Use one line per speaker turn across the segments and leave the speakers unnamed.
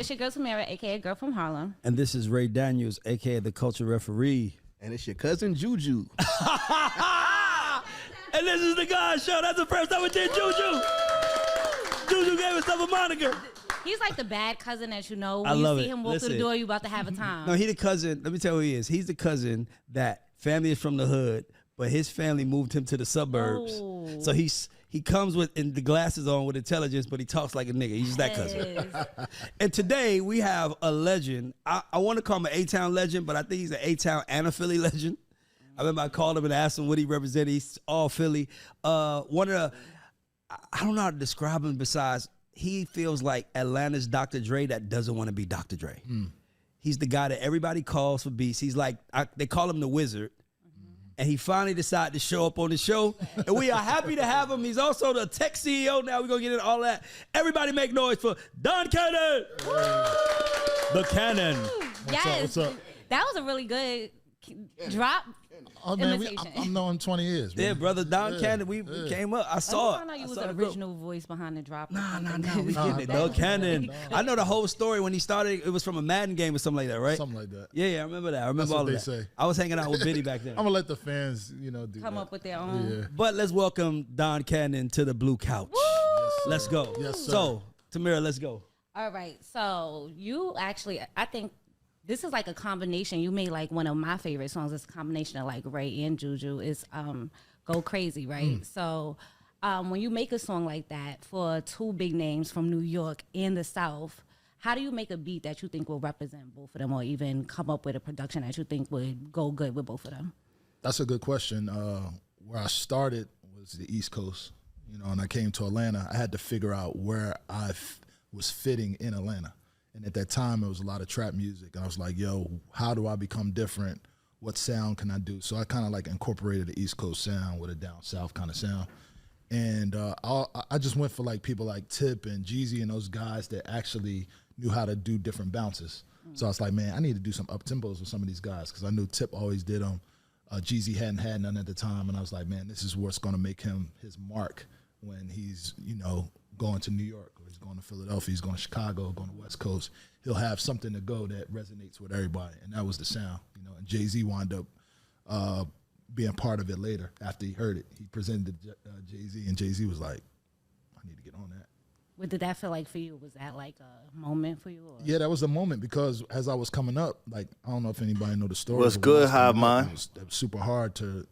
it's your girl Tamara, aka Girl from Harlem.
And this is Ray Daniels, aka the Culture Referee.
And it's your cousin Juju.
And this is the God Show. That's the first time we did Juju. Juju gave himself a moniker.
He's like the bad cousin that you know.
I
When
love
you see
it.
him walk through the door, you about to have a time.
No, he the cousin. Let me tell you who he is. He's the cousin that family is from the hood, but his family moved him to the suburbs.
Oh.
So he comes with the glasses on with intelligence, but he talks like a nigga. He's just that cousin. And today we have a legend. I want to call him an A-Town legend, but I think he's an A-Town and a Philly legend. I remember I called him and asked him what he represented. He's all Philly. One of the, I don't know how to describe him besides he feels like Atlanta's Dr. Dre that doesn't want to be Dr. Dre. He's the guy that everybody calls for beats. He's like, they call him the Wizard. And he finally decided to show up on the show. And we are happy to have him. He's also the tech CEO now. We're going to get into all that. Everybody make noise for Don Cannon. The Cannon.
Yes.
What's up?
That was a really good drop.
Oh man,
imitation.
I'm knowing 20 years. Man.
Yeah, brother, Don Cannon, we came up. I saw it.
I found out you was
saw
the
the
original voice behind the drop.
Nah, we getting it. Don Cannon. I know the whole story when he started. It was from a Madden game or something like that, right?
Something like that.
Yeah, I remember that. I remember
That's what
all of
they
that.
say.
I was hanging out with Biddy back then.
I'm gonna let the fans, do
Come
that.
up with their own.
Yeah.
But let's welcome Don Cannon to the Blue Couch. Let's go.
Yes, sir.
So, Tamara, let's go.
All right. So you actually, I think this is like a combination. You made like one of my favorite songs. It's a combination of like Ray and Juju. It's Go Crazy, right? So when you make a song like that for two big names from New York and the South, how do you make a beat that you think will represent both of them, or even come up with a production that you think would go good with both of them?
That's a good question. Where I started was the East Coast, and I came to Atlanta. I had to figure out where I was fitting in Atlanta. And at that time, it was a lot of trap music. And I was like, yo, how do I become different? What sound can I do? So I kind of like incorporated the East Coast sound with a down south kind of sound. And I just went for like people like Tip and Jeezy and those guys that actually knew how to do different bounces. So I was like, man, I need to do some up tempos with some of these guys because I knew Tip always did them. Jeezy hadn't had none at the time. And I was like, man, this is what's going to make him his mark when he's, going to New York, or he's going to Philadelphia, he's going to Chicago, going to West Coast. He'll have something to go that resonates with everybody, and that was the sound, And Jay-Z wound up being part of it later after he heard it. He presented to Jay-Z, and Jay-Z was like, I need to get on that.
What did that feel like for you? Was that like a moment for you? Or?
Yeah, that was a moment because as I was coming up, like, I don't know if anybody know the story.
What's good, Hive Mind?
It was super hard to,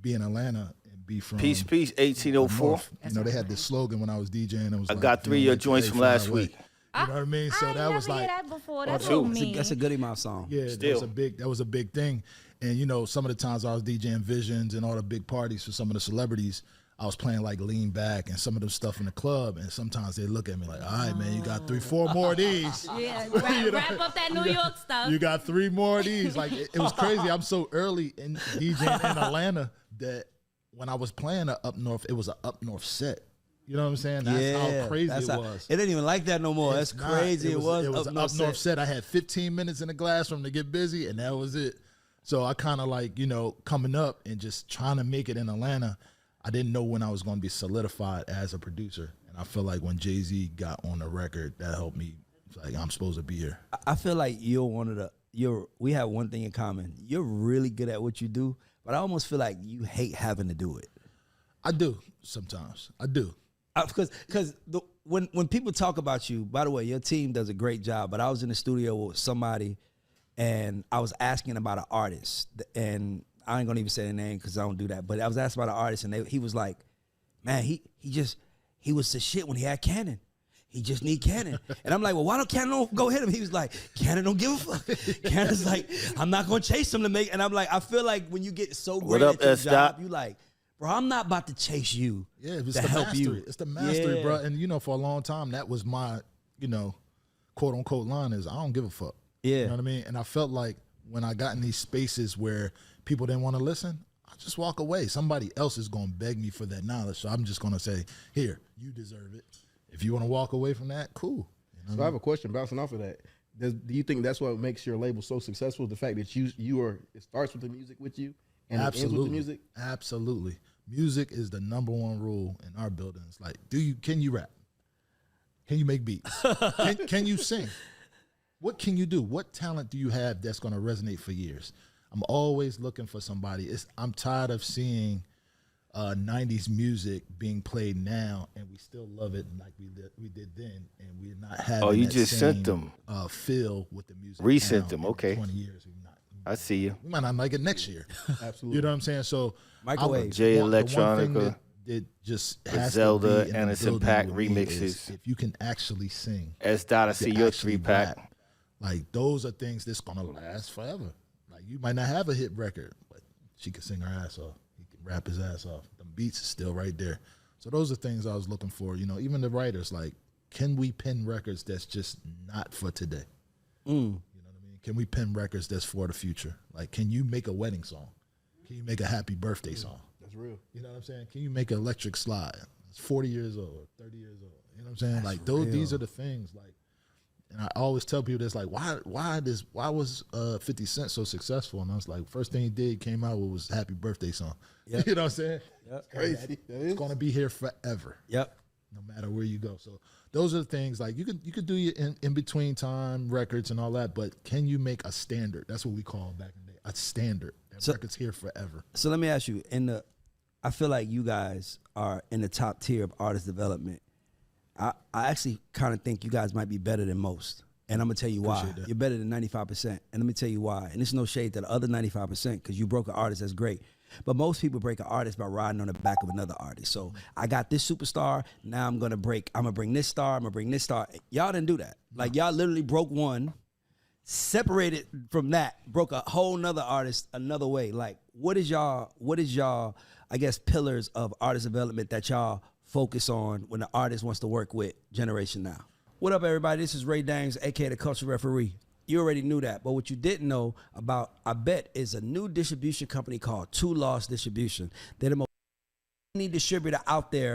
be in Atlanta. Be from
Peace, 1804.
They had this slogan when I was DJing. It was
I got 3 of your joints from last week.
You know what I mean? So that was like
that before. That's
too.
That's a Goody Mob song.
Yeah,
Still.
that was a big thing. And some of the times I was DJing Visions and all the big parties for some of the celebrities, I was playing like Lean Back and some of the stuff in the club, and sometimes they look at me like, all right, man, you got 3-4 more of these.
Yeah, wrap up that New York stuff.
You got 3 more of these. Like it was crazy. I'm so early in DJing in Atlanta that when I was playing up north, it was an up north set. You know what I'm saying? That's how crazy it was.
It ain't even like that no more. That's crazy. It was
an up north set. I had 15 minutes in the glass room to get busy, and that was it. So I kind of like, coming up and just trying to make it in Atlanta, I didn't know when I was going to be solidified as a producer. And I feel like when Jay-Z got on the record, that helped me. It's like, I'm supposed to be here.
I feel like we have one thing in common. You're really good at what you do, but I almost feel like you hate having to do it.
I do sometimes. I do.
Because when people talk about you, by the way, your team does a great job, but I was in the studio with somebody and I was asking about an artist, and I ain't gonna even say the name because I don't do that, but I was asking about an artist, and he was like, man, he was the shit when he had Cannon. He just need Cannon. And I'm like, well, why don't Cannon go hit him? He was like, Cannon don't give a fuck. Cannon's like, I'm not going to chase him to make. And I'm like, I feel like when you get so great at your job, you like, bro, I'm not about to chase you to help you.
It's the mastery, bro. And, for a long time, that was my, quote unquote line is, I don't give a fuck.
Yeah.
You know what I mean? And I felt like when I got in these spaces where people didn't want to listen, I just walk away. Somebody else is going to beg me for that knowledge. So I'm just going to say, here, you deserve it. If you want to walk away from that, cool.
So I have a question bouncing off of that. Do you think that's what makes your label so successful? The fact that it starts with the music with you and it ends with the music?
Absolutely. Music is the #1 rule in our buildings. Like, can you rap? Can you make beats? can you sing? What can you do? What talent do you have that's going to resonate for years? I'm always looking for somebody. I'm tired of seeing 90s music being played now, and we still love it like we did then, and we're not having
Oh, you
that
just
same
sent them.
feel with the music.
Resent
now.
them,
In
okay.
20 years,
I see you.
we might not like it next year.
Absolutely.
You know what I'm saying? So
Microwave.
Jay
the one thing
Electronica,
that just
the
has
Zelda,
to be in the
Anderson
building
.Paak
with me
remixes.
is if you can actually sing,
S. Dot, I
you
see
can
your
actually
3-pack.
rap, like those are things that's gonna last forever. Like you might not have a hit record, but she can sing her ass off. He can rap his ass off. The beats is still right there. So those are things I was looking for. You know, even the writers, like, can we pen records that's just not for today? You know what I mean? Can we pen records that's for the future? Like, can you make a wedding song? Can you make a happy birthday song?
That's real.
You know what I'm saying? Can you make an electric slide? It's 40 years old, 30 years old. You know what I'm saying?
That's
Like those,
real.
these are the things. Like, and I always tell people this, like, why was 50 Cent so successful? And I was like, first thing he did came out with was Happy Birthday song.
Yep.
You know what I'm saying?
Yep.
Crazy. That is.
It's gonna be here forever,
Yep.
no matter where you go. So those are the things. Like you could do your in between time records and all that, but can you make a standard? That's what we call back in the day, a standard. That
So-
record's here forever.
So let me ask you, I feel like you guys are in the top tier of artist development. I actually kind of think you guys might be better than most. And I'm going to tell you why.
Appreciate that.
You're better than 95%. And let me tell you why. And there's no shade to the other 95% because you broke an artist, that's great. But most people break an artist by riding on the back of another artist. So I got this superstar, now I'm going to bring this star, I'm going to bring this star. Y'all didn't do that. Like y'all literally broke one, separated from that, broke a whole nother artist another way. Like what is y'all, I guess, pillars of artist development that y'all focus on when the artist wants to work with Generation Now? What up, everybody? This is Ray Dangs, a.k.a. the Culture Referee. You already knew that, but what you didn't know about, I bet, is a new distribution company called Two Lost Distribution. They're the most distributor out there.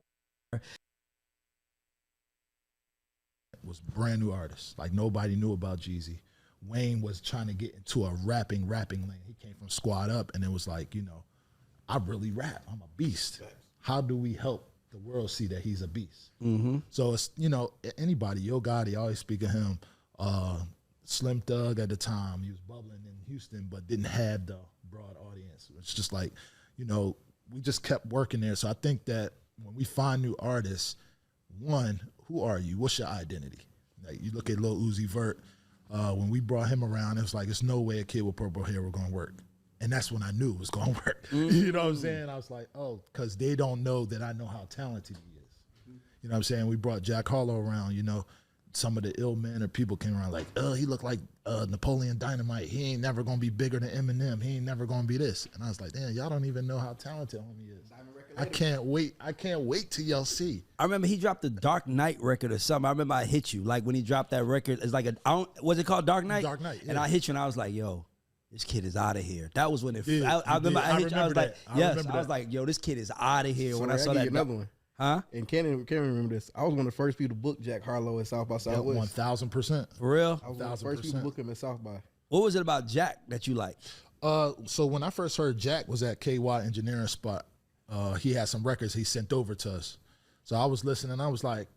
Was brand new artists. Like nobody knew about Jeezy. Wayne was trying to get into a rapping lane. He came from Squad Up, and it was like, you know, I really rap. I'm a beast. How do we help the world see that he's a beast?
Mm-hmm.
So it's, you know, anybody, Yo Gotti, I always speak of him. Slim Thug at the time, he was bubbling in Houston, but didn't have the broad audience. It's just like, you know, we just kept working there. So I think that when we find new artists, one, who are you? What's your identity? Like you look at Lil Uzi Vert, when we brought him around, it was like, there's no way a kid with purple hair was gonna work. And that's when I knew it was gonna work. You know what I'm saying? I was like, oh, because they don't know that I know how talented he is. You know what I'm saying? We brought Jack Harlow around, you know, some of the ill men or people came around like, oh, he looked like Napoleon Dynamite. He ain't never gonna be bigger than Eminem. He ain't never gonna be this. And I was like, damn, y'all don't even know how talented homie is. I can't wait till y'all see.
I remember he dropped the Dark Knight record or something. I remember I hit you. Like when he dropped that record, it's like was it called Dark Knight?
Dark Knight, yeah.
And I hit you and I was like, yo, this kid is out of here. That was when it,
Yeah,
I remember
you
I
did.
hit you. I was like,
I
yes.
remember
I was
that.
like, yo, this kid is out of here when I saw
give
that.
you another one.
Huh?
And can't remember this. I was one of the first people to book Jack Harlow at South by Southwest.
1,000%.
For real?
I was one of the first people to book him at South by.
What was it about Jack that you liked?
So when I first heard Jack was at KY Engineering Spot, he had some records he sent over to us. So I was listening. I was like,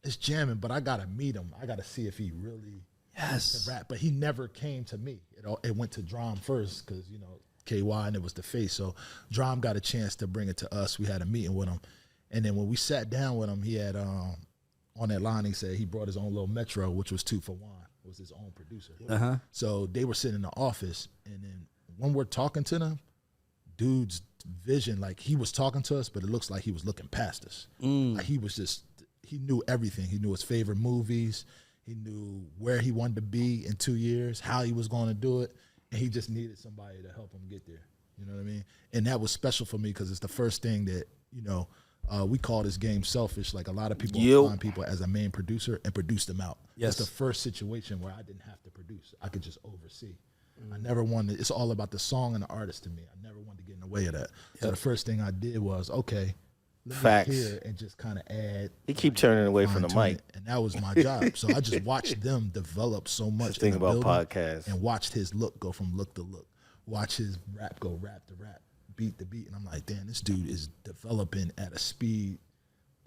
it's jamming, but I got to meet him. I got to see if he really
Yes.
can rap. But he never came to me. It went to Drum first because, you know, KY and it was the face. So Drum got a chance to bring it to us. We had a meeting with him. And then when we sat down with him, he had, on that line, he said he brought his own little Metro, which was 2 for 1. It was his own producer.
Uh-huh.
So they were sitting in the office. And then when we're talking to them, dude's vision, like he was talking to us, but it looks like he was looking past us. Like he knew everything. He knew his favorite movies. He knew where he wanted to be in 2 years, how he was going to do it. And he just needed somebody to help him get there. You know what I mean? And that was special for me because it's the first thing that, you know, we call this game selfish. Like a lot of people find people as a main producer and produce them out.
Yes.
It's the first situation where I didn't have to produce. I could just oversee. I never wanted, it's all about the song and the artist to me. I never wanted to get in the way of that. So the first thing I did was, okay, let
Facts.
me hear and just kind of add.
He keep turning away from the
fine-tune
mic.
it. And that was my job. So I just watched them develop so much.
the thing
in the
about
building
podcasts.
And watched his look go from look to look. Watch his rap go rap to rap, beat to beat. And I'm like, damn, this dude is developing at a speed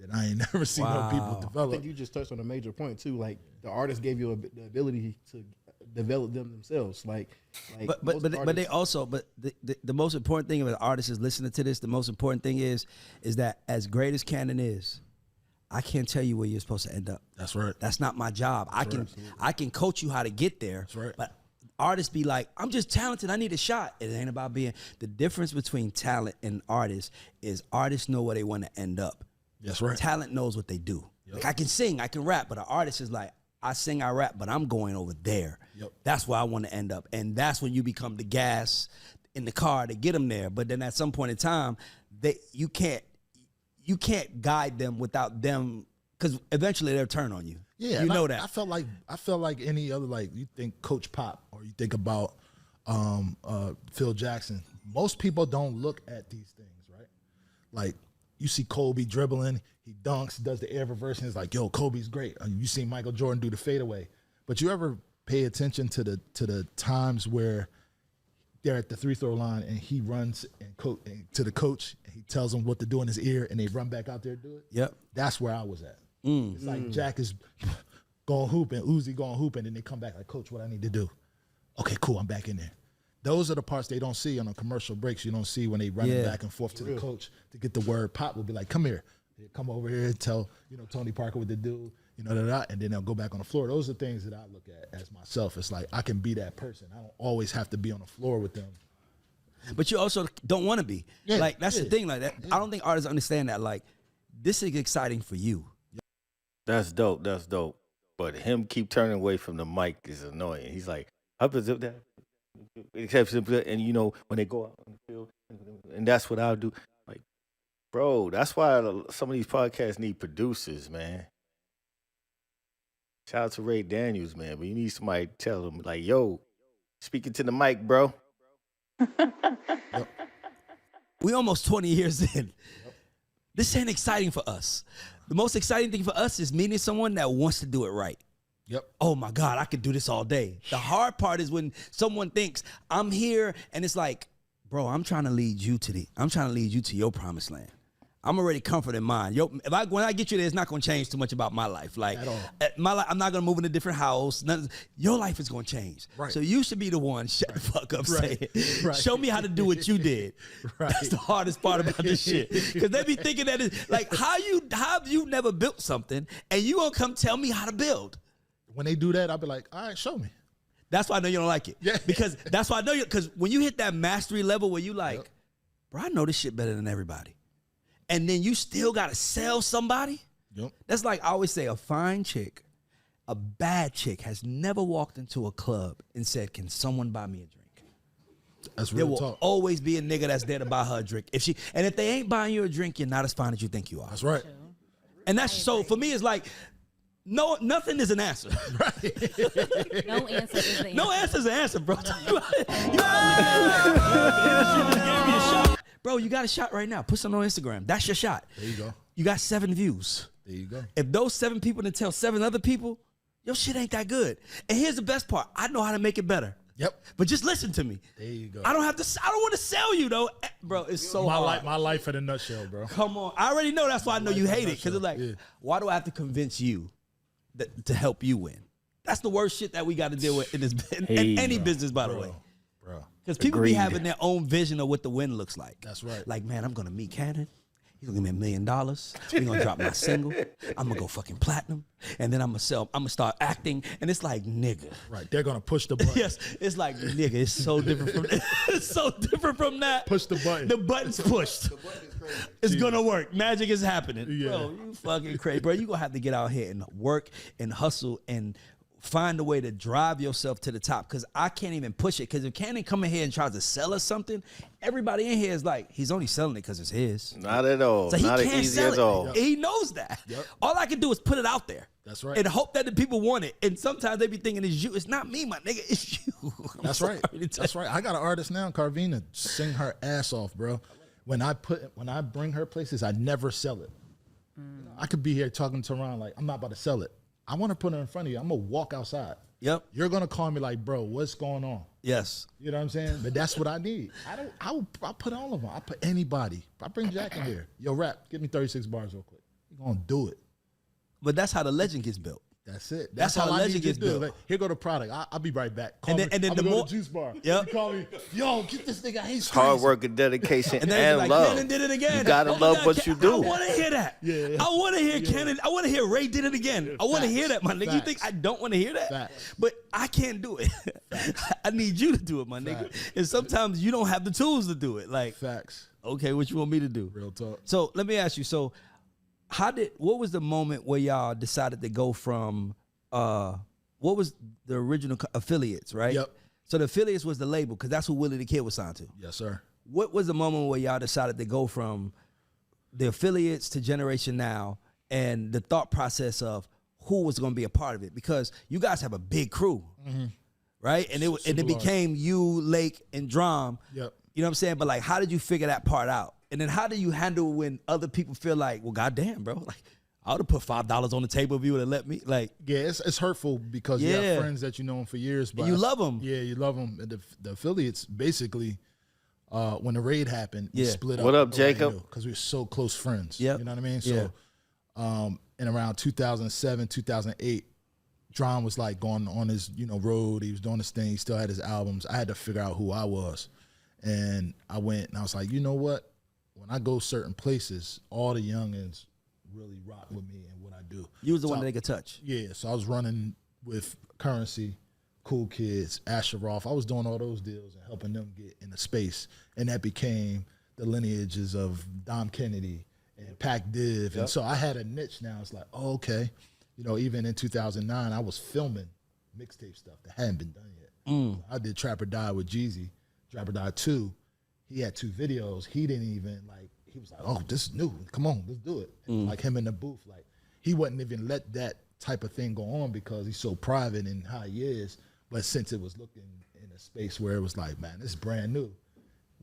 that I ain't never seen no people
I
develop.
think you just touched on a major point too. Like the artist gave you the ability to develop them themselves.
But they also the most important thing if an artist is listening to this, the most important thing is that as great as Cannon is, I can't tell you where you're supposed to end up.
That's right.
That's not my job. I can coach you how to get there.
That's right.
But artists be like, I'm just talented. I need a shot. It ain't about being. The difference between talent and artists is artists know where they want to end up.
That's right.
Talent knows what they do. Yep. Like I can sing, I can rap, but an artist is like, I sing, I rap, but I'm going over there.
Yep.
That's where I want to end up. And that's when you become the gas in the car to get them there. But then at some point in time, you can't guide them without them, because eventually they'll turn on you.
Yeah,
you know that.
I felt like any other, like you think Coach Pop or you think about Phil Jackson. Most people don't look at these things, right? Like you see Kobe dribbling, he dunks, does the air reverse, and it's like, yo, Kobe's great. You see Michael Jordan do the fadeaway. But you ever pay attention to the times where they're at the free throw line and he runs and to the coach and he tells him what to do in his ear and they run back out there and do it?
Yep.
That's where I was at. It's like Jack is going hooping, Uzi going hooping, and they come back like, Coach, what I need to do? Okay, cool, I'm back in there. Those are the parts they don't see on the commercial breaks. You don't see when they running back and forth to the coach to get the word. Pop will be like, come here. He'll come over here and tell, Tony Parker what to do, and then they'll go back on the floor. Those are things that I look at as myself. It's like I can be that person. I don't always have to be on the floor with them.
But you also don't want to be.
Yeah,
like, that's the thing. Like that. I don't think artists understand that. Like, this is exciting for you.
That's dope. That's dope. But him keep turning away from the mic is annoying. He's like, up is up that. And when they go out on the field, and that's what I'll do. Like, bro, that's why some of these podcasts need producers, man. Shout out to Ray Daniels, man. But you need somebody to tell them, like, yo, speaking to the mic, bro.
We almost 20 years in. This ain't exciting for us. The most exciting thing for us is meeting someone that wants to do it right.
Yep.
Oh my God, I could do this all day. The hard part is when someone thinks I'm here and it's like, bro, I'm trying to lead you to your promised land. I'm already comforted in mine. When I get you there, it's not going to change too much about my life. Like,
at all.
My life, I'm not going to move in a different house. Your life is going to change.
Right.
So you should be the one. Shut the fuck up. Say it.
Right.
Show me how to do what you did.
Right.
That's the hardest part about this shit. Because they be thinking that it's like, how have you never built something and you gonna come tell me how to build?
When they do that, I'll be like, all right, show me.
That's why I know you don't like it.
Yeah.
Because that's why I know you. Because when you hit that mastery level where you like, bro, I know this shit better than everybody. And then you still got to sell somebody.
Yep.
That's like I always say, a fine chick, a bad chick has never walked into a club and said, can someone buy me a drink?
That's
There
real
will
talk.
always be a nigga that's there to buy her a drink. And if they ain't buying you a drink, you're not as fine as you think you are.
That's right.
And that's so for me, it's like, no, nothing is an answer.
No answer is the answer.
No answer is an answer, bro. Bro, you got a shot right now. Put something on Instagram. That's your shot.
There you go.
You got 7 views.
There you go.
If those 7 people didn't tell 7 other people, your shit ain't that good. And here's the best part. I know how to make it better.
Yep.
But just listen to me.
There you go.
I don't want to sell you though. Bro, it's so hard.
My life in a nutshell, bro.
Come on. I already know that's why I know you hate it. Because it's like, why do I have to convince you to help you win? That's the worst shit that we got to deal with in this in any business, by the way.
Bro.
Because people be having their own vision of what the win looks like.
That's right.
Like, man, I'm going to meet Cannon. He's going to give me $1 million. We're going to drop my single. I'm going to go fucking platinum. And then I'm going to start acting. And it's like, nigga.
Right. They're going to push the button.
Yes. It's like, nigga, it's so different from that. It's so different from that.
Push the button.
The button's pushed.
The button is crazy.
It's going to work. Magic is happening.
Yeah.
Bro, you fucking crazy. Bro, you're going to have to get out here and work and hustle and find a way to drive yourself to the top, because I can't even push it. Because if Cannon come in here and tries to sell us something, everybody in here is like, he's only selling it because it's his.
Not at all.
So he
Not as
can't
easy
sell
as
it.
all.
Yep. He knows that. Yep. All I can do is put it out there.
That's right.
And hope that the people want it. And sometimes they be thinking it's you. It's not me, my nigga. It's you.
That's right. That's right. I got an artist now, Carvina, sing her ass off, bro. When I bring her places, I never sell it. I could be here talking to Ron like, I'm not about to sell it. I want to put it in front of you. I'm gonna walk outside.
Yep.
You're gonna call me like, bro, what's going on?
Yes.
You know what I'm saying? But that's what I need. I'll put all of them. I put anybody. I bring Jack in here. Yo, rap, give me 36 bars real quick. You're gonna do it.
But that's how the legend gets built.
That's it.
That's how a
all I
legend
need you
gets
to do.
built.
Like, here go the product. I'll be right back. Call
And then
me,
the
I'm gonna
more-
go to juice bar.
Yep.
You call me, yo, get this nigga. He's
Hard
crazy.
work and dedication
And
and,
then he's like,
love.
Cannon did it again.
You gotta
Oh my
love
God,
what you do.
I want to hear that.
Yeah.
I want to hear Cannon. I want to hear Ray did it again. I want to hear that, my nigga. You
Facts.
think I don't want to hear that?
Facts.
But I can't do it. I need you to do it, my nigga. And sometimes you don't have the tools to do it. Like,
Facts.
okay, what you want me to do?
Real talk.
So let me ask you. So, what was the moment where y'all decided to go from? What was the original affiliates, right?
Yep.
So the affiliates was the label because that's who Willie the Kid was signed to.
Yes, sir.
What was the moment where y'all decided to go from the affiliates to Generation Now and the thought process of who was going to be a part of it? Because you guys have a big crew, right? And it
Super large.
became you, Lake, and Drum.
Yep.
You know what I'm saying? But like, how did you figure that part out? And then how do you handle when other people feel like, well, goddamn, bro, like I would have put $5 on the table if you would have let me. Like,
Yeah, it's hurtful because you
Yeah.
have friends that you know for years. But
you love 'em.
Yeah, you love them. The affiliates, basically, when the raid happened, we
Yeah.
split up.
What up, Jacob?
Because we were so close friends.
Yep.
You know what I mean?
Yeah.
So in around 2007, 2008, Dron was like going on his road. He was doing his thing. He still had his albums. I had to figure out who I was. And I went and I was like, you know what? When I go certain places, all the youngins really rock with me and what I do.
you was the
So
one that they could touch.
Yeah, so I was running with Currency, Cool Kids, Asheroff. I was doing all those deals and helping them get in the space. And that became the lineages of Dom Kennedy and Pac Div. And so I had a niche now. It's like, oh, okay. Even in 2009, I was filming mixtape stuff that hadn't been done yet. I did Trap or Die with Jeezy, Trap or Die 2. He had 2 videos. He didn't even he was like, oh, this is new. Come on, let's do it. And like him in the booth, like he wouldn't even let that type of thing go on because he's so private in how he is. But since it was looking in a space where it was like, man, this is brand new,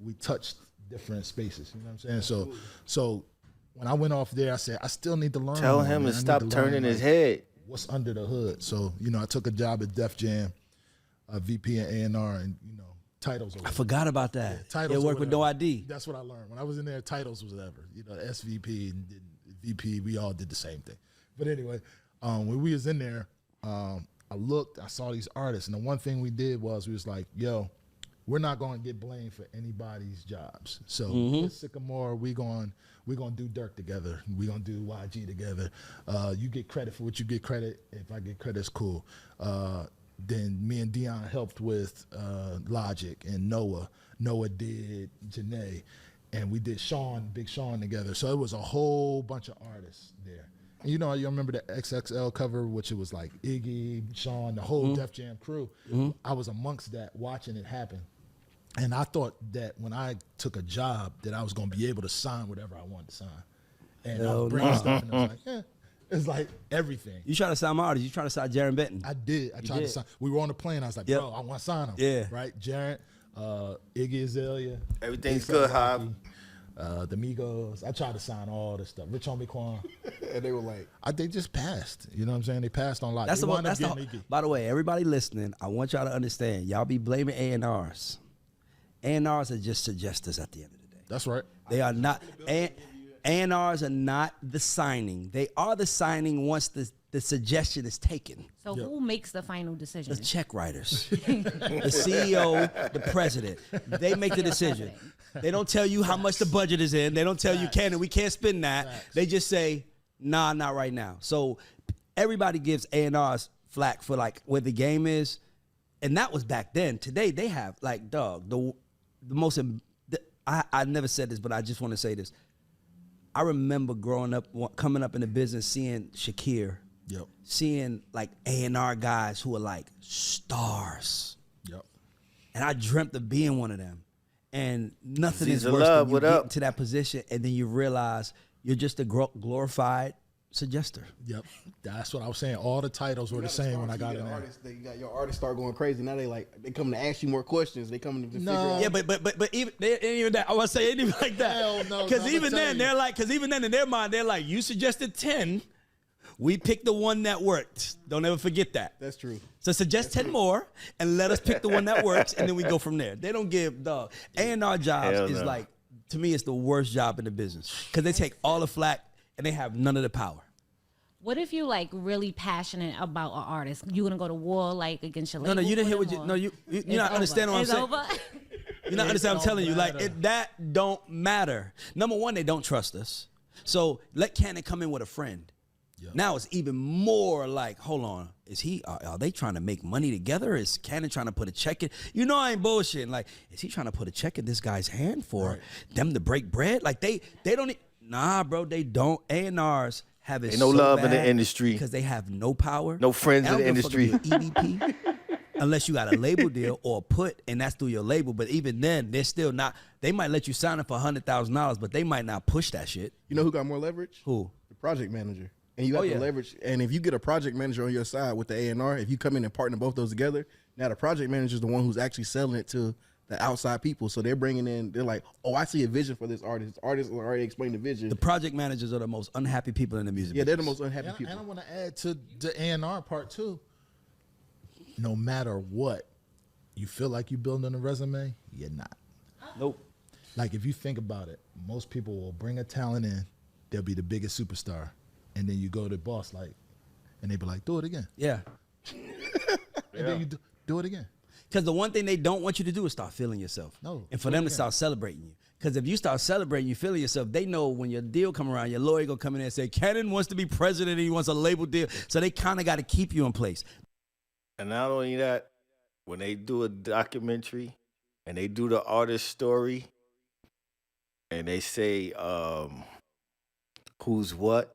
we touched different spaces. You know what I'm saying? So when I went off there, I said, I still need to learn.
Tell
more,
him
man.
to
I need
stop
to learn,
turning his
like,
head.
what's under the hood. So, I took a job at Def Jam, VP and A&R, and, titles.
I forgot about that.
Titles
They
or
work with no
whatever.
ID.
That's what I learned. When I was in there, titles was whatever. SVP and VP, we all did the same thing. But anyway, when we was in there, I looked, I saw these artists, and the one thing we did was we was like, yo, we're not going to get blamed for anybody's jobs. So with Sycamore, we going to do Dirk together. We going to do YG together. You get credit for what you get credit. If I get credit, it's cool. Then me and Dion helped with Logic and Noah. Noah did Janae, and we did Big Sean together. So it was a whole bunch of artists there. And you remember the XXL cover, which it was like Iggy, Sean, the whole Def Jam crew. I was amongst that, watching it happen. And I thought that when I took a job that I was going to be able to sign whatever I wanted to sign. And I was bringing stuff, and I was like, it's like everything.
You trying to sign my artist. You trying to sign Jaron Benton.
I did. I tried
did.
to sign. We were on the plane. I was like,
Yep.
bro, I want to sign him.
Yeah.
Right? Jared, Iggy Azalea.
Everything's
A$AP
good,
Rocky, the Migos. I tried to sign all this stuff. Rich Homie Quan.
And they were like,
They just passed. You know what I'm saying? They passed on a lot.
That's
They
the one.
wound up
That's the.
getting Iggy.
By the way, everybody listening, I want y'all to understand. Y'all be blaming A&Rs. A&Rs are just suggesters at the end of the day.
That's right.
They are not. A&Rs are not the signing. They are the signing once the suggestion is taken.
So who makes the final decision?
The check writers, the CEO, the president. They make the decision. They don't tell you how much the budget is in. They don't tell you, we can't spend that. They just say, nah, not right now. So everybody gives A&Rs flack for like where the game is. And that was back then. Today they have like, dog, the most, I never said this, but I just want to say this. I remember growing up, coming up in the business, seeing Shakir, seeing like A&R guys who are like stars.
Yep.
And I dreamt of being one of them. And nothing is
Caesar
worse
Love,
than you
what
get
up?
into that position and then you realize you're just a glorified suggester.
Yep. That's what I was saying. All the titles were the same when I got in there.
They got your artists start going crazy. Now they come to ask you more questions. They come to figure out.
Yeah, but even they ain't even that. I want to say it ain't even like that.
Hell no,
Because
I'm
even
gonna
then
tell you.
because even then in their mind they're like, you suggested 10, we picked the one that worked. Don't ever forget that.
That's true.
So suggest 10 more and let us pick the one that works and then we go from there. They don't give dog. A&R jobs
Hell
is
no.
like, to me, it's the worst job in the business because they take all the flack and they have none of the power.
What if you like really passionate about an artist? You gonna go to war like against your label?
No, you didn't hear
for
what
them,
you.
or
No, you're not understanding what I'm
it's
saying.
over.
You're not understanding what I'm telling you. Like
matter.
that don't matter. Number one, they don't trust us. So let Cannon come in with a friend.
Yep.
Now it's even more like, hold on, are they trying to make money together? Is Cannon trying to put a check in? You know I ain't bullshitting. Like, is he trying to put a check in this guy's hand for them to break bread? Like they don't. Nah, bro, they don't. A&Rs have it.
Ain't no
so
love in the
bad
industry.
because they have no power,
No friends
They
in
don't
the
give a fuck if
industry.
you're EVP, unless you got a label deal or a put, and that's through your label. But even then, they're still not. They might let you sign it for $100,000, but they might not push that shit.
You know who got more leverage?
Who?
The project manager. And you have to leverage. And if you get a project manager on your side with the A&R, if you come in and partner both those together, now the project manager is the one who's actually selling it to the outside people. So they're bringing in, they're like, oh, I see a vision for this artist. This artist already explained the vision.
The project managers are the most unhappy people in the music
Yeah, they're the
business.
most unhappy
And
people.
I want to add to the A&R part too. No matter what, you feel like you're building a resume, you're not.
Nope.
Like if you think about it, most people will bring a talent in, they'll be the biggest superstar, and then you go to the boss and they be like, do it again,
Yeah.
and then you do it again.
Because the one thing they don't want you to do is start feeling yourself.
No,
And for
do
them
it
to
again.
start celebrating you. Because if you start celebrating you feeling yourself, they know when your deal come around, your lawyer gonna come in there and say, Cannon wants to be president and he wants a label deal. So they kind of got to keep you in place.
And not only that, when they do a documentary and they do the artist story and they say who's what,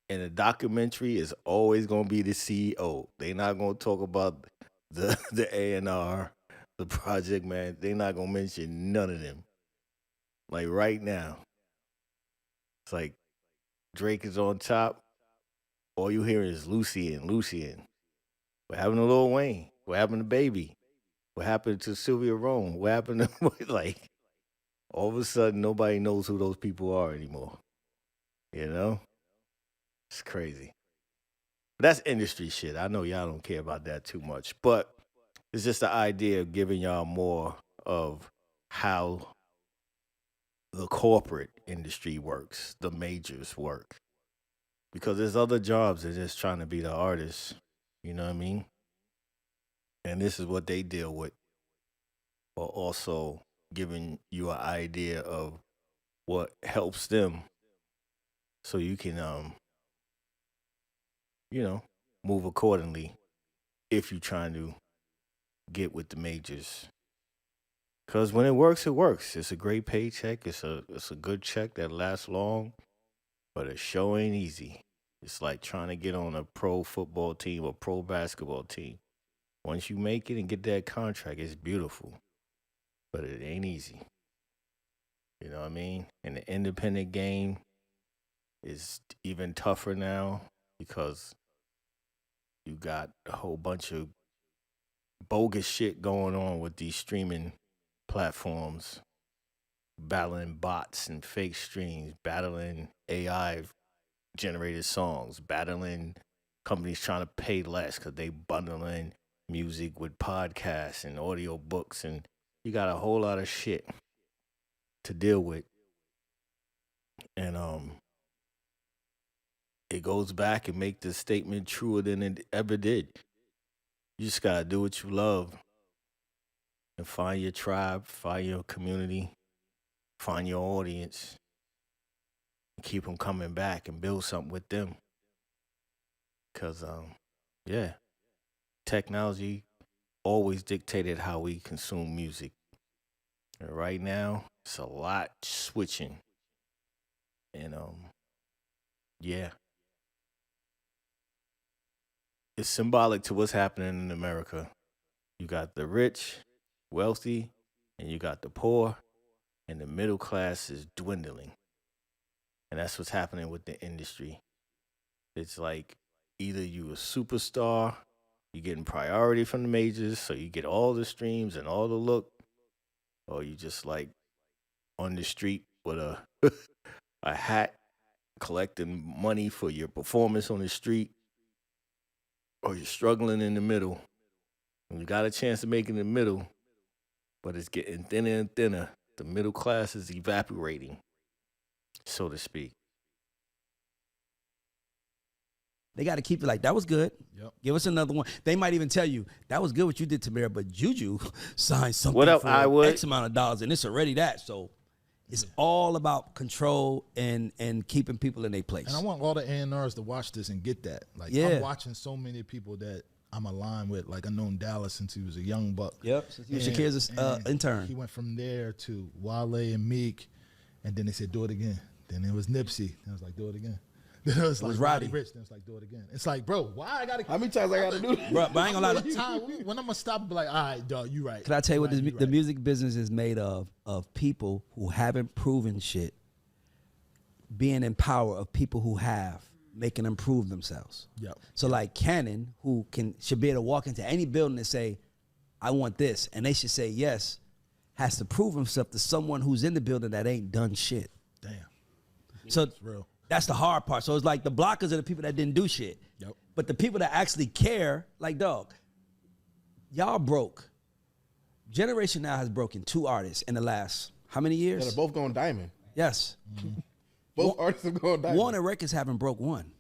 and the documentary is always going to be the CEO. They not going to talk about the A&R, the project man. They not going to mention none of them. Like right now, it's like Drake is on top. All you hear is Lucien. What happened to Lil Wayne? What happened to Baby? What happened to Sylvia Rome? What happened to, like, all of a sudden, nobody knows who those people are anymore. You know? It's crazy. That's industry shit. I know y'all don't care about that too much, but it's just the idea of giving y'all more of how the corporate industry works, the majors work. Because there's other jobs that just trying to be the artist. You know what I mean? And this is what they deal with. But also giving you an idea of what helps them so you can, move accordingly if you're trying to get with the majors. Because when it works, it works. It's a great paycheck. It's a good check that lasts long, but it sure ain't easy. It's like trying to get on a pro football team or pro basketball team. Once you make it and get that contract, it's beautiful, but it ain't easy. You know what I mean? And the independent game is even tougher now because you got a whole bunch of bogus shit going on with these streaming platforms, battling bots and fake streams, battling AI generated songs, battling companies trying to pay less because they bundling music with podcasts and audio books, and you got a whole lot of shit to deal with. And it goes back and make the statement truer than it ever did. You just gotta do what you love and find your tribe, find your community, find your audience, and keep them coming back and build something with them. Because, technology always dictated how we consume music. And right now, it's a lot switching. And, it's symbolic to what's happening in America. You got the rich, wealthy, and you got the poor, and the middle class is dwindling. And that's what's happening with the industry. It's like either you a superstar, you're getting priority from the majors, so you get all the streams and all the look, or you just like on the street with a a hat collecting money for your performance on the street, or you're struggling in the middle. And you got a chance to make it in the middle, but it's getting thinner and thinner. The middle class is evaporating, so to speak.
They got to keep it like, that was good.
Yep.
Give us another one. They might even tell you, that was good what you did, Tamara, but Juju signed something
What up,
for
I would?
X amount of dollars, and it's already that. So it's all about control and keeping people in their place.
And I want all the A&Rs to watch this and get that. Like,
Yeah.
I'm watching so many people that I'm aligned with. Like, I've known Dallas since he was a young buck.
Yep. Since he was Shakir's intern.
He went from there to Wale and Meek, and then they said, do it again. Then it was Nipsey. Then it was like, do it again. Then it was like
Roddy
Ricch. Then it's like, do it again. It's like, bro, why I gotta?
How many times I gotta do that?
Bro, but I ain't gonna lie.
When I'm gonna stop and be like, all right, dog, you right.
Can I tell you what
right,
the music business is made of people who haven't proven shit being in power of people who have, making them prove themselves.
Yep.
So like Cannon, who should be able to walk into any building and say, I want this, and they should say yes, has to prove himself to someone who's in the building that ain't done shit.
Damn.
So
It's real.
that's the hard part. So it's like the blockers are the people that didn't do shit.
Yep.
But the people that actually care, like, dog, y'all broke. Generation Now has broken 2 artists in the last, how many years?
Yeah, they're both going diamond.
Yes.
Both artists are going diamond.
Warner Records haven't broke one.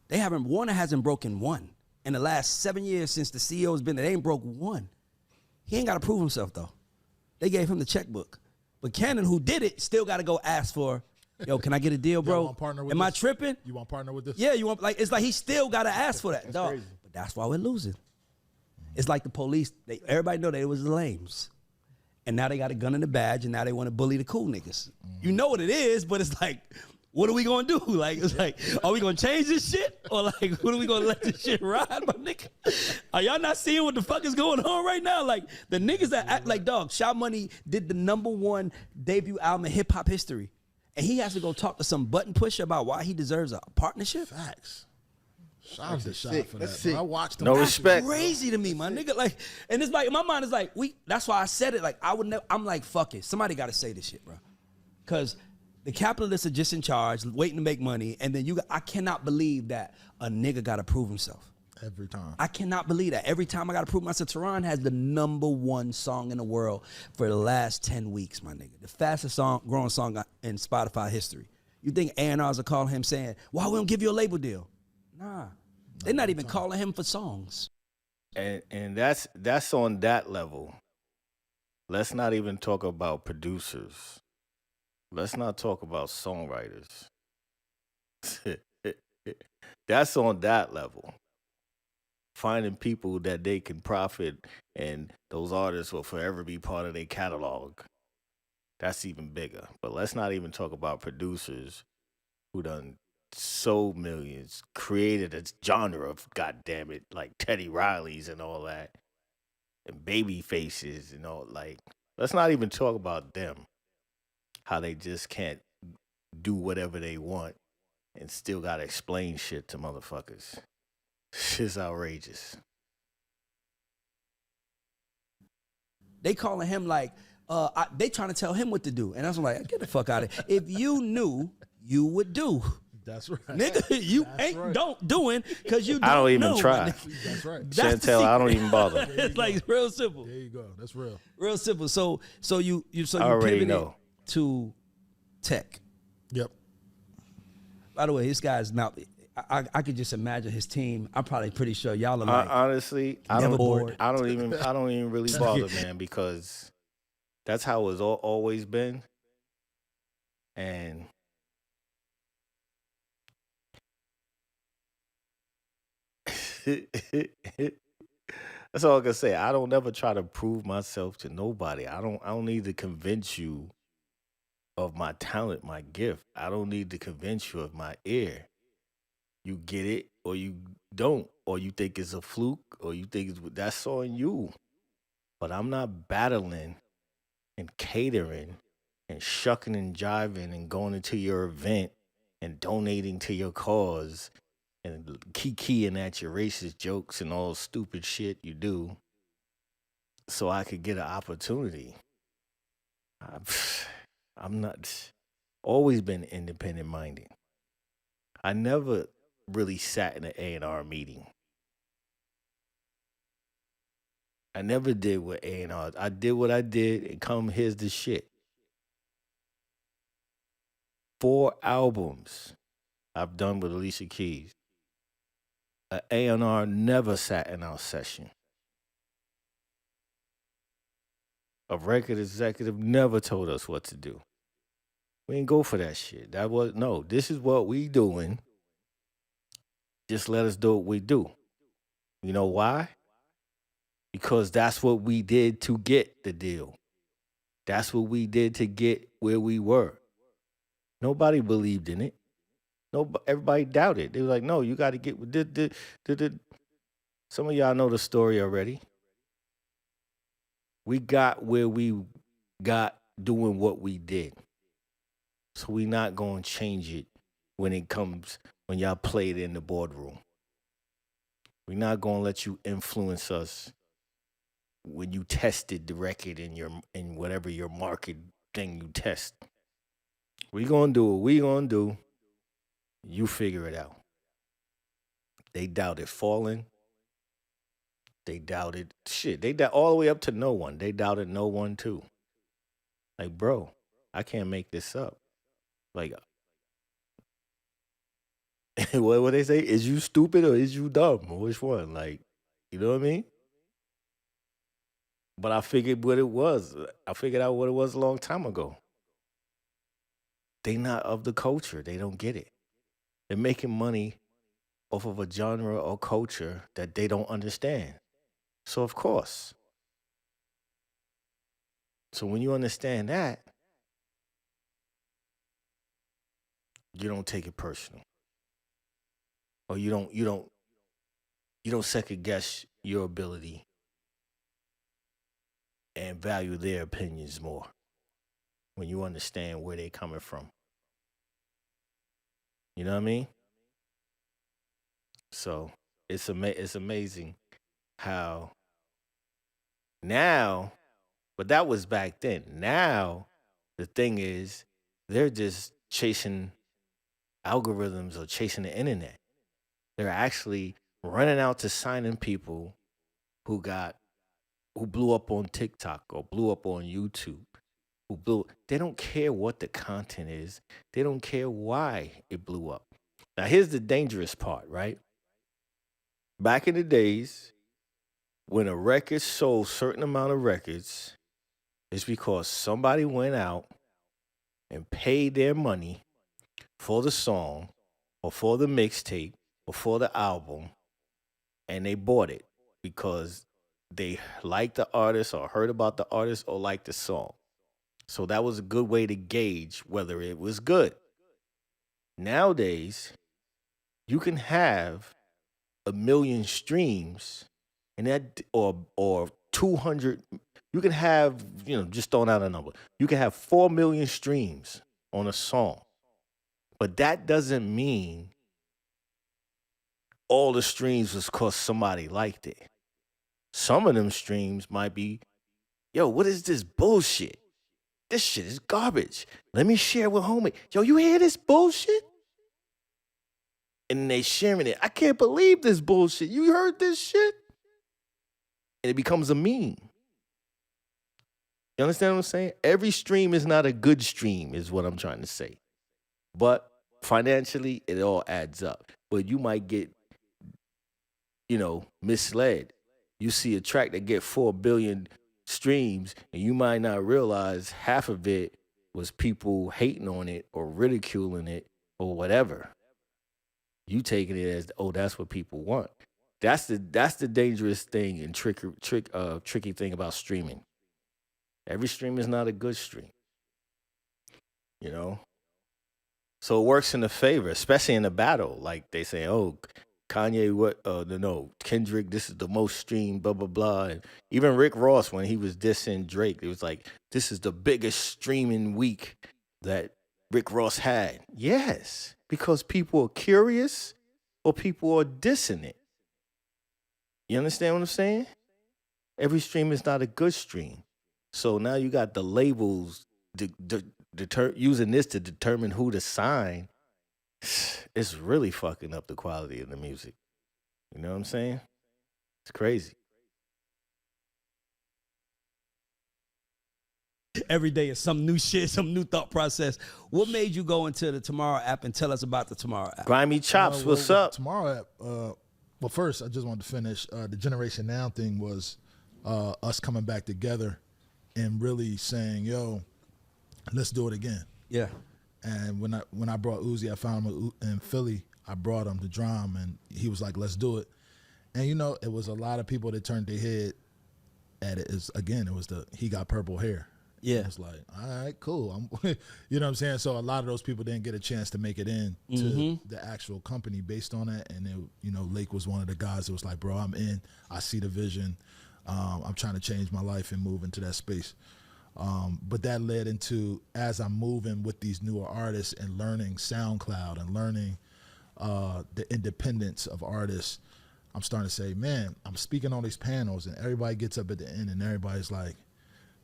Warner hasn't broken one. In the last 7 years since the CEO's been there, they ain't broke one. He ain't got to prove himself, though. They gave him the checkbook. But Cannon, who did it, still got to go ask for, yo, can I get a deal, bro?
want to partner with
Am I
this?
tripping?
You want to partner with this?
Yeah, you want, like, it's like he still got to ask for that, dog.
crazy.
But that's why we're losing. It's like the police. Everybody know they was the lames. And now they got a gun and a badge, and now they want to bully the cool niggas. You know what it is, but it's like, what are we gonna do? Like, it's like, are we gonna change this shit? Or like, what are we gonna let this shit ride, my nigga? Are y'all not seeing what the fuck is going on right now? Like, the niggas that act like, dog, Sha Money did the #1 debut album in hip hop history. And he has to go talk to some button pusher about why he deserves a partnership?
Facts. Shout out to Shot
sick.
for
That's
that.
sick.
Bro. I watched him.
No
That's
respect.
crazy to me, my nigga. Like, and it's like, in my mind is like, that's why I said it. Like, I would never, I'm like, fuck it. Somebody got to say this shit, bro. Because the capitalists are just in charge, waiting to make money. And then I cannot believe that a nigga got to prove himself.
every time.
I cannot believe that. Every time I got to prove myself. Tehran has the #1 song in the world for the last 10 weeks, my nigga. The fastest growing song in Spotify history. You think A&Rs are calling him saying, why we don't give you a label deal? Nah. They're not even calling him for songs.
And that's on that level. Let's not even talk about producers. Let's not talk about songwriters. That's on that level. Finding people that they can profit and those artists will forever be part of their catalog. That's even bigger. But let's not even talk about producers who done sold millions, created a genre of, goddamn it, like Teddy Riley's and all that, and baby faces and all. Like, let's not even talk about them. How they just can't do whatever they want and still gotta explain shit to motherfuckers. Shit's outrageous.
They calling him like, they trying to tell him what to do. And I was like, get the fuck out of here. If you knew, you would do.
That's right.
Nigga, you
That's
ain't
right.
don't doing because you don't
I don't even
know,
try.
my nigga.
That's right.
That's the
Chantel, I don't
secret.
even bother.
It's like it's real simple.
There you go. That's real.
Real simple. So you
already
pivoted
know.
to tech.
Yep.
By the way, this guy's not. I could just imagine his team. I'm probably pretty sure y'all are like
Honestly,
never bored.
I don't even really bother, man, because that's how it's always been. And that's all I can say. I don't ever try to prove myself to nobody. I don't need to convince you of my talent, my gift. I don't need to convince you of my ear. You get it or you don't, or you think it's a fluke, or you think that's on you. But I'm not battling and catering and shucking and jiving and going into your event and donating to your cause and kikiing at your racist jokes and all stupid shit you do so I could get an opportunity. I'm not, always been independent minded. I never really sat in an A&R meeting. I never did what A&R. I did what I did and here's the shit. 4 albums I've done with Alicia Keys. An A&R never sat in our session. A record executive never told us what to do. We didn't go for that shit. This is what we doing. Just let us do what we do. You know why? Because that's what we did to get the deal. That's what we did to get where we were. Nobody believed in it. Everybody doubted. They were like, no, you got to get with this. Some of y'all know the story already. We got where we got doing what we did. So we not going to change it when y'all play it in the boardroom. We're not going to let you influence us when you tested the record in whatever your market thing you test. We going to do what we going to do. You figure it out. They doubted Fallen. They doubted shit. They doubt all the way up to No One. They doubted No One too. Like, bro, I can't make this up. Like, what they say? Is you stupid or is you dumb? Or which one? Like, you know what I mean? But I figured what it was. I figured out what it was a long time ago. They not of the culture. They don't get it. They're making money off of a genre or culture that they don't understand. So, of course. So when you understand that, you don't take it personal. Or you don't second guess your ability and value their opinions more when you understand where they're coming from. You know what I mean? So it's amazing how now, but that was back then. Now, the thing is, they're just chasing algorithms or chasing the internet. They're actually running out to signing people who blew up on TikTok or blew up on YouTube. They don't care what the content is. They don't care why it blew up. Now, here's the dangerous part, right? Back in the days, when a record sold a certain amount of records, it's because somebody went out and paid their money for the song or for the mixtape or for the album, and they bought it because they liked the artist or heard about the artist or liked the song. So that was a good way to gauge whether it was good. Nowadays, you can have 1 million streams and that or 200, you can have, just throwing out a number. You can have 4 million streams on a song. But that doesn't mean all the streams was because somebody liked it. Some of them streams might be, yo, what is this bullshit? This shit is garbage. Let me share with homie. Yo, you hear this bullshit? And they sharing it. I can't believe this bullshit. You heard this shit? And it becomes a meme. You understand what I'm saying? Every stream is not a good stream, is what I'm trying to say. But financially, it all adds up. But you might get, misled. You see a track that get 4 billion streams, and you might not realize half of it was people hating on it or ridiculing it or whatever. You taking it as, that's what people want. That's the dangerous thing and tricky thing about streaming. Every stream is not a good stream. So it works in the favor, especially in the battle. Like they say, Kanye, Kendrick, this is the most streamed, blah, blah, blah. And even Rick Ross, when he was dissing Drake, it was like, this is the biggest streaming week that Rick Ross had. Yes, because people are curious or people are dissing it. You understand what I'm saying? Every stream is not a good stream. So now you got the labels using this to determine who to sign. It's really fucking up the quality of the music. You know what I'm saying? It's crazy.
Every day is some new shit, some new thought process. What made you go into the Tomorrow app and tell us about the Tomorrow app?
Grimy Chops, what's up?
Tomorrow app, But first, I just wanted to finish. The Generation Now thing was us coming back together and really saying, yo, let's do it again.
Yeah.
And when I brought Uzi, I found him in Philly. I brought him to drum, and he was like, let's do it. And, you know, it was a lot of people that turned their head at it. It was he got purple hair.
Yeah.
It's like, all right, cool. You know what I'm saying? So a lot of those people didn't get a chance to make it in to the actual company based on that. And, you know, Lake was one of the guys that was like, bro, I'm in. I see the vision. I'm trying to change my life and move into that space. But that led into, as I'm moving with these newer artists and learning SoundCloud and learning the independence of artists, I'm starting to say, man, I'm speaking on these panels and everybody gets up at the end and everybody's like,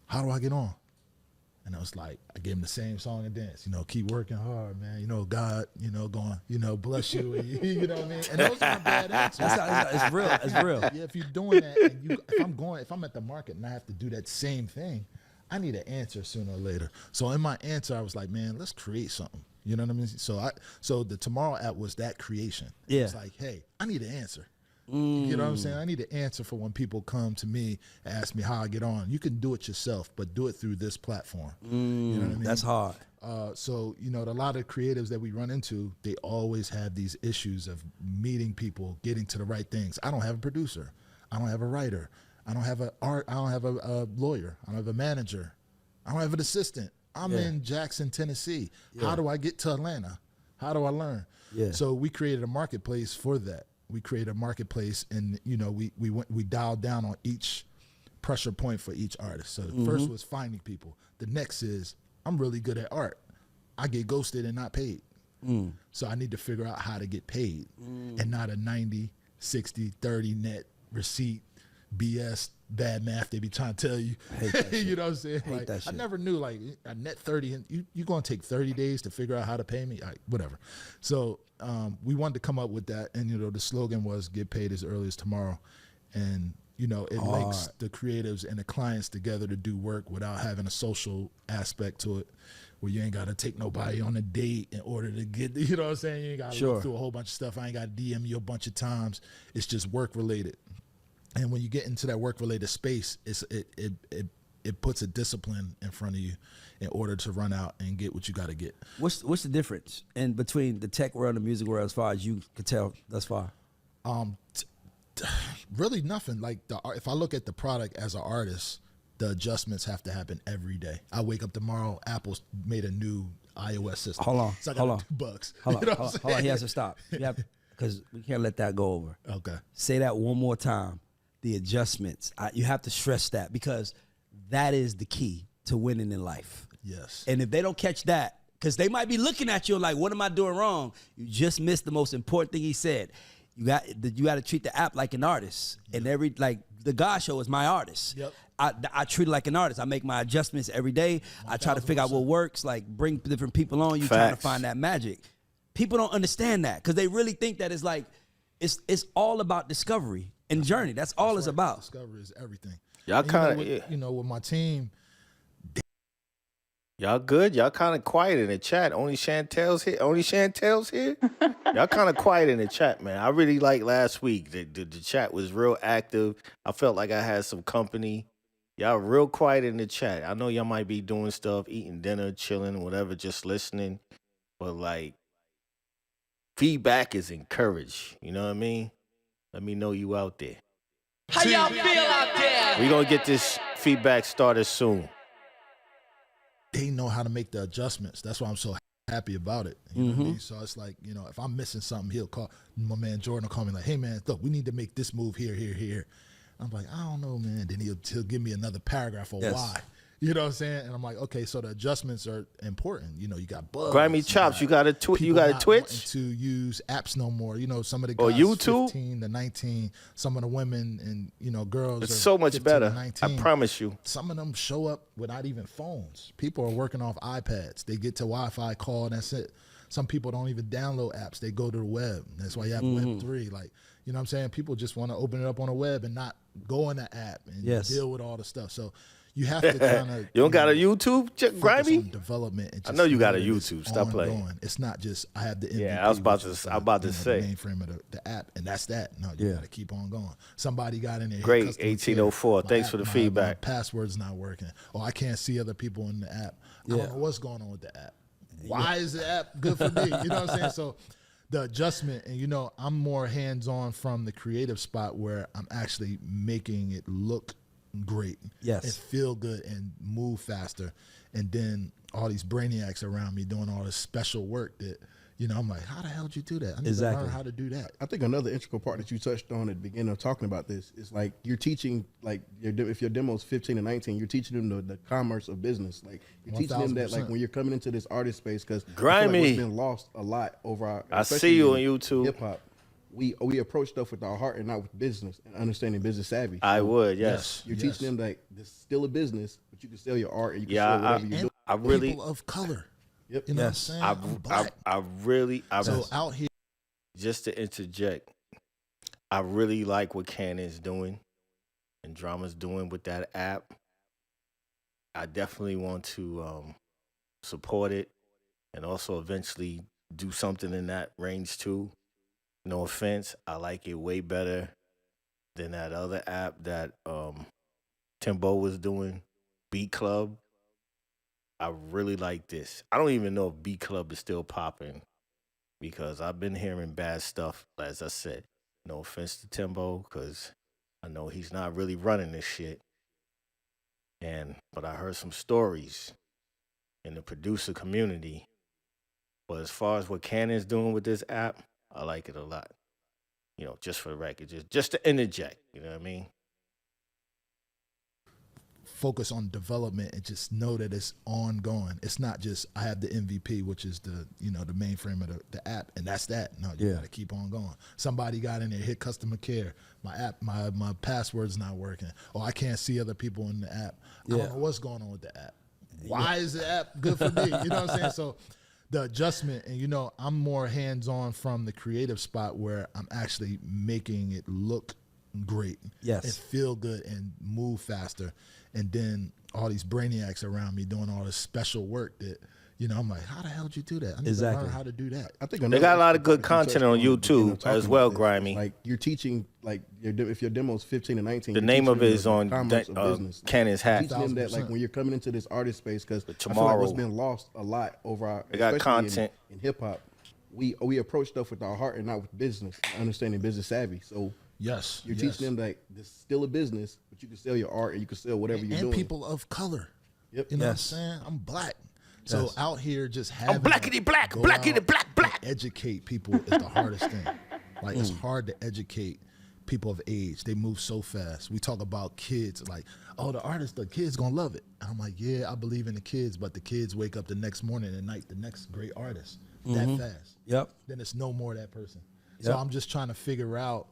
how do I get on? And I was like, I gave him the same song and dance, you know, keep working hard, man. You know, God, you know, going, you know, bless you. And you know what I mean? And those aren't bad answers.
It's real. It's real.
Yeah, if you're doing that, and if I'm at the market and I have to do that same thing, I need an answer sooner or later. So in my answer, I was like, man, let's create something. You know what I mean? So the Tomorrow app was that creation.
Yeah.
It's like, hey, I need an answer. You know what I'm saying? I need an answer for when people come to me and ask me how I get on. You can do it yourself, but do it through this platform. You know what I mean?
That's hard.
So, you know, a lot of creatives that we run into, they always have these issues of meeting people, getting to the right things. I don't have a producer. I don't have a writer. I don't have I don't have a lawyer. I don't have a manager. I don't have an assistant. I'm in Jackson, Tennessee.
Yeah.
How do I get to Atlanta? How do I learn?
Yeah.
So we created a marketplace for that. We created a marketplace, and you know, we dialed down on each pressure point for each artist. So the first was finding people. The next is, I'm really good at art. I get ghosted and not paid. So I need to figure out how to get paid and not a 90, 60, 30 net receipt BS bad math they be trying to tell you. You know what I'm saying? Like, I never knew, like, a net 30, and you going to take 30 days to figure out how to pay me? Whatever. So we wanted to come up with that, and, you know, the slogan was get paid as early as tomorrow. And, you know, it links the creatives and the clients together to do work without having a social aspect to it, where you ain't got to take nobody on a date in order to get, you know what I'm saying? You ain't got to look through a whole bunch of stuff. I ain't got to DM you a bunch of times. It's just work related. And when you get into that work-related space, it puts a discipline in front of you in order to run out and get what you got to get.
What's the difference in between the tech world and the music world as far as you could tell thus far?
Really nothing. Like, if I look at the product as an artist, the adjustments have to happen every day. I wake up tomorrow, Apple's made a new iOS system.
Hold on.
So I got bugs.
Hold on. He has to stop. Because we can't let that go over.
Okay.
Say that one more time. The adjustments. You have to stress that, because that is the key to winning in life.
Yes.
And if they don't catch that, because they might be looking at you like, what am I doing wrong? You just missed the most important thing he said. You got to treat the app like an artist. Yep. And the God Show is my artist. Yep. I treat it like an artist. I make my adjustments every day. 1,000%. I try to figure out what works, like bring different people on. You try to find that magic. People don't understand that, because they really think that it's like, it's all about discovery and journey. That's all it's about.
Discovery is everything.
Y'all kind of,
you know, with my team.
Y'all good? Y'all kind of quiet in the chat. Only Chantel's here. Y'all kind of quiet in the chat, man. I really liked last week. The chat was real active. I felt like I had some company. Y'all real quiet in the chat. I know y'all might be doing stuff, eating dinner, chilling, whatever, just listening. But, like, feedback is encouraged. You know what I mean? Let me know you out there.
How y'all feel out there?
We're going to get this feedback started soon.
They know how to make the adjustments. That's why I'm so happy about it. You know what I mean? So it's like, you know, if I'm missing something, he'll call, my man Jordan will call me like, hey, man, look, we need to make this move here, here, here. I'm like, I don't know, man. Then he'll give me another paragraph of why. You know what I'm saying? And I'm like, okay, so the adjustments are important. You know, you got bugs.
Grimy Chops, you got a Twitch?
To use apps no more. You know, some of the guys
YouTube?
15 to 19, some of the women and, you know, girls
it's
are
so much better.
19.
I promise you.
Some of them show up without even phones. People are working off iPads. They get to Wi-Fi, call, and that's it. Some people don't even download apps. They go to the web. That's why you have Web3. Like, you know what I'm saying? People just want to open it up on the web and not go in the app and deal with all the stuff. So you have to kind of.
You don't got a YouTube, Grimy?
Development. And
I know you got a
that it's
YouTube. Stop playing.
ongoing. It's not just I have the MVP.
Yeah, I was about to.
which is
I'm about to
the
say.
mainframe of the app, and that's that. No, you got to keep on going. Somebody got in there.
Great,
customer care.
1804. Thanks for the
My
feedback.
password's not working. Or I can't see other people in the app. I don't know what's going on with the app. Why is the app good for me? You know what I'm saying? So the adjustment, and I'm more hands-on from the creative spot where I'm actually making it look great and feel good and move faster. And then all these brainiacs around me doing all this special work that, I'm like, how the hell did you do that? I need to learn how to do that.
I think another integral part that you touched on at the beginning of talking about this is like you're teaching, like if your demo's 15 and 19, you're teaching them the commerce of business. Like you're teaching them that like when you're coming into this artist space, because
Grimy,
what's been lost a lot over our.
I see you on YouTube.
Hip hop. We approach stuff with our heart and not with business and understanding business savvy.
I would, yes.
You're teaching them that this is still a business, but you can sell your art and you can sell whatever you do.
I really
people of color.
Yep.
You know what I'm saying? I'm black.
I really
out here.
Just to interject, I really like what Cannon's doing and Drama's doing with that app. I definitely want to support it and also eventually do something in that range too. No offense, I like it way better than that other app that Timbo was doing, Beat Club. I really like this. I don't even know if Beat Club is still popping because I've been hearing bad stuff, as I said. No offense to Timbo, because I know he's not really running this shit. But I heard some stories in the producer community. But as far as what Cannon's doing with this app, I like it a lot. Just for the record, just to interject, you know what I mean?
Focus on development and just know that it's ongoing. It's not just I have the MVP, which is the the mainframe of the app, and that's that. No, you got to keep on going. Somebody got in there, hit customer care. My app, my password's not working, or I can't see other people in the app. I don't know what's going on with the app. Why is the app good for me? You know what I'm saying? So the adjustment, and I'm more hands-on from the creative spot where I'm actually making it look great and feel good and move faster. And then all these brainiacs around me doing all this special work that, I'm like, how the hell did you do that? I need to learn how to do that.
I think
they got a lot of good content on YouTube as well, Grimy.
Like you're teaching, like if your demo's 15 and 19,
the name of it is on Cannon's hat.
Teaching them that like when you're coming into this artist space, because
tomorrow
what's been lost a lot over our.
They got content
in hip hop. We approach stuff with our heart and not with business, understanding business savvy. So.
Yes.
You're teaching them that this is still a business, but you can sell your art and you can sell whatever you're doing.
And people of color.
Yep.
You know what I'm saying? I'm black. So out here just having
I'm blackity black, blackity black.
Educate people is the hardest thing. Like it's hard to educate people of age. They move so fast. We talk about kids like, oh, the kids gonna love it. And I'm like, yeah, I believe in the kids, but the kids wake up the next morning and night the next great artist that fast.
Yep.
Then it's no more that person. So I'm just trying to figure out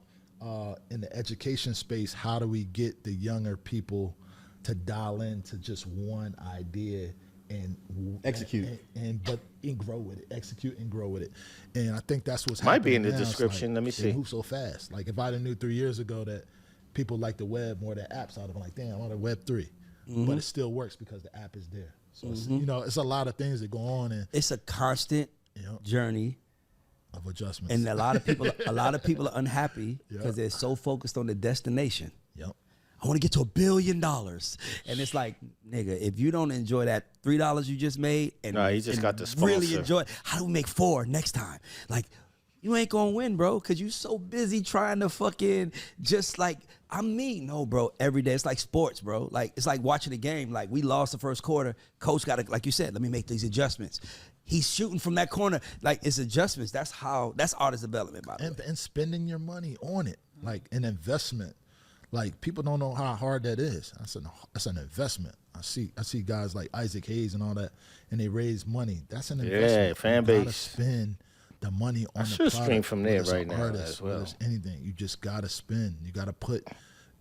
in the education space, how do we get the younger people to dial in to just one idea and
execute
and grow with it, execute and grow with it. And I think that's what's
might be
happening
in the
now.
description. Let me see.
They move so fast. Like if I'd have knew 3 years ago that people like the web more than apps, I'd have been like, damn, I'm on the web 3. But it still works because the app is there. So it's, it's a lot of things that go on, and
it's a constant journey
of adjustments.
And a lot of people are unhappy because they're so focused on the destination.
Yep.
I want to get to $1 billion. And it's like, nigga, if you don't enjoy that $3 you just made and,
he just got the sponsor.
Really enjoy it, how do we make 4 next time? Like, you ain't gonna win, bro, because you so busy trying to fucking just like, I'm me. No, bro, every day. It's like sports, bro. Like, it's like watching a game. Like, we lost the first quarter. Coach got to, like you said, let me make these adjustments. He's shooting from that corner. Like, it's adjustments. That's artist development, by the way.
And spending your money on it, like an investment. Like, people don't know how hard that is. That's an investment. I see guys like Isaac Hayes and all that, and they raise money. That's an investment.
Yeah, fan base.
You gotta spend the money on the
product. Stream from there
right
now as well.
There's anything. You just got to spend. You got to put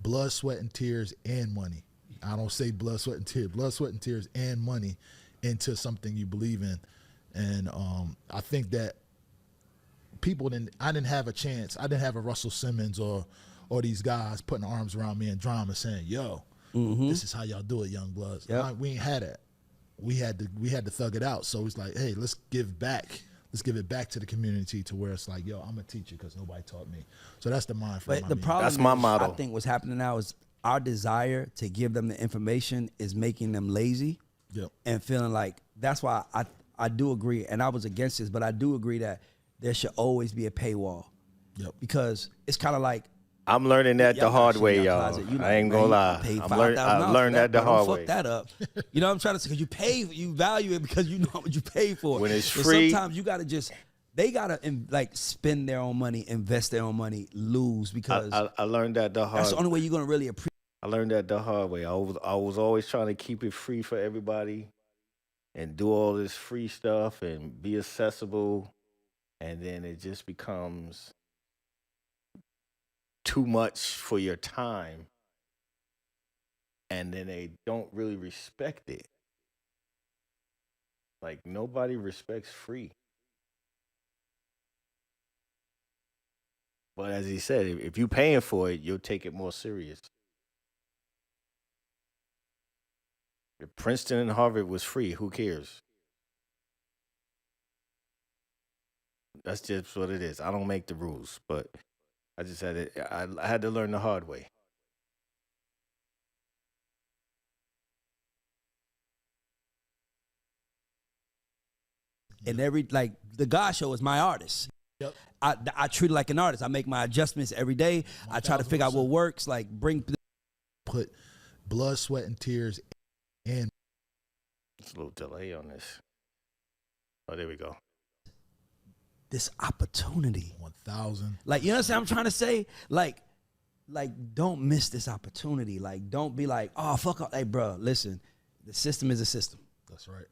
blood, sweat, and tears and money. I don't say blood, sweat, and tears. Blood, sweat, and tears and money into something you believe in. And I think that I didn't have a chance. I didn't have a Russell Simmons or these guys putting arms around me and drama saying, yo, This is how y'all do it, young bloods.
Yep.
We ain't had that. We had to thug it out. So it's like, hey, let's give back. Let's give it back to the community to where it's like, yo, I'm a teacher because nobody taught me. So that's the mind frame.
But the problem
That's my
is,
motto.
I think what's happening now is our desire to give them the information is making them lazy
Yep.
and feeling like that's why I do agree, and I was against this, but I do agree that there should always be a paywall.
Yep.
Because it's kind of like
I'm learning that
y'all
the hard
got shit in
way,
your
y'all.
closet. You
I ain't
man,
gonna
you
lie.
paid
I
$5,000
learned
for
that the
bro.
hard
Don't
way.
fuck that up. You know what I'm trying to say? Because you value it because you know what you paid for.
When it's
So
free-
sometimes you gotta they gotta like spend their own money, invest their own money, lose because
I learned that the hard.
that's the only way you're gonna really appreciate.
I learned that the hard way. I was always trying to keep it free for everybody, and do all this free stuff and be accessible, and then it just becomes too much for your time, and then they don't really respect it. Like nobody respects free. But as he said, if you're paying for it, you'll take it more serious. If Princeton and Harvard was free, who cares? That's just what it is. I don't make the rules, but I just had it. I had to learn the hard way.
And like the God Show is my artist.
Yep.
I treat it like an artist. I make my adjustments every day. I try to figure out what works. Like
Put blood, sweat, and tears in.
It's a little delay on this. Oh, there we go.
this opportunity.
1,000.
Like, you know what I'm trying to say? Like, don't miss this opportunity. Like, don't be like, oh, fuck up. Hey, bro, listen, the system is a system.
That's right.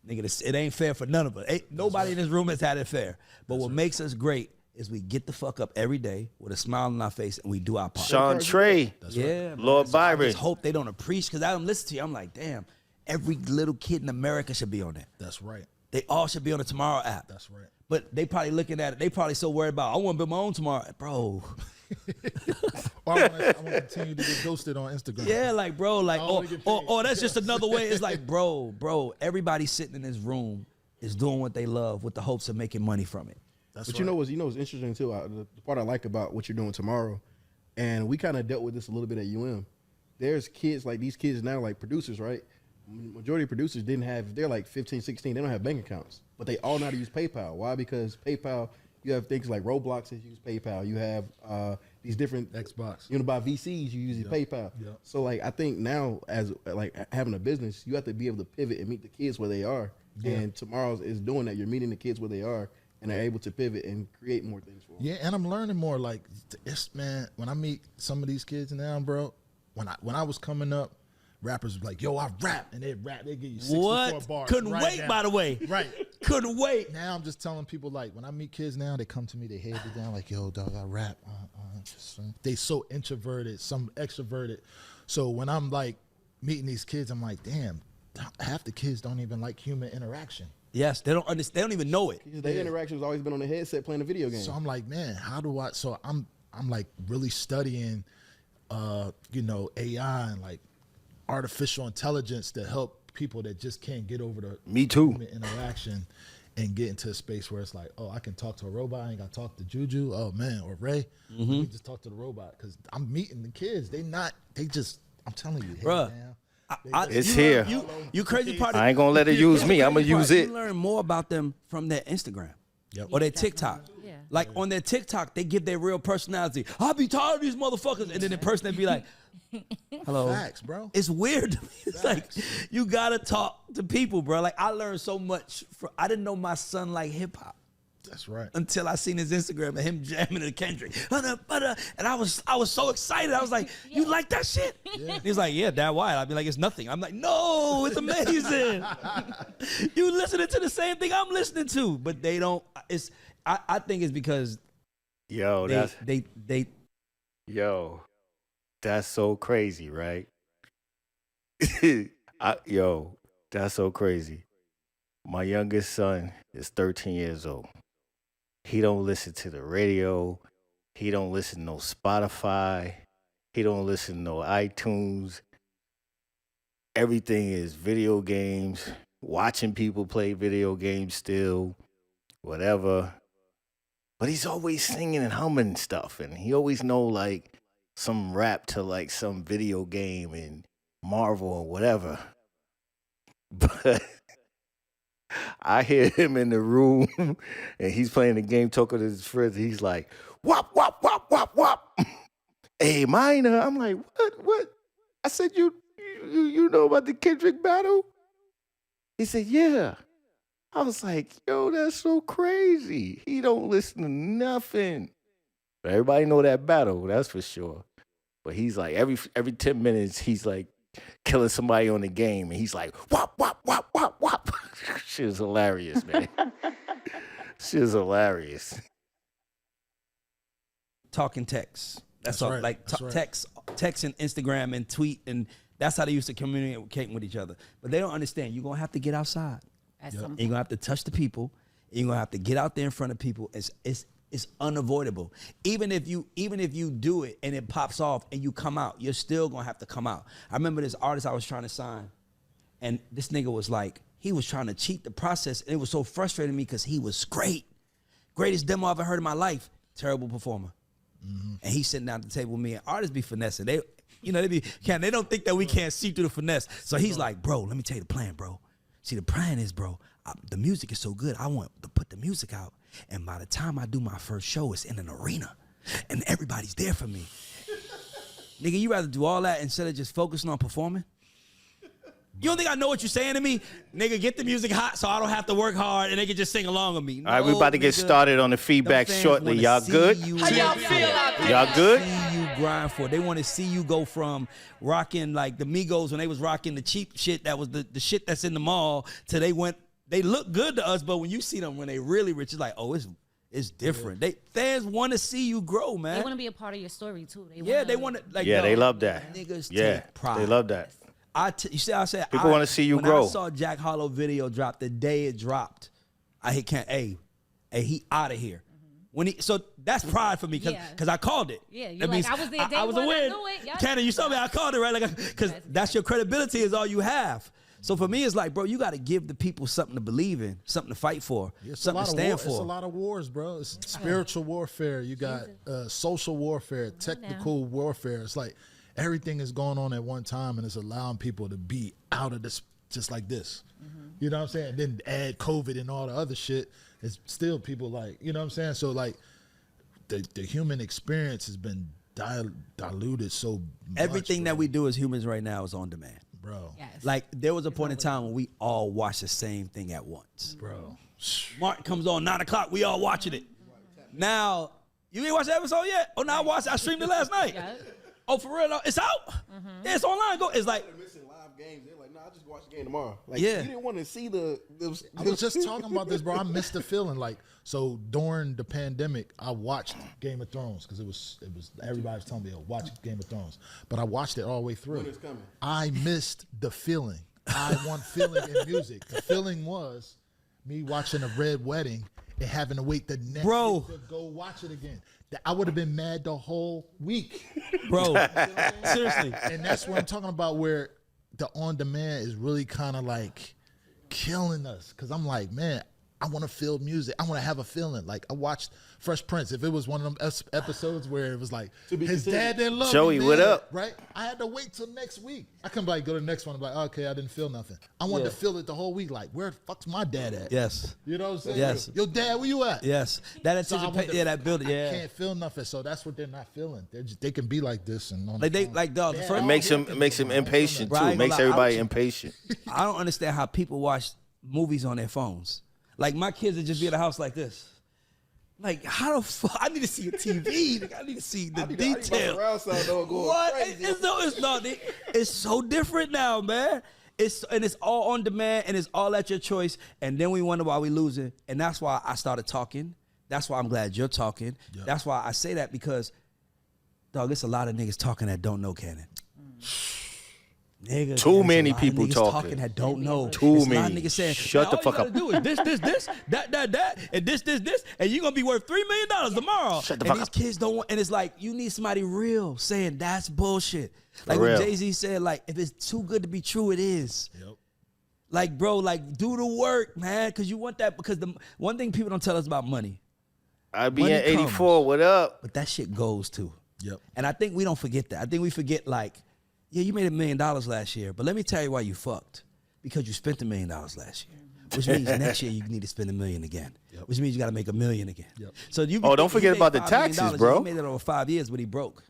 Nigga, it ain't fair for none of us. Nobody in this room has had it fair. But what makes us great is we get the fuck up every day with a smile on our face and we do our part.
Sean Trey,
Yeah, man.
Lord
So I
Byron.
just hope they don't appreciate, because I don't listen to you. I'm like, damn, every little kid in America should be on that.
That's right.
They all should be on the Tomorrow app.
That's right.
But they probably looking at it. They probably so worried about, I want to build my own Tomorrow. Bro.
Or I want to continue to get ghosted on Instagram.
Yeah, like, bro, like,
I wanna get
or
paid.
that's just another way. It's like, bro, everybody sitting in this room is doing what they love with the hopes of making money from it.
That's
But
right.
you know what's interesting too. The part I like about what you're doing tomorrow, and we kind of dealt with this a little bit at UM. There's kids like these kids now, like producers, right? Majority of producers didn't have. They're like 15, 16. They don't have bank accounts, but they all know how to use PayPal. Why? Because PayPal. You have things like Roblox that use PayPal. You have these different
Xbox.
You know, buy VCs, you use PayPal.
Yep.
So like, I think now as like having a business, you have to be able to pivot and meet the kids where they are.
Yeah.
And tomorrow's is doing that. You're meeting the kids where they are, and they're able to pivot and create more things for them.
Yeah, and I'm learning more. Like, it's, man, when I meet some of these kids now, bro, when I was coming up, rappers was like, yo, I rap, and they rap, they give you 64
What?
bars.
Couldn't
right
wait,
now.
by the way.
Right.
Couldn't wait.
Now I'm just telling people, like, when I meet kids now, they come to me, they head it down, like, yo, dog, I rap. They so introverted, some extroverted. So when I'm like meeting these kids, I'm like, damn, half the kids don't even like human interaction.
Yes, they don't understand. They don't even know it.
Their interaction has always been on the headset playing a video game.
So I'm like, man, how do I? So I'm like really studying, AI and like artificial intelligence to help people that just can't get over the
Me too.
human interaction and get into a space where it's like, oh, I can talk to a robot. I ain't got to talk to Juju. Oh man, or Ray. Let me just talk to the robot because I'm meeting the kids. I'm telling you, hey,
Bruh.
man,
It's
you
here.
You crazy part.
I ain't gonna let it use me. I'm gonna use it.
You learn more about them from their Instagram
Yep.
or their TikTok.
Yeah.
Like on their TikTok, they give their real personality. I'll be tired of these motherfuckers, and then the person that be like, "Hello."
facts, bro.
It's weird to me. It's like you gotta talk to people, bro. Like I learned so much. I didn't know my son liked hip hop
That's right.
until I seen his Instagram and him jamming to Kendrick. And I was so excited. I was like, you like that shit? Yeah. He's like, yeah, Dad, why? I'd be like, it's nothing. I'm like, no, it's amazing. You listening to the same thing I'm listening to, but they don't. I think it's because
Yo, that's so crazy, right? That's so crazy. My youngest son is 13 years old. He don't listen to the radio. He don't listen to no Spotify. He don't listen to no iTunes. everything is video games, watching people play video games still, whatever. But he's always singing and humming stuff, and he always know like some rap to like some video game and Marvel or whatever. But I hear him in the room, and he's playing the game, talking to his friends. And he's like, "Wop wop wop wop wop." Hey, minor. I'm like, what? I said, you know about the Kendrick battle? He said, yeah. I was like, yo, that's so crazy. He don't listen to nothing. But everybody know that battle, that's for sure. But he's like, every 10 minutes, he's like killing somebody on the game, and he's like, wop, wop, wop, wop, wop. Shit is hilarious, man. Shit is hilarious.
Talking text. That's all.
right.
Like text and Instagram and tweet, and that's how they used to communicate with each other. But they don't understand. You're gonna have to get outside.
At some
And you're gonna have to touch the people. And you're gonna have to get out there in front of people. It's unavoidable. Even if you do it and it pops off and you come out, you're still gonna have to come out. I remember this artist I was trying to sign, and this nigga was like, he was trying to cheat the process, and it was so frustrating to me because he was greatest demo I've ever heard in my life. Terrible performer. Mm-hmm. And he's sitting down at the table with me, and artists be finessing. They don't think that we can't see through the finesse. So he's like, bro, let me tell you the plan, bro. See, the plan is, bro, the music is so good. I want to put the music out, and by the time I do my first show, it's in an arena, and everybody's there for me. Nigga, you rather do all that instead of just focusing on performing? You don't think I know what you're saying to me? Nigga, get the music hot so I don't have to work hard and they can just sing along with me.
All right, we about to get started on the feedback shortly. Y'all good?
How y'all feel out there?
Y'all good?
See you grind for. They want to see you go from rocking like the Migos when they was rocking the cheap shit that was the shit that's in the mall to they look good to us, but when you see them when they really rich, it's like, oh, it's different. Fans want to see you grow, man.
They want to be a part of your story too.
They want to like.
Yeah, they love that.
Niggas
Yeah,
take pride.
they love that.
You see how I said
People want to see you grow.
When I saw Jack Harlow video drop the day it dropped, I hit hey, he out of here. So that's pride for me because I called it.
Yeah,
that means
I was there.
I was a win. Cannon, you saw me. I called it right, because that's your credibility is all you have. So for me, it's like, bro, you got to give the people something to believe in, something to fight for, something to stand for.
It's a lot of wars, bro. It's spiritual warfare. You got social warfare, technical warfare. It's like everything is going on at one time, and it's allowing people to be out of this just like this. Mm-hmm. You know what I'm saying? And then add COVID and all the other shit. It's still people like, you know what I'm saying? So like the human experience has been diluted so much.
Everything that we do as humans right now is on demand.
Bro.
Yes.
Like there was a point in time when we all watched the same thing at once.
Bro.
Martin comes on 9 o'clock, we all watching it. Now, you ain't watched the episode yet? Oh, no, I streamed it last night.
Yeah.
Oh, for real? It's out? Mm-hmm. Yeah, it's online. Go. It's like
They're missing live games. They're like, I just watch the game tomorrow. Like,
yeah.
You didn't want to see the
I was just talking about this, bro. I missed the feeling. Like, so during the pandemic, I watched Game of Thrones because it was everybody was telling me to watch Game of Thrones, but I watched it all the way through.
Winter's coming.
I missed the feeling. I want feeling in music. The feeling was me watching a Red Wedding and having to wait the next week to go watch it again. I would have been mad the whole week,
bro. Seriously.
And that's what I'm talking about, where the on-demand is really kind of like killing us. Because I'm like, man, I want to feel music. I want to have a feeling. Like I watched Fresh Prince. If it was one of them episodes where it was like his dad didn't love
Joey,
me, man,
what up?
Right? I had to wait till next week. I couldn't like go to the next one and be like, okay, I didn't feel nothing. I wanted to feel it the whole week. Like, where the fuck's my dad at?
Yes.
You know what I'm saying?
Yes.
Yo, dad, where you at?
Yes. That
So
anticipation, that building,
I can't feel nothing. So that's what they're not feeling. They can be like this and on
Like
the
they
phone.
like dog. The
It
first,
makes him impatient
Bro, I
too.
ain't gonna
Makes
lie,
everybody impatient.
I don't understand how people watch movies on their phones. Like my kids would just be at the house like this. Like how the fuck? I need to see a TV. Like, I need to see the detail. What? It's so different now, man. It's all on demand and it's all at your choice. And then we wonder why we losing. And that's why I started talking. That's why I'm glad you're talking. Yep. That's why I say that because, dog, it's a lot of niggas talking that don't know Cannon. Nigga,
Too
there's a
many
lot of
people
niggas
talking.
that don't know.
Too
There's a lot of
many.
niggas saying,
Shut the fuck
all
up.
you gotta do is this, that, and this, and you're gonna be worth $3 million tomorrow.
Shut the
and
fuck
these
up.
kids don't want, and it's like, you need somebody real saying that's bullshit. Like
real.
when Jay-Z said, like, if it's too good to be true, it is.
Yep.
Like, bro, like, do the work, man, because you want that, because the one thing people don't tell us about money,
I be
Money
in 84.
comes.
What up?
but that shit goes too.
Yep.
And I think we don't forget that. I think we forget, like, yeah, you made $1 million last year, but let me tell you why you fucked. Because you spent $1 million last year, which means next year you need to spend $1 million again, which means you got to make $1 million again.
Yep.
So you.
Oh, don't
he
forget
made
about the
$5 million,
taxes, bro.
He made it over 5 years, but he broke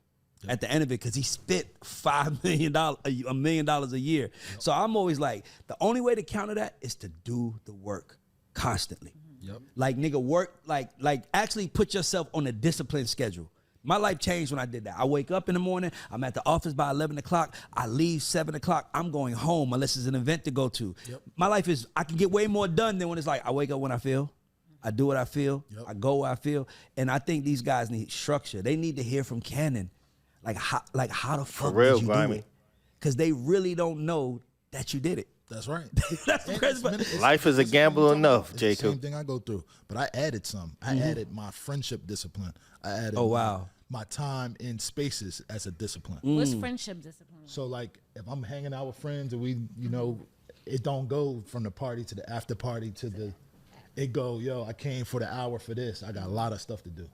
at the end of it because he spent $5 million, $1 million a year. So I'm always like, the only way to counter that is to do the work constantly.
Yep.
Like, nigga, work, like actually put yourself on a disciplined schedule. My life changed when I did that. I wake up in the morning, I'm at the office by 11 o'clock, I leave 7 o'clock, I'm going home unless it's an event to go to.
Yep.
My life is, I can get way more done than when it's like, I wake up when I feel, I do what I feel, I go where I feel. And I think these guys need structure. They need to hear from Cannon, like how the fuck
real,
did you
Grimy.
do it? Because they really don't know that you did it.
That's right.
That's the
And
crazy part.
Life is a gamble enough,
It's
Jacob.
the same thing I go through, but I added some. I added my friendship discipline. I added
Oh, wow.
my time in spaces as a discipline.
What's friendship discipline?
So like if I'm hanging out with friends and we, you know, it don't go from the party to the after party to the, it go, yo, I came for the hour for this. I got a lot of stuff to do.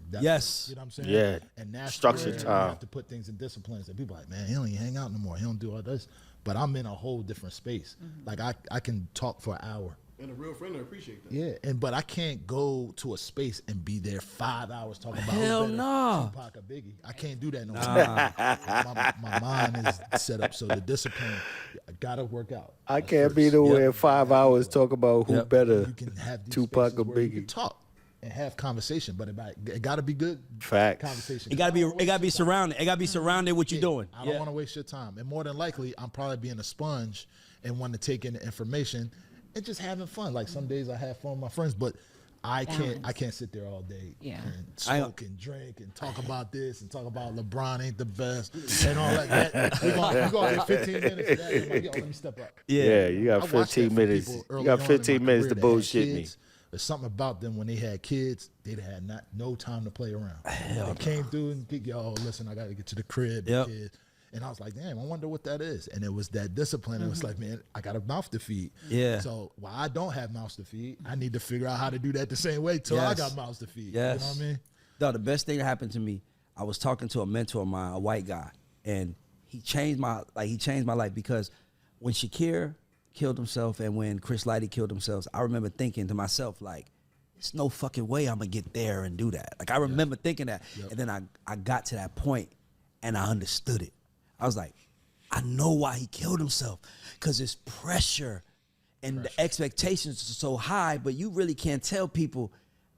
That's,
Yes.
You know what I'm saying?
Yeah.
And that's
Structured
where
time.
You have to put things in disciplines. And people are like, man, he don't even hang out no more. He don't do all this. But I'm in a whole different space. Like I can talk for an hour.
And a real friend will appreciate that.
Yeah, but I can't go to a space and be there 5 hours talking about
Hell
who better,
no.
Tupac or Biggie. I can't do that no more. My mind is set up so the discipline I gotta work out.
I
That's
can't
first.
be nowhere 5 hours talk about who
Yep.
better,
You can have these
Tupac
spaces
or
where you can
Biggie.
talk and have conversation, but it gotta be good
Facts.
conversation.
It gotta be surrounded. It gotta be surrounded what you're doing.
I don't want to waste your time. And more than likely, I'm probably being a sponge and want to take in the information and just having fun. Like some days I have fun with my friends, but I can't sit there all day
Yeah.
and smoke and drink and talk about this and talk about LeBron ain't the best and all that. We're gonna get 15 minutes of that. And I'm like, yo, let me step up.
Yeah, you
I
got
watched that
15
from
minutes.
people
You
early
got
on in my
15 minutes
career
to
that had
bullshit me.
kids. There's something about them when they had kids, they'd had no time to play around. They came through and yo, listen, I got to get to the crib.
Yep.
Kid. And I was like, damn, I wonder what that is. And it was that discipline. It was like, man, I got a mouth to feed.
Yeah.
So while I don't have mouths to feed, I need to figure out how to do that the same way till I
Yes.
got mouths to feed.
Yes.
You know what I mean?
No, the best thing that happened to me, I was talking to a mentor of mine, a white guy, and he changed my life because when Shakir killed himself and when Chris Lighty killed themselves, I remember thinking to myself, like, there's no fucking way I'm gonna get there and do that. Like I remember thinking that. And then I got to that point and I understood it. I was like, I know why he killed himself. Cause it's pressure and the expectations are so high, but you really can't tell people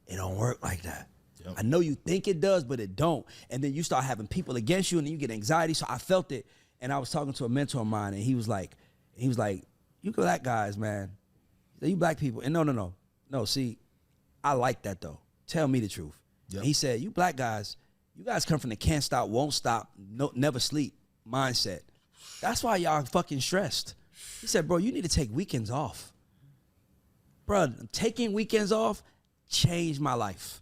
it don't work like that. I know you think it does, but it don't. And then you start having people against you and then you get anxiety. So I felt it. And I was talking to a mentor of mine and he was like, you black guys, man. You black people. And no, see, I like that though. Tell me the truth.
Yep.
And he said, you black guys, you guys come from the can't stop, won't stop, no, never sleep mindset. That's why y'all fucking stressed. He said, bro, you need to take weekends off. Bro, taking weekends off changed my life.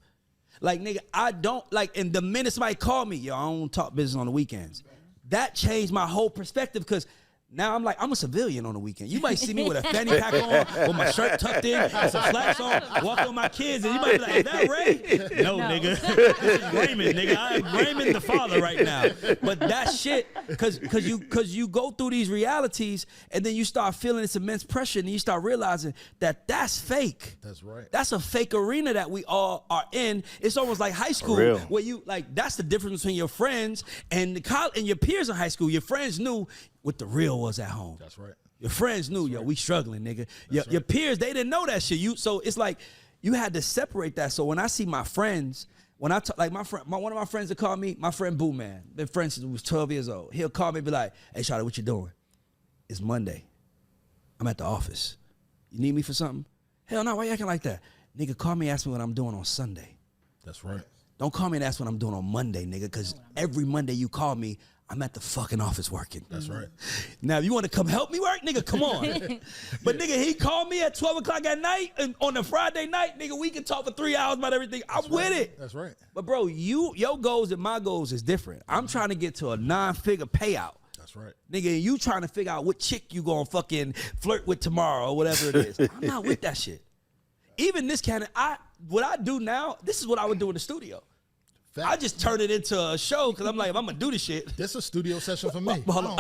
Like, nigga, I don't, like, and the minute somebody called me, yo, I don't talk business on the weekends. That changed my whole perspective because now I'm like, I'm a civilian on the weekend. You might see me with a fanny pack on, with my shirt tucked in, some slacks on, walking with my kids, and you might be like, is that Ray? No, nigga. This is Raymond, nigga. I'm Raymond the father right now. But that shit, cause you go through these realities and then you start feeling this immense pressure and you start realizing that that's fake.
That's right.
That's a fake arena that we all are in. It's almost like high school
real.
where you, like, that's the difference between your friends and and your peers in high school. Your friends knew what the real was at home.
That's right.
Your friends knew, yo, we struggling, nigga. Your peers, they didn't know that shit. So it's like you had to separate that. So when I see my friends, when I talk, like my friend, one of my friends that called me, my friend Boo Man, been friends since we was 12 years old. He'll call me and be like, hey, Charlie, what you doing? It's Monday. I'm at the office. You need me for something? Hell no, why you acting like that? Nigga, call me and ask me what I'm doing on Sunday.
That's right.
Don't call me and ask what I'm doing on Monday, nigga, because every Monday you call me, I'm at the fucking office working.
That's right.
Now, if you want to come help me work, nigga, come on. But nigga, he called me at 12 o'clock at night, and on a Friday night, nigga, we can talk for 3 hours about everything. I'm with it.
That's right.
But bro, your goals and my goals is different. I'm trying to get to a 9-figure payout.
That's right.
Nigga, you trying to figure out what chick you gonna fucking flirt with tomorrow or whatever it is. I'm not with that shit. Even this what I do now, this is what I would do in the studio. I just turn it into a show because I'm like, if I'm gonna do this shit.
This is a studio session for me.
Hold on.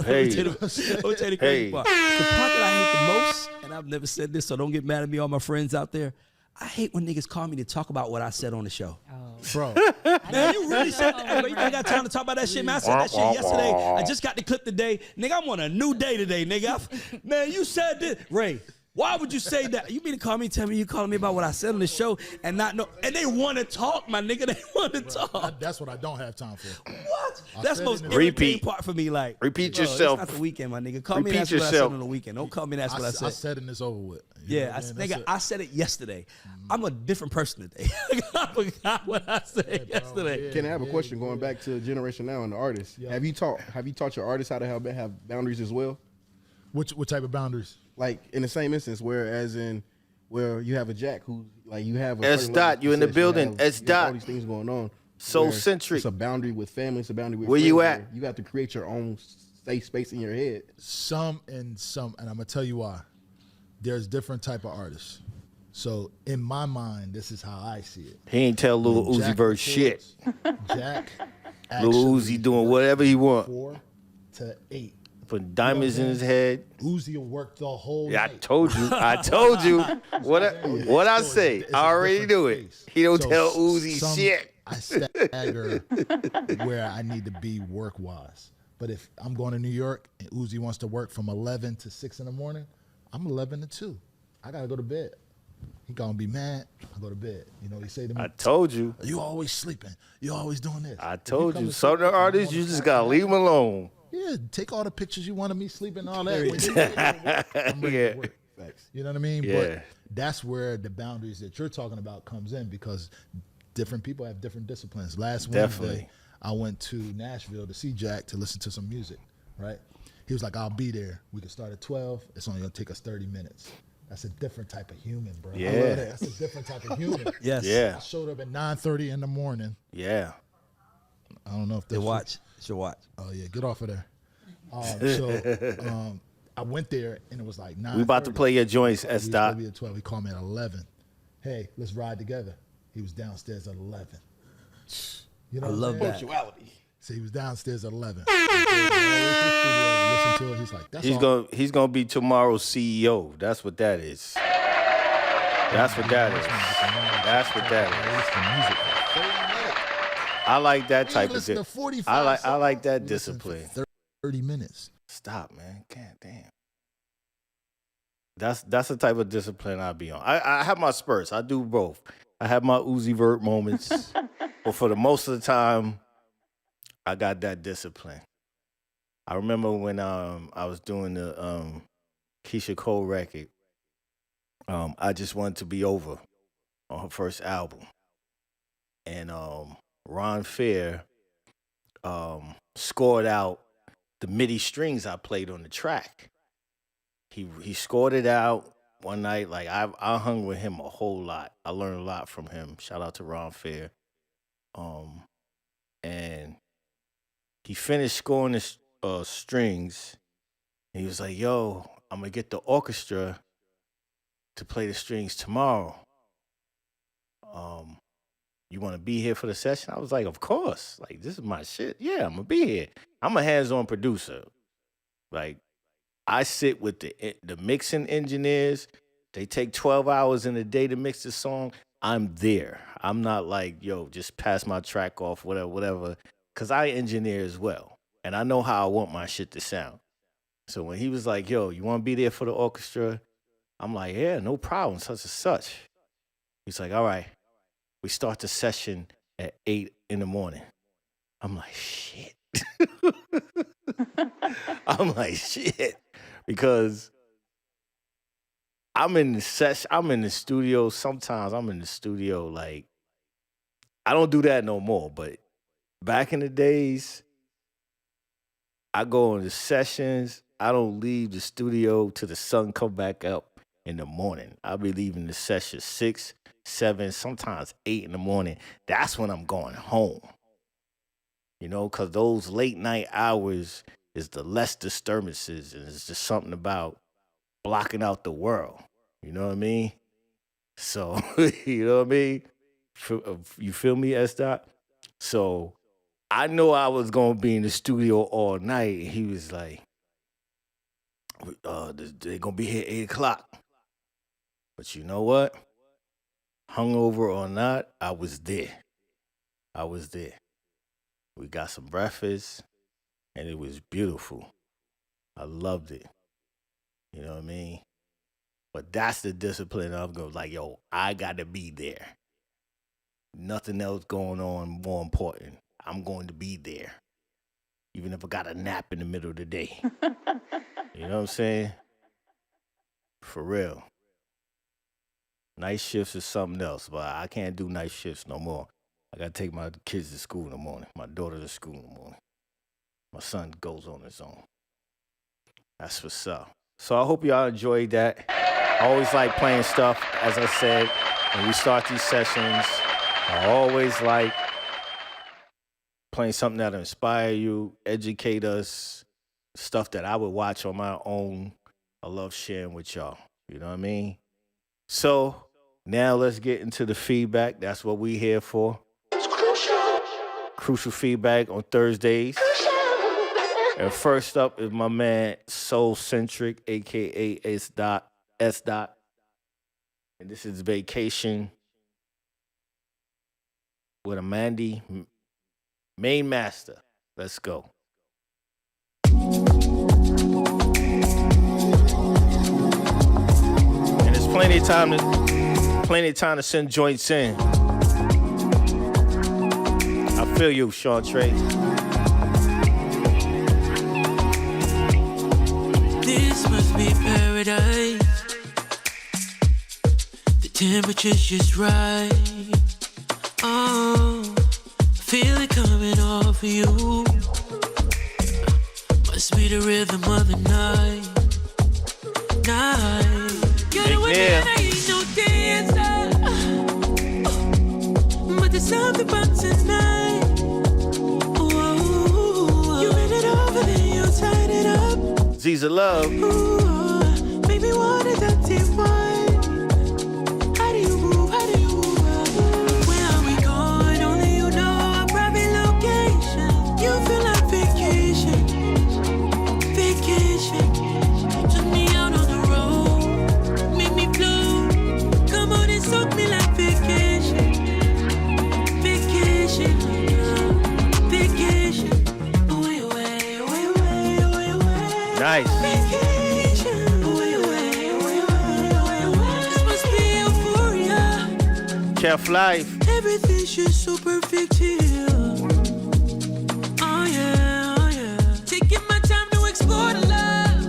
Hey.
Let me tell you the crazy part. The part that I hate the most, and I've never said this, so don't get mad at me, all my friends out there. I hate when niggas call me to talk about what I said on the show.
Bro.
Man, you really said that? You think I got time to talk about that shit, man? I said that shit yesterday. I just got the clip today. Nigga, I'm on a new day today, nigga. Man, you said this. Ray, why would you say that? You mean to call me, tell me you calling me about what I said on the show and not know? And they want to talk, my nigga. They want to talk.
That's what I don't have time for.
What? That's the most irritating
Repeat.
part for me. Like,
Repeat
bro,
yourself.
It's not the weekend, my nigga. Call me
Repeat
that's what I said
yourself.
on the weekend. Don't call me that's what I said.
I said and it's over with.
Yeah, I said it yesterday. I'm a different person today. I forgot what I said yesterday.
Can I have a question going back to Generation Now and the artists?
Yeah.
Have you taught your artists how to have boundaries as well?
What type of boundaries?
Like in the same instance, where you have a Jack who like you have a
S.
certain
Dot,
level of
you in the
success,
building.
have,
S.
all
Dot.
these things going on.
So
where
centric.
It's a boundary with family. It's a boundary with
Where
friends,
you at?
You have to create your own safe space in your head.
Some, and I'm gonna tell you why. There's different type of artists. So in my mind, this is how I see it.
He ain't tell Lil
When
Uzi
Jack
Vert shit.
Jack,
Lil Uzi doing whatever he want.
4 to 8.
Putting diamonds in his head.
Uzi will work the whole
Yeah, I
night.
told you. What I say.
It's a
I already
different
knew it.
space.
He don't
So
tell Uzi
some-
shit.
I stagger where I need to be work-wise. But if I'm going to New York and Uzi wants to work from 11 to 6 in the morning, I'm 11 to 2. I got to go to bed. He going to be mad. I go to bed. You know, he say to me,
I told you.
you always sleeping. You always doing this.
I
If
told
come
you.
to
Some of the
sleep,
artists, you just gotta leave them alone.
Yeah, take all the pictures you wanted me sleeping, all that. When you get to work, I'm ready
Yeah.
to work. You know what I mean?
Yeah.
But that's where the boundaries that you're talking about comes in because different people have different disciplines. Last
Definitely.
Wednesday, I went to Nashville to see Jack to listen to some music, right? He was like, I'll be there. We can start at 12. It's only going to take us 30 minutes. That's a different type of human, bro. I
Yeah.
love that. That's a different type of human.
Yes.
Yeah.
I showed up at 9:30 in the morning.
Yeah.
I don't know if
Your
that's
watch. It's your watch.
Oh yeah, get off of there. I went there and it was like 9.
We about to play your joints, S. Dot.
We at 12. He called me at 11. Hey, let's ride together. He was downstairs at 11. You know,
I love that.
So he was downstairs at 11. Listen to it. He's like, that's all.
He's gonna be tomorrow's CEO. That's what that is. That's what that is. That's what that is. I like that type of
listen to
discipline.
45
I like that
songs. We listened for
discipline.
30 minutes.
Stop, man. God damn. That's the type of discipline I be on. I have my spurts. I do both. I have my Uzi Vert moments, but for the most of the time, I got that discipline. I remember when I was doing the Keisha Cole record. I Just Wanted to Be Over on her first album, and Ron Fair scored out the MIDI strings I played on the track. He scored it out one night. Like I hung with him a whole lot. I learned a lot from him. Shout out to Ron Fair. And he finished scoring the strings. And he was like, "Yo, I'm gonna get the orchestra to play the strings tomorrow. You want to be here for the session?" I was like, "Of course. Like, this is my shit. Yeah, I'm gonna be here. I'm a hands-on producer. Like, I sit with the mixing engineers. They take 12 hours in a day to mix the song. I'm there. I'm not like, yo, just pass my track off, whatever. Because I engineer as well. And I know how I want my shit to sound. So when he was like, yo, you want to be there for the orchestra? I'm like, yeah, no problem, such and such. He's like, all right. We start the session at 8 in the morning. I'm like, shit. I'm like, shit. Because I'm in the studio. Sometimes I'm in the studio, like, I don't do that no more. But back in the days, I go into sessions. I don't leave the studio till the sun come back up in the morning. I'll be leaving the session 6, 7, sometimes 8 in the morning. That's when I'm going home. You know, because those late night hours is the less disturbances, and it's just something about blocking out the world. You know what I mean? So, you know what I mean? You feel me, S. So, I know I was going to be in the studio all night, and he was like, they're going to be here 8 o'clock. But you know what? Hungover or not, I was there. We got some breakfast, and it was beautiful. I loved it. You know what I mean? But that's the discipline of going like, yo, I got to be there. Nothing else going on more important. I'm going to be there. Even if I got a nap in the middle of the day. You know what I'm saying? For real. Night shifts is something else, but I can't do night shifts no more. I got to take my kids to school in the morning. My daughter to school in the morning. My son goes on his own. That's what's up. So I hope y'all enjoyed that. I always like playing stuff, as I said, when we start these sessions. I always like playing something that'll inspire you, educate us, stuff that I would watch on my own. I love sharing with y'all. You know what I mean? So now let's get into the feedback. That's what we here for.
It's crucial.
Crucial Feedback on Thursdays. And first up is my man Soul Centric, a.k.a. S. And this is Vacation with Amanda Main Master. Let's go. And there's plenty of time to send joints in. I feel you, Sean Trey.
This must be paradise. The temperature's just right. Oh, I feel it coming off of you. Must be the rhythm of the night. Gotta admit I ain't no dancer, but there's something about tonight. Whoa, you bend it over, then you tighten it up.
Ziza Love.
Ooh, make me wanna dirty wine. How do you move? Where are we going? Only you know our private location. You feel like vacation. Took me out on the road, make me flow. Come on and soak me like vacation.
Nice.
This must be euphoria.
Chef Life.
Everything's just so perfect here. Oh yeah. Taking my time to explore the love.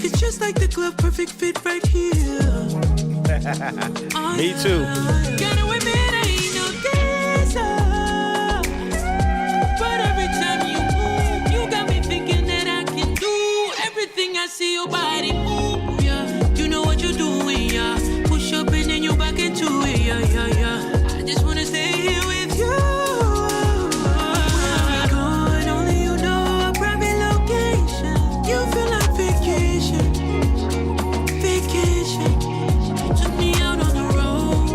It's just like the glove, perfect fit right here. Oh,
Me too.
Gotta admit I ain't no dancer, but every time you move, you got me thinking that I can do everything. I see your body move, yeah. You know what you're doing, yeah. Push up and then you back into it, yeah. I just wanna stay here with you. Going, only you know our private location. You feel like vacation. Took me out on the road,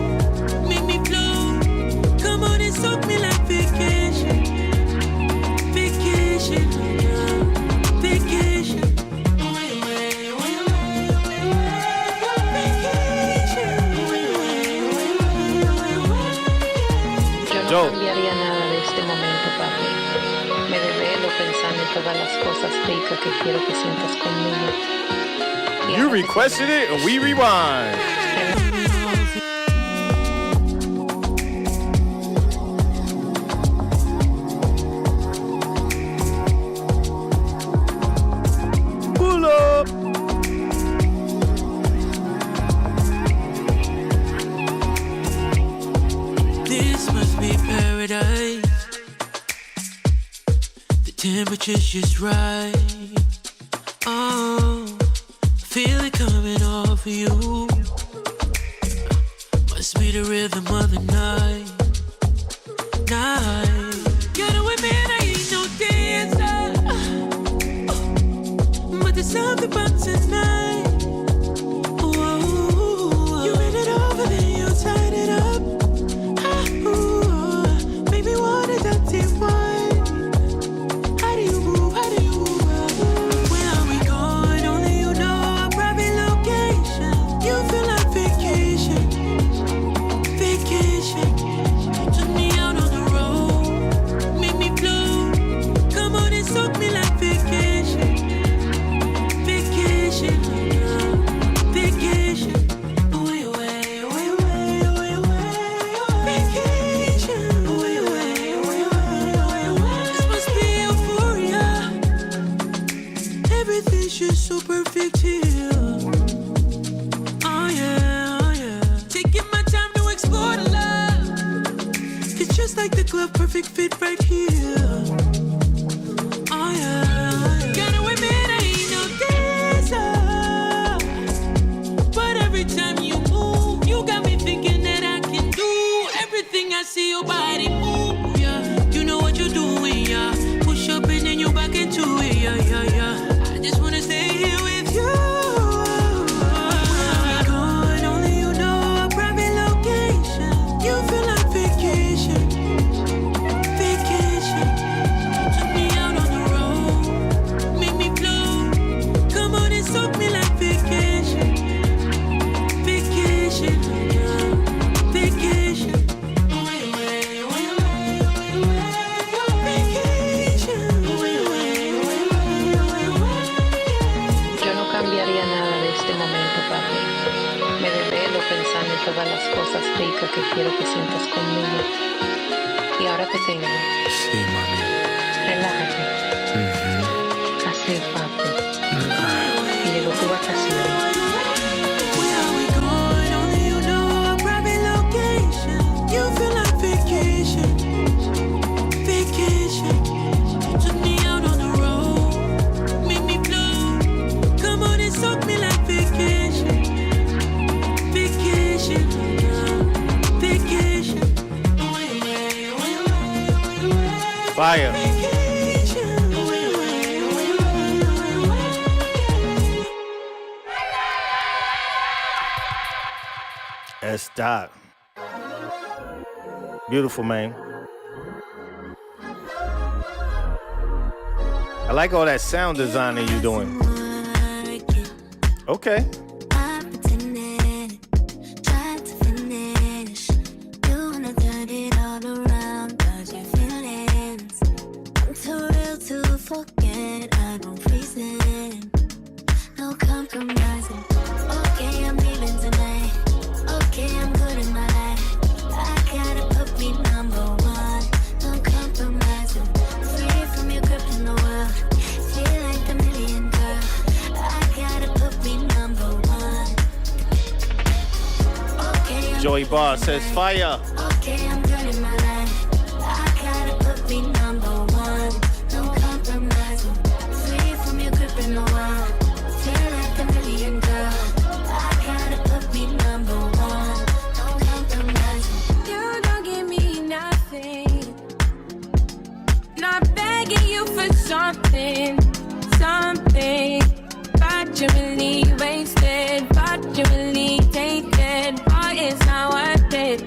make me flow. Come on and soak me like vacation.
Yo no cambiaría nada de este momento, papi. Me develo pensando en todas las cosas ricas que quiero que sientas conmigo.
You requested it and we rewind. Pull up.
This must be paradise. The temperature's everything's just right. Oh, feel it coming off of you. Must be the rhythm of the night. Gotta admit I ain't no dancer, but there's something about tonight. Whoa, you bend it over, then you tighten it up. Make me want a dirty one. How do you move? How do you move? Where are we going? Only you know our private location. You feel like vacation, vacation. Took me out on the road, make me flow. Come on and soak me like vacation, vacation, vacation. Away, away, away, away, away, away. Vacation. Away, away, away, away, away. This must be euphoria. Everything's just so perfect here. Oh yeah, oh yeah. Taking my time to explore the love. It's just like the glove, perfect fit right here. Oh yeah. Gotta admit I ain't no dancer, but every time you move, you got me thinking that I can do everything I see your body move. Yeah, you know what you're doing. Yeah, push up and then you back into it. Yeah, yeah, yeah. I just wanna stay here with you. Where are we going? Only you know our private location. You feel like vacation, vacation. Took me out on the road, make me flow. Come on and soak me like vacation, vacation, vacation. Away, away, away, away, away, away. Vacation. Away, away, away, away, away.
Yo no cambiaría nada de este momento, papi. Me desvelo pensando en todas las cosas ricas que quiero que sientas conmigo. Y ahora te tengo.
Sí, mami.
Relájate. Así, papi. Y llegó tu vacación.
Where are we going? Only you know our private location. You feel like vacation, vacation. Took me out on the road, make me flow. Come on and soak me like vacation, vacation, vacation. Away, away, away, away, away, away.
Fire.
Vacation. Away, away, away, away, away.
That's Doc. Beautiful, man. I like all that sound designing you doing. Okay.
I pretended, tried to finish. You wanna turn it all around, but your feelings. I'm too real to forget. I don't reason, no compromising. Okay, I'm leaving tonight. Okay, I'm good in my life. I gotta put me number one. No compromising. Free from your grip in the world. Feel like the million girl. I gotta put me number one. Okay, I'm
Joey Barr says fire.
okay, I'm good in my life. I gotta put me number one. No compromising. Free from your grip in the world. Feel like the million girl. I gotta put me number one. No compromising.
You don't give me nothing. Not begging you for something, something. But you really wasted, but you really tainted. But it's not worth it.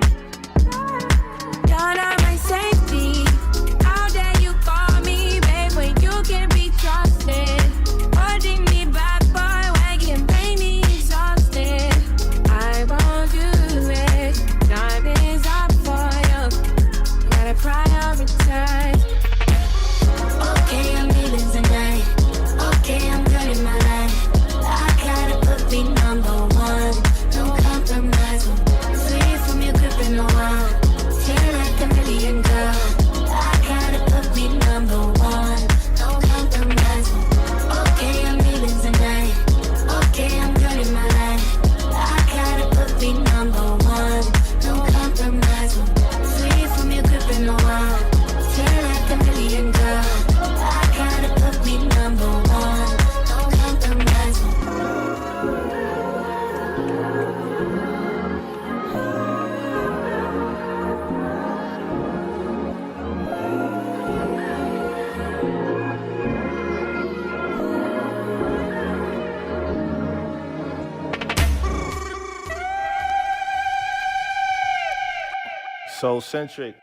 Soul-centric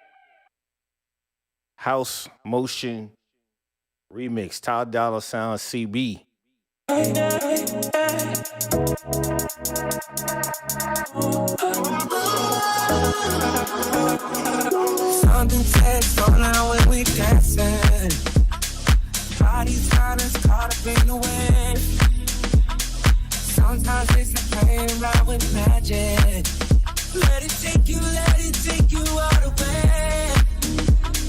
house motion remix. Ty Dolla $ign CB.
Something takes all now when we dancing. Bodies got us caught up in the wind. Sometimes it's the pain right with magic. Let it take you all the way.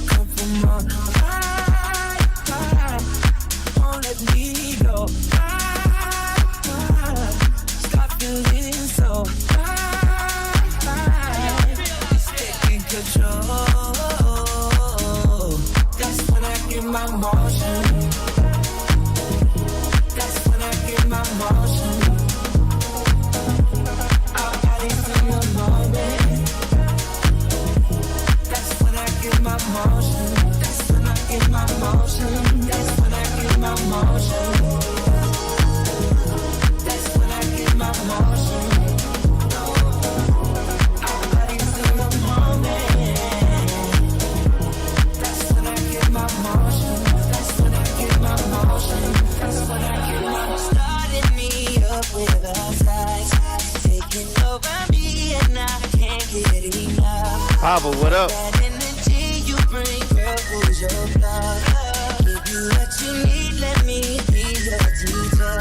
Come from on high, won't let me go. Stop feeling so high. It's taking control. That's when I get my motion. That's when I get my motion. Our bodies in the moment. That's when I get my motion. That's when I get my motion. That's when I get my motion. That's when I get my motion. Our bodies in the moment. That's when I get my motion. That's when I get my motion. That's when I get my motion. Starting me up with a size, taking over me and I can't get enough.
Pablo, what up?
That energy you bring, girl, who's your blood? Give you what you need, let me be your teacher.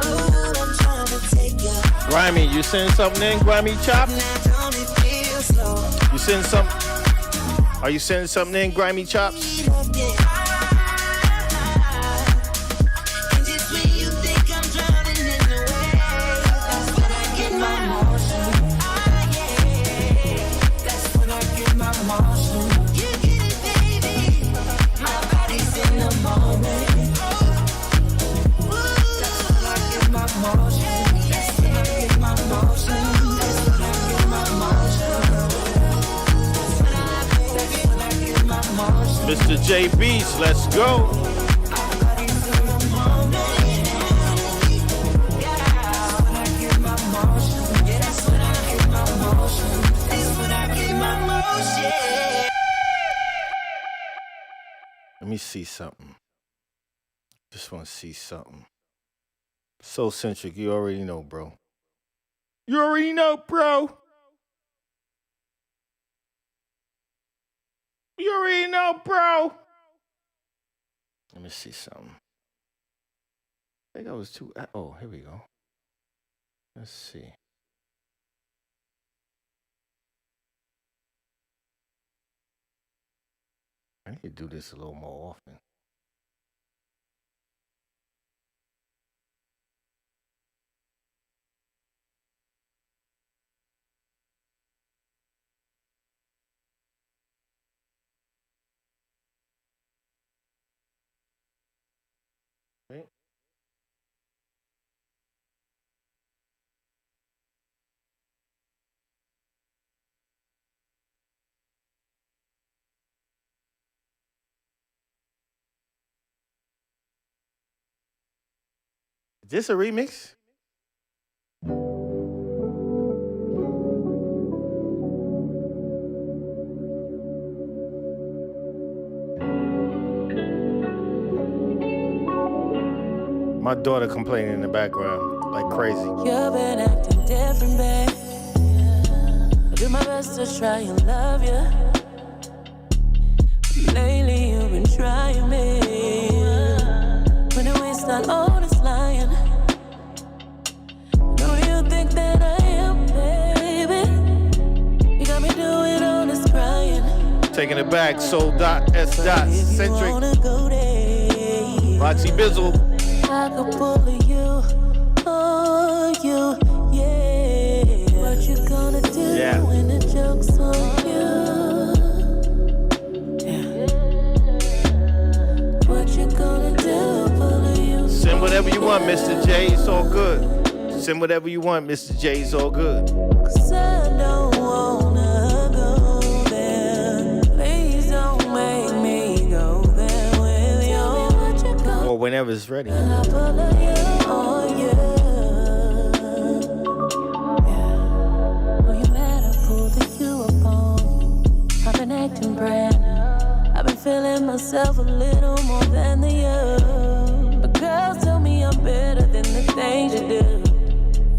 Oh, I'm trying to take you.
Grimy, you send something in, Grimy Chop?
Now don't it feel slow?
You send some? Are you sending something in, Grimy Chops?
And just when you think I'm drowning in the waves, that's when I get my motion. That's when I get my motion. You get it, baby. My body's in the moment. That's when I get my motion. That's when I get my motion. That's when I get my motion. That's when I get my motion.
Mr. J Beats, let's go. Let me see something. Just want to see something. Soul-centric, you already know, bro. You already know, bro. You already know, bro. Let me see something. I think I was too. Oh, here we go. Let's see. I need to do this a little more often. Okay. Is this a remix? My daughter complaining in the background like crazy.
You've been acting different, babe. I do my best to try and love you. Lately you've been trying me. When I waste all this lying. Who do you think that I am, baby? You got me doing all this crying.
Taking it back, soul.s.centric. Foxy Bizzle.
I could bully you, oh you, yeah. What you gonna do when the joke's on you? Yeah. What you gonna do, bully you?
Send whatever you want, Mr. J, it's all good. Send whatever you want, Mr. J, it's all good.
'Cause I don't wanna go there. Please don't make me go there with you.
Or whenever it's ready.
I follow you, oh yeah. Yeah. Oh, you mad I pulled you up on. second brand. I've been feeling myself a little more than the year. But girls tell me I'm better than the things you do.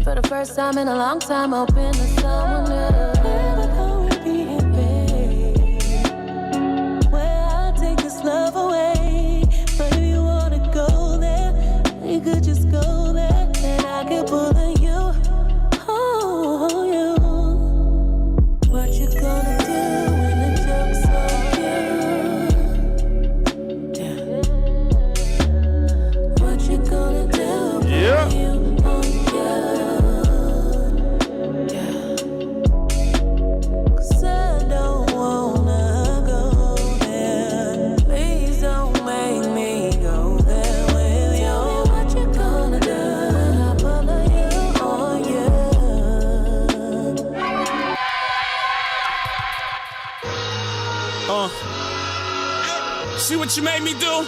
For the first time in a long time, open to someone new. Never thought we'd be in bed, where I take this love away. But if you wanna go there, you could just go there, and I could pull on you. Oh, you. What you gonna do when the joke's on you? Yeah. What you gonna do when you on you?
See what you made me do?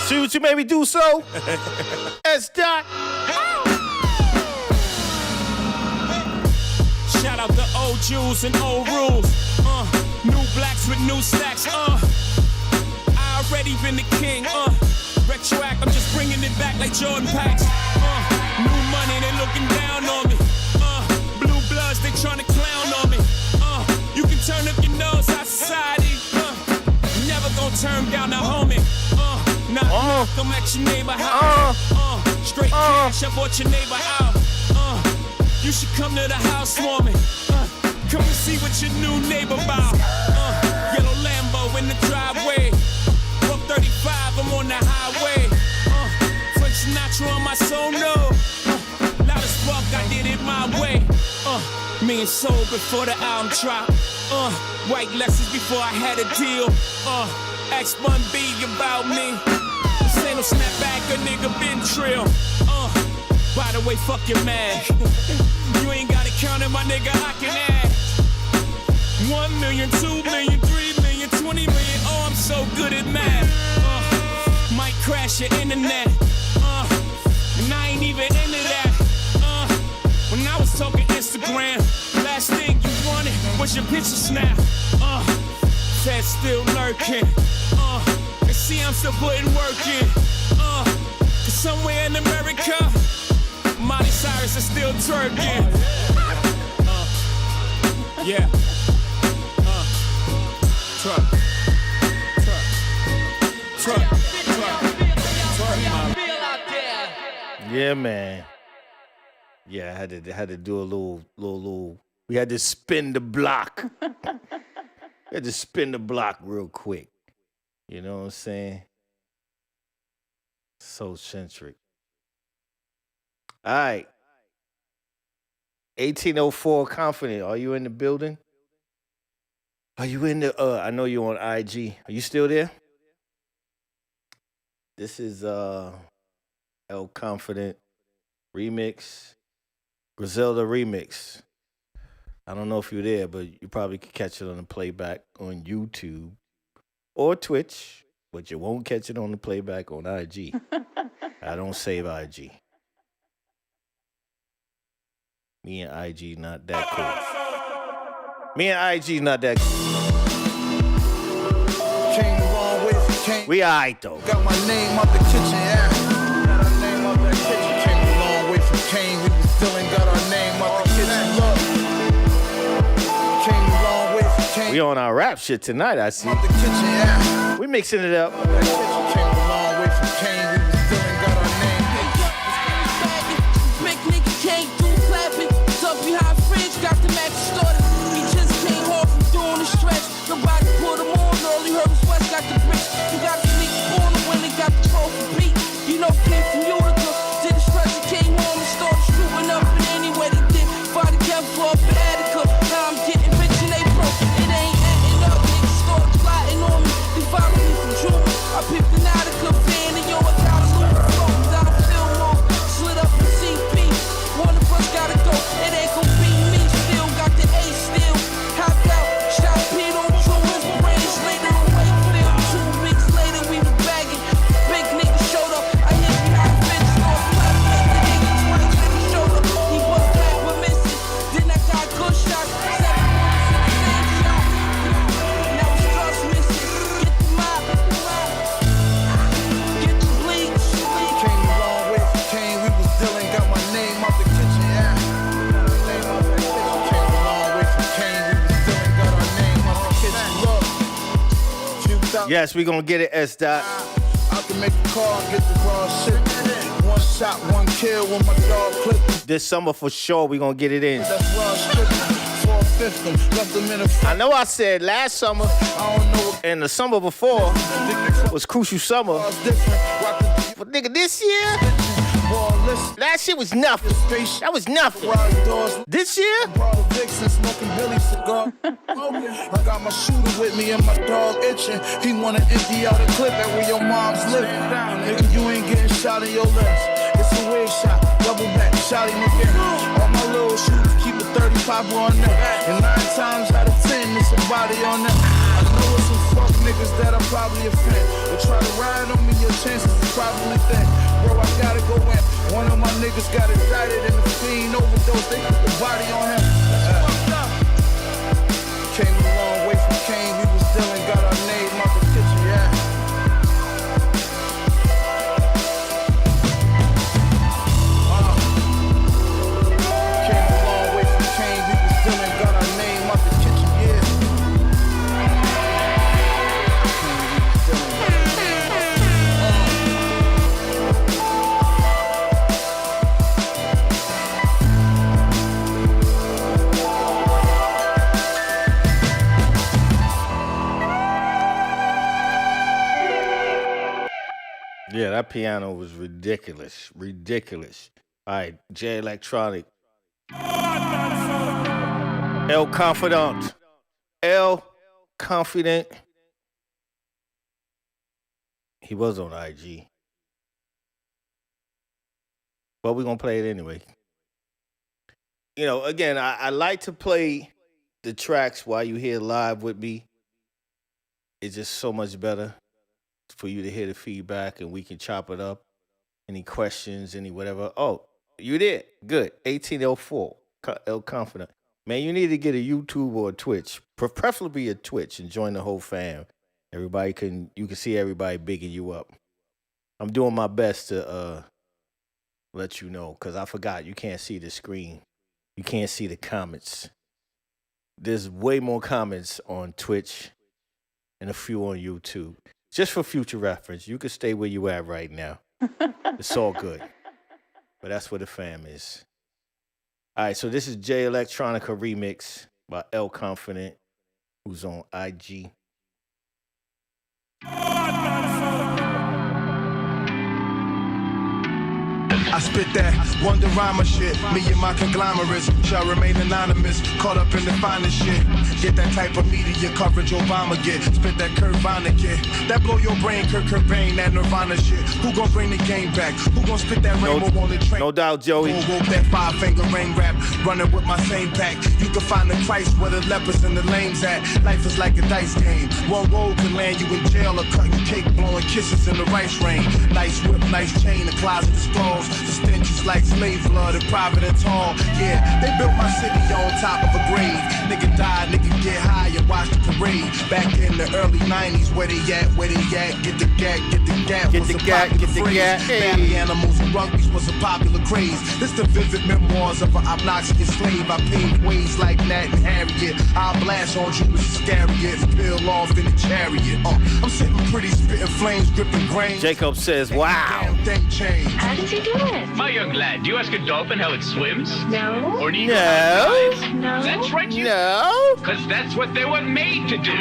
See what you made me do, so? S-Dot.
Shout out the old Jews and old rules. New blacks with new stacks. I already been the king. Retroact, I'm just bringing it back like Jordan packs. New money, they looking down on me. Blue bloods, they trying to clown on me. You can turn up your nose at society. Never gonna turn down the homie. Come at your neighbor house. Straight cash, I bought your neighbor out. You should come to the housewarming. Come and see what your new neighbor about. Yellow Lambo in the driveway. 135, I'm on the highway. Frank Sinatra on my sono. Loud as fuck, I did it my way. Me and Soul before the album drop. White lessons before I had a deal. Ask Bun B about me. This ain't no snapback, a nigga been trill. By the way, fuck your man. You ain't gotta count it, my nigga, I can add 1 million, 2 million, 3 million, 20 million. Oh, I'm so good at math. Might crash your internet. And I ain't even into that. When I was talking Instagram, last thing you wanted was your picture snap. Fed still lurking. And see I'm still putting work in. Cause somewhere in America, Miley Cyrus is still twerking. Yeah. Truck.
Yeah, man. Yeah, I had to do a little. We had to spin the block. We had to spin the block real quick. You know what I'm saying? So centric. All right. 1804 Confident. Are you in the building? Are you in the I know you're on IG. Are you still there? This is El Confident remix. Griselda remix. I don't know if you're there, but you probably could catch it on the playback on YouTube or Twitch, but you won't catch it on the playback on IG. I don't save IG. Me and IG not that cool. Me and IG not that cool.
Came a long way from Kane.
We alright though.
Got my name out the kitchen, yeah. Got our name out that kitchen. Came a long way from Kane. We was still ain't got our name out the kitchen. Look. Came a long way from Kane.
We on our rap shit tonight, I see.
Out the kitchen, yeah.
We mixing it up.
Came a long way from Kane. We was still ain't got our name.
Big nigga can't do clapping. Up behind fridge, got the match started. He just came home from doing the stretch. Nobody put him on, all he heard was West got the bricks. You got the sneak corner when they got the trophy beat. You know, came from Utica, did the stretch, he came home and started shooting up. And anyway, they did, fight again for up in Attica. Now I'm getting rich in April. It ain't ending up, niggas started plotting on me. They followed me from June. I picked an Attica fan, and yo, I got a little flow. Down a film mode, slid up the CP. One of us gotta go, it ain't gon' be me. Still got the A still. Hopped out, shot Pete on Truman's brains. Later on Wakefield, 2 weeks later we was bagging. Big nigga showed up, I hit behind the fence.
Yes, we gonna get it, S-Dot.
I can make a call and get the raw shit. One shot, one kill when my dog clip.
This summer for sure, we gonna get it in.
That's raw shit. 4/5 them, left them in a
I know I said last summer,
I don't know
and the summer before was Crucial Summer.
what's different. Rock the
But nigga, this year,
ball, listen.
that shit was nothing. That was nothing.
Ride doors.
This year,
Bottle Vixen, smoking Billy cigar. I got my shooter with me and my dog itching. He wanna empty out a clip at where your mom's living. Nigga, you ain't getting shot in your legs. It's a wig shot, double back, shot him again. All my little shooters keep a 35 on them. And 9 times out of 10, it's a body on them. I know it's some fuck niggas that I probably offend. But try to ride on me, your chances is probably thin. Bro, I gotta go in. One of my niggas got indicted in the fiend overdose. They put the body on him. Came a long way from Kane. We was dealing, got our name out the kitchen, yeah. Came a long way from Kane. We was dealing, got our name out the kitchen, yeah.
yeah, that piano was ridiculous. Ridiculous. All right, J Electronic. El Confidant. El Confident. He was on IG. But we're going to play it anyway. You know, again, I like to play the tracks while you hear live with me. It's just so much better for you to hear the feedback and we can chop it up. Any questions, any whatever. Oh, you did? Good. 1804, El Confident. Man, you need to get a YouTube or a Twitch, preferably a Twitch, and join the whole fam. You can see everybody bigging you up. I'm doing my best to let you know, because I forgot you can't see the screen. You can't see the comments. There's way more comments on Twitch and a few on YouTube. Just for future reference, you can stay where you at right now. It's all good. But that's where the fam is. All right, so this is J Electronica remix by El Confident, who's on IG.
I spit that Wonderama shit. Me and my conglomerates shall remain anonymous. Caught up in the finest shit. Get that type of media coverage Obama get. Spit that Kurt Vonnegut. That blow your brain, Kurt Cobain, that Nirvana shit. Who gon' bring the game back? Who gon' spit that rainbow on the train?
No doubt, Joey.
Who woke that 5-finger ring rap? Running with my same pack. You can find the Christ where the lepers and the lames at. Life is like a dice game. One roll can land you in jail or cut your cake, blowing kisses in the rice rain. Nice whip, nice chain, the closet of skulls. The stench is like slave blood in Providence Hall. Yeah, they built my city on top of a grave. Nigga died, nigga get high and watch the parade. Back in the early 90s, where they at, where they at? Get the gap, get the gap.
Get the gap, get the gap.
Family animals and rugby was a popular craze. This the vivid memoirs of an obnoxious slave. I paved ways like Nat and Harriet. I'll blast on Judas Iscariot and peel off in the chariot. I'm sitting pretty, spitting flames, dripping grain.
Jacob says, wow.
Thing changed.
How did you do it?
My young lad, do you ask a dolphin how it swims?
No.
Or do you
No.
No.
That's right, you.
No.
Because that's what they were made to do.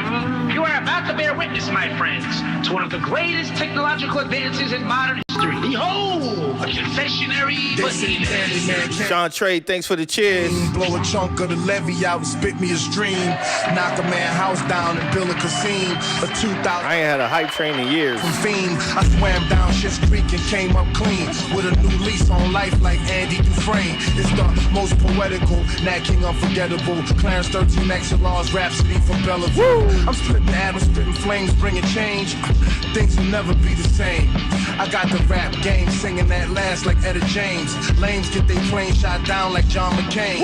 You are about to bear witness, my friends, to one of the greatest technological advances in modern history. Behold, a confessionary behemoth.
Sean Trey, thanks for the cheers.
Blow a chunk of the levee out and spit me a stream. Knock a man house down and build a casino. A 2,000.
I ain't had a hype train in years.
Fiend. I swam down Shit's Creek and came up clean with a new lease on life like Andy Dufresne. It's the most poetical, Nat King unforgettable. Clarence 13 XLR's Rhapsody from Bellevue. I'm spitting atoms, spitting flames, bringing change. Things will never be the same. I got the rap game singing that last like Etta James. Lames get their plane shot down like John McCain.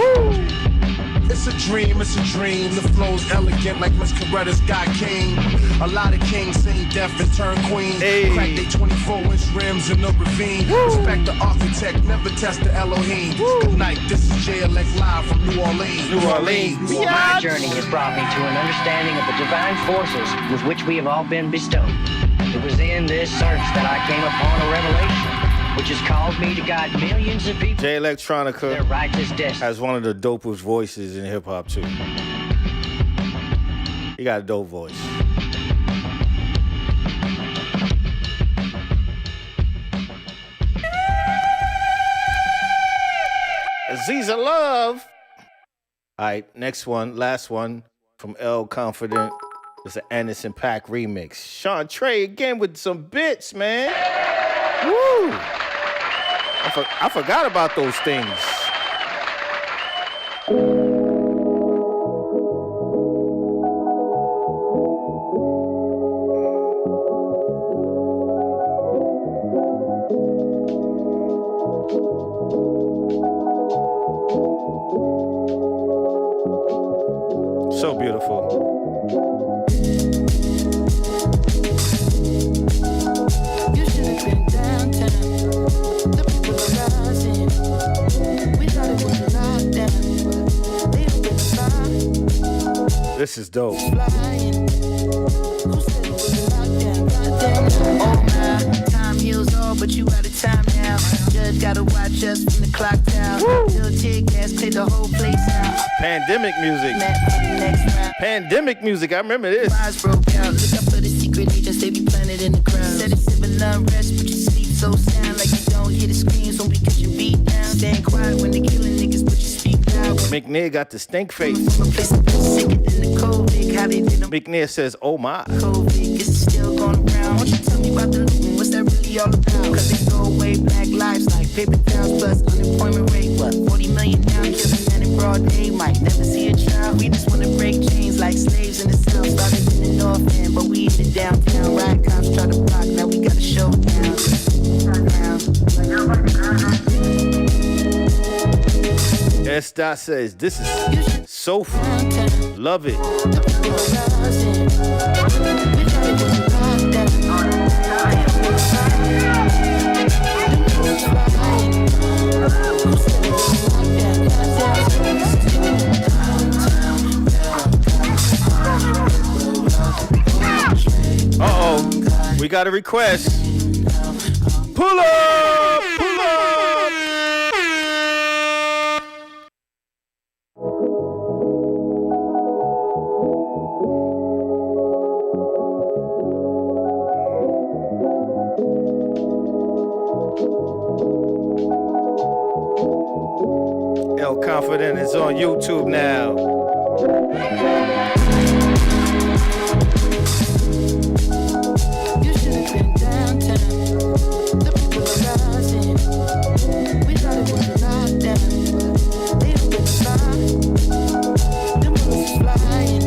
It's a dream, it's a dream. The flow's elegant like Miss Coretta's got king. A lot of kings sing deaf and turn queen. Crack they 24-inch rims in the ravine. Respect the architect, never test the Elohim. Good night, this is JLX live from New Orleans.
My journey has brought me to an understanding of the divine forces with which we have all been bestowed. It was in this search that I came upon a revelation, which has caused me to guide millions of people.
Jay Electronica
their righteous destiny.
has one of the dopest voices in hip hop too. He got a dope voice. Aziza Love. All right, next one, last one from L Confident. It's an Anderson .Paak remix. Sean Trey again with some bits, man. Woo! I forgot about those things. So beautiful.
You should have been downtown. The people are rising. We thought it was a lockdown. They don't give a fuck.
This is dope.
Flying. Who said it was a lockdown? Goddamn. Oh my, time heals all, but you out of time now. Judge gotta watch us from the clock tower. Little tear gas, clear the whole place out.
Pandemic music. Pandemic music. I remember this.
Eyes broke out. Look up for the secret agents. They be planted in the crowd. Said it's civil unrest, but you sleep so sound like you don't hear the screams when we cut your beat down. Staying quiet when they killing niggas, but you speak loud.
McNair got the stink face. McNair says, "Oh my."
COVID is still going around. Won't you tell me about the looting? What's that really all about? Cause they throw away black lives like paper towels plus unemployment rate. What, 40 million now? Killing that in broad day. Might never see a child. We just wanna break chains like slaves in the south. Started in the north end, but we in the downtown. Riot cops try to block, now we gotta show down.
S. Dot says, "This is soulful. Love it." Uh-oh, we got a request. Pull up! Pull up! L Confident is on YouTube now.
You should have been downtown. The people are rising. We thought it was a lockdown. They don't give a fuck. Them bullets flying.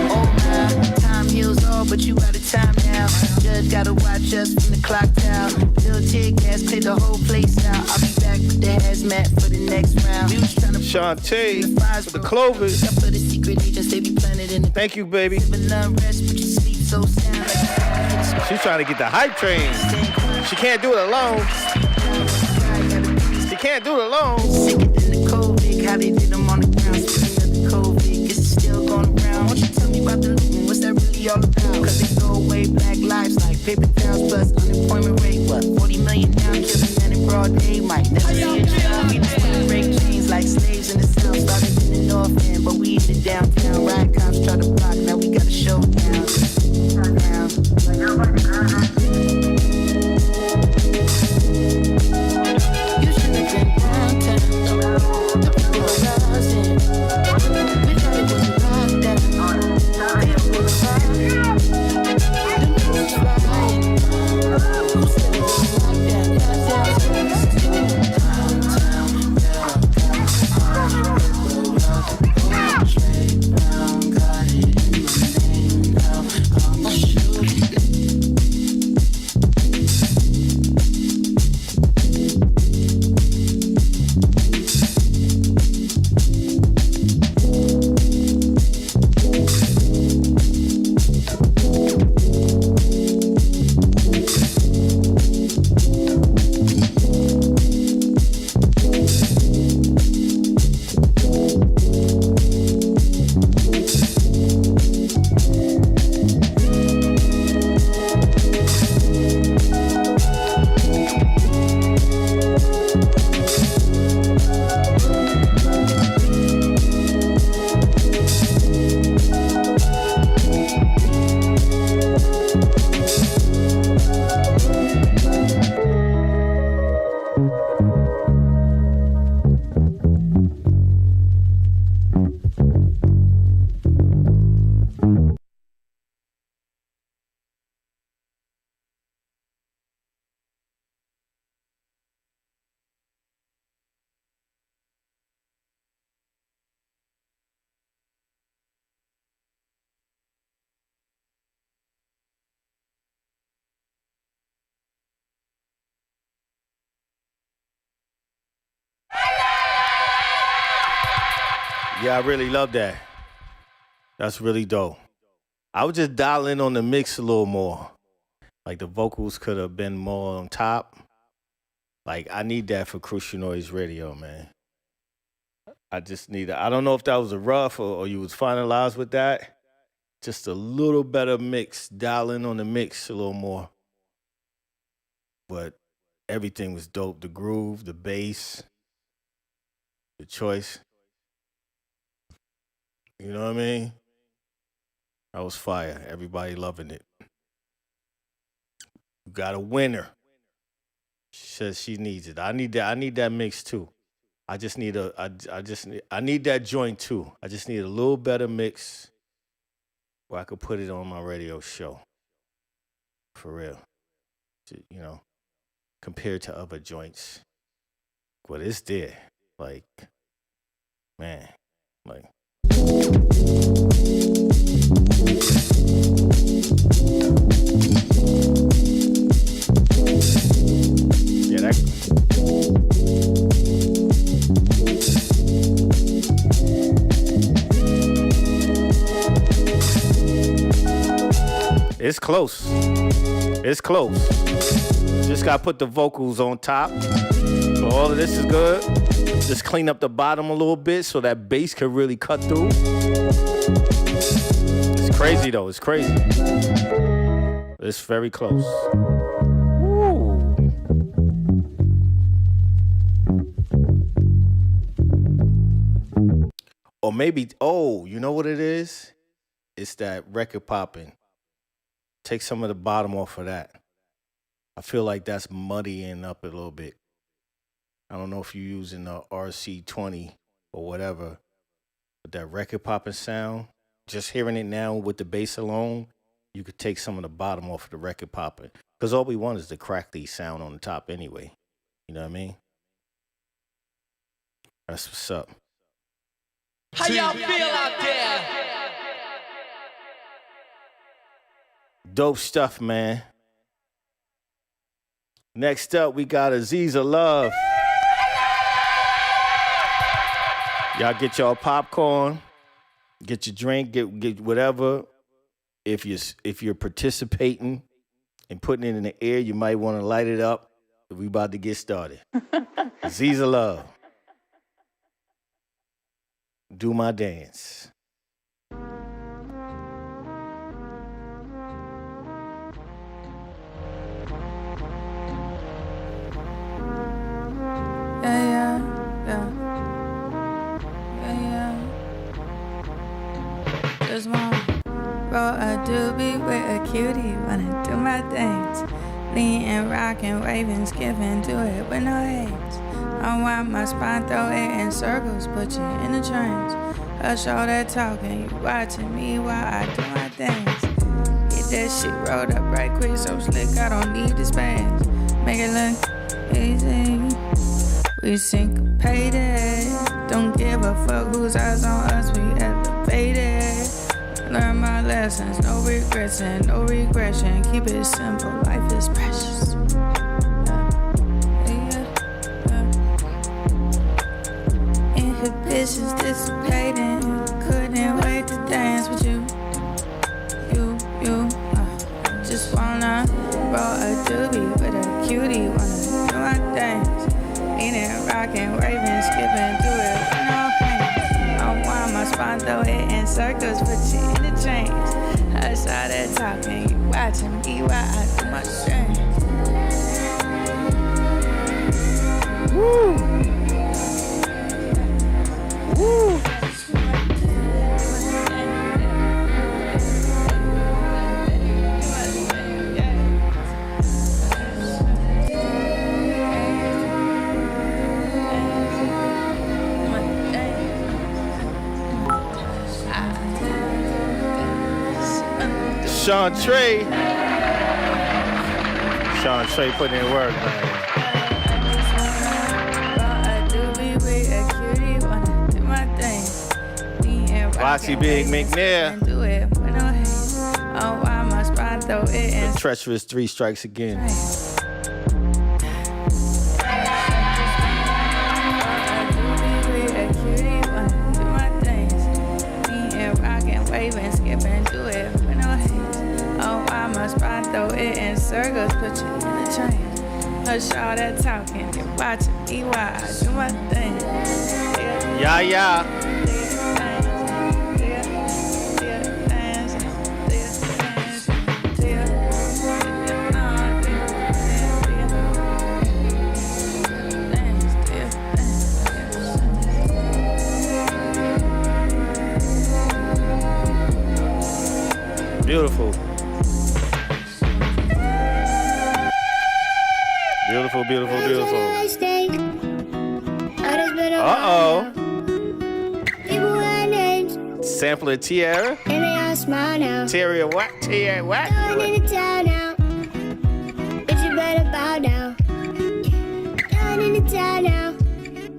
Oh my, time heals all, but you out of time now. Judge gotta watch us from the clock tower. Little tear gas, clear the whole place out. I'll be back with the hazmat for the next round. We was trying to
Shantae for the Clovers.
for the secret agents, they be planted in the
Thank you, baby.
unrest, but you sleep so sound.
She's trying to get the hype train. She can't do it alone. She can't do it alone.
Sicker than the COVID, how they did them on the ground. Speaking of the COVID, is it still going around? Won't you tell me about the looting? What's that really all about? Cause they throw away black lives like paper towels plus unemployment rate. What, 40 million now? Killing that in broad day. Might never see a child. We just wanna break chains like slaves in the south. Started in the north end, but we in the downtown. Riot cops try to block, now we gotta show down. You should have been downtown. The people are rising. We thought it was a lockdown. They don't give a fuck. Them bullets flying. Who said it
Yeah, I really love that. That's really dope. I would just dial in on the mix a little more. Like the vocals could have been more on top. Like I need that for Crucial Noise Radio, man. I just need it. I don't know if that was a rough or you was finalized with that. Just a little better mix. Dial in on the mix a little more. But everything was dope. The groove, the bass, the choice. You know what I mean? That was fire. Everybody loving it. You got a winner. She says she needs it. I need that mix too. I need that joint too. I just need a little better mix where I could put it on my radio show. For real. You know, compared to other joints. But it's there. Like, man, like. Yeah, that. It's close. It's close. Just gotta put the vocals on top. So all of this is good. Just clean up the bottom a little bit so that bass can really cut through. It's crazy though. It's crazy. It's very close. Woo. Or maybe, you know what it is? It's that record popping. Take some of the bottom off of that. I feel like that's muddying up a little bit. I don't know if you're using the RC20 or whatever, but that record popping sound, just hearing it now with the bass alone, you could take some of the bottom off of the record popping. Because all we want is the crackly sound on the top anyway. You know what I mean? That's what's up.
How y'all feel out there?
Dope stuff, man. Next up, we got Aziza Love. Y'all get y'all popcorn, get your drink, get whatever. If you're participating and putting it in the air, you might want to light it up. We about to get started. Aziza Love. Do my dance.
Just wanna roll a doobie with a cutie, wanna do my things. Lean and rockin', waving, skipping, do it with no hands. Unwind my spine, throw it in circles, put you in the trance. Hush all that talking, you watching me while I do my things. Get that shit rolled up right quick, so slick, I don't need the spans. Make it look easy. We syncopated. Don't give a fuck whose eyes on us, we elevated. Learn my lessons, no regrets and no regression. Keep it simple, life is precious. Inhibitions dissipating. Couldn't wait to dance with you. Just wanna roll a doobie with a cutie. Wanna do my things. Leaning, rocking, waving, skipping, do it with no hands. Unwind my spine, throw it in circles, put you in the chains. Hush all that talking, you watching me while I do my thing. Woo! Woo!
Sean Trey putting in work, man. Bossy Big McNair. The treacherous 3 strikes again.
train. Hush all that talking and watching me while I do my thing.
Yeah. Beautiful. Beautiful. Uh-oh. Sampler Tierra.
And they all smile now.
Tierra what?
Going into town now. But you better bow down. Going into town now.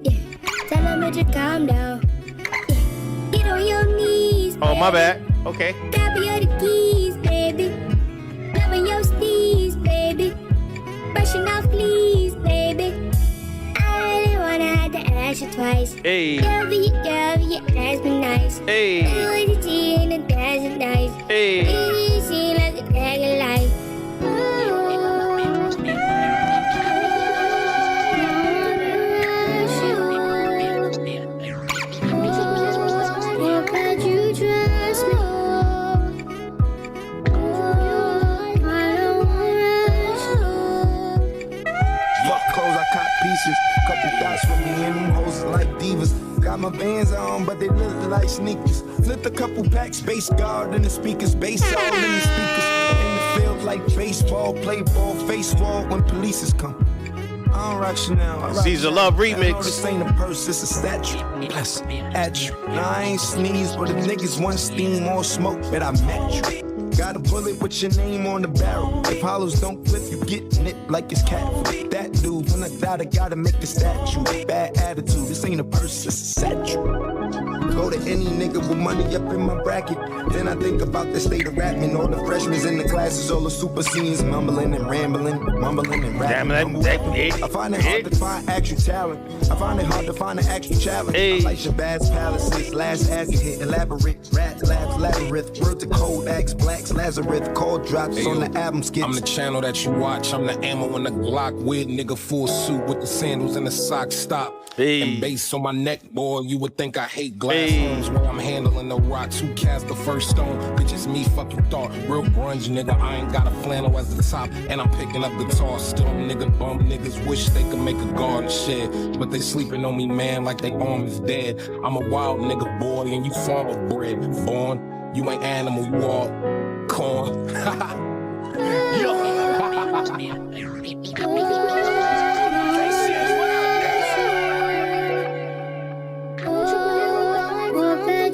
Yeah. Tell them that you calm down. Yeah. Get on your knees.
Oh, my bad. Okay.
Grab your the keys, baby. Loving your steez, baby. Brushing off fleas, baby. I really wanna have to ask you twice.
Hey.
Girl, you ask me nice.
Hey.
Do the tea and the dance is nice.
Hey.
You seem like a dragon life. Could you trust me?
Pieces, couple dots with me and them hoes like divas. Got my Vans on, but they look like sneakers. Flipped a couple packs, bass guard in the speakers, bass all in the speakers. In the field like baseball, play ball, face wall when police come. I don't rock Chanel. I rock
Caesar Love remix.
No, this ain't a purse, it's a statue. Bless at you. Now I ain't sneeze, but if niggas want steam or smoke, bet I met you. Got a bullet with your name on the barrel. If hollows don't clip, you get nipped like it's cat food. That dude, when I die, I gotta make a statue. Bad attitude, this ain't a purse, it's a statue. Go to any nigga with money up in my bracket. Then I think about the state of rapping. All the freshmen in the classes, all the super seniors mumbling and rambling, rapping. I find it hard to find actual talent. I find it hard to find an actual challenge. I like Shabazz palaces, last ad you hit, elaborate, rat labs, labyrinth, word to cold acts, blacks, Lazarus, call drops on the album skits.
I'm the channel that you watch, I'm the ammo in the Glock with, nigga full suit with the sandals and the socks stop. And bass on my neck, boy, you would think I hate glass homes where I'm handling the rocks. Who cast the first stone? Bitch, it's me, fuck you thought. Real grunge, nigga, I ain't got a flannel as the top. And I'm picking up guitar still, nigga, bum niggas wish they could make a garden shed. But they sleeping on me, man, like they arm is dead. I'm a wild nigga, boy, and you farmer bred. Born, you ain't animal, you all corn.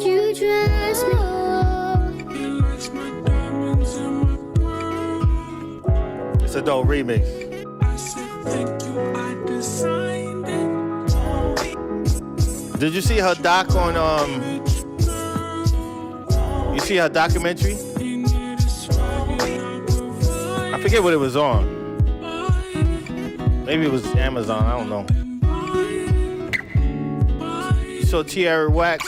You trust me.
It's a dope remix. Did you see her doc on you see her documentary? I forget what it was on. Maybe it was Amazon, I don't know. You saw Tierra Wax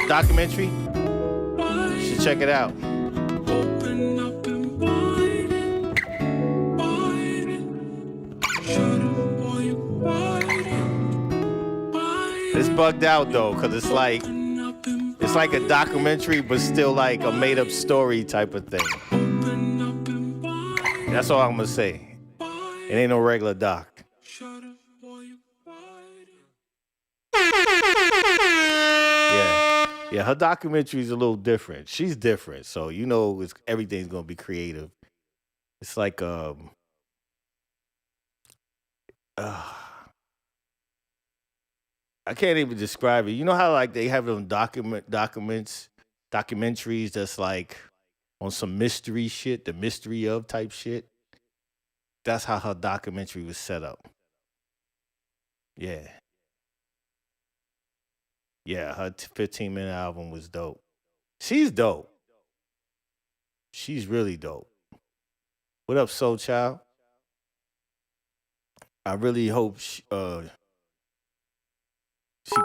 documentary? You should check it out. It's bugged out though, cause it's like a documentary, but still like a made up story type of thing. That's all I'm gonna say. It ain't no regular doc. Yeah, her documentary is a little different. She's different, so you know everything's gonna be creative. It's like I can't even describe it. You know how like they have them documentaries that's like on some mystery shit, the mystery of type shit. That's how her documentary was set up. Yeah. Yeah, her 15-minute album was dope. She's dope. She's really dope. What up, Soul Child? I really hope she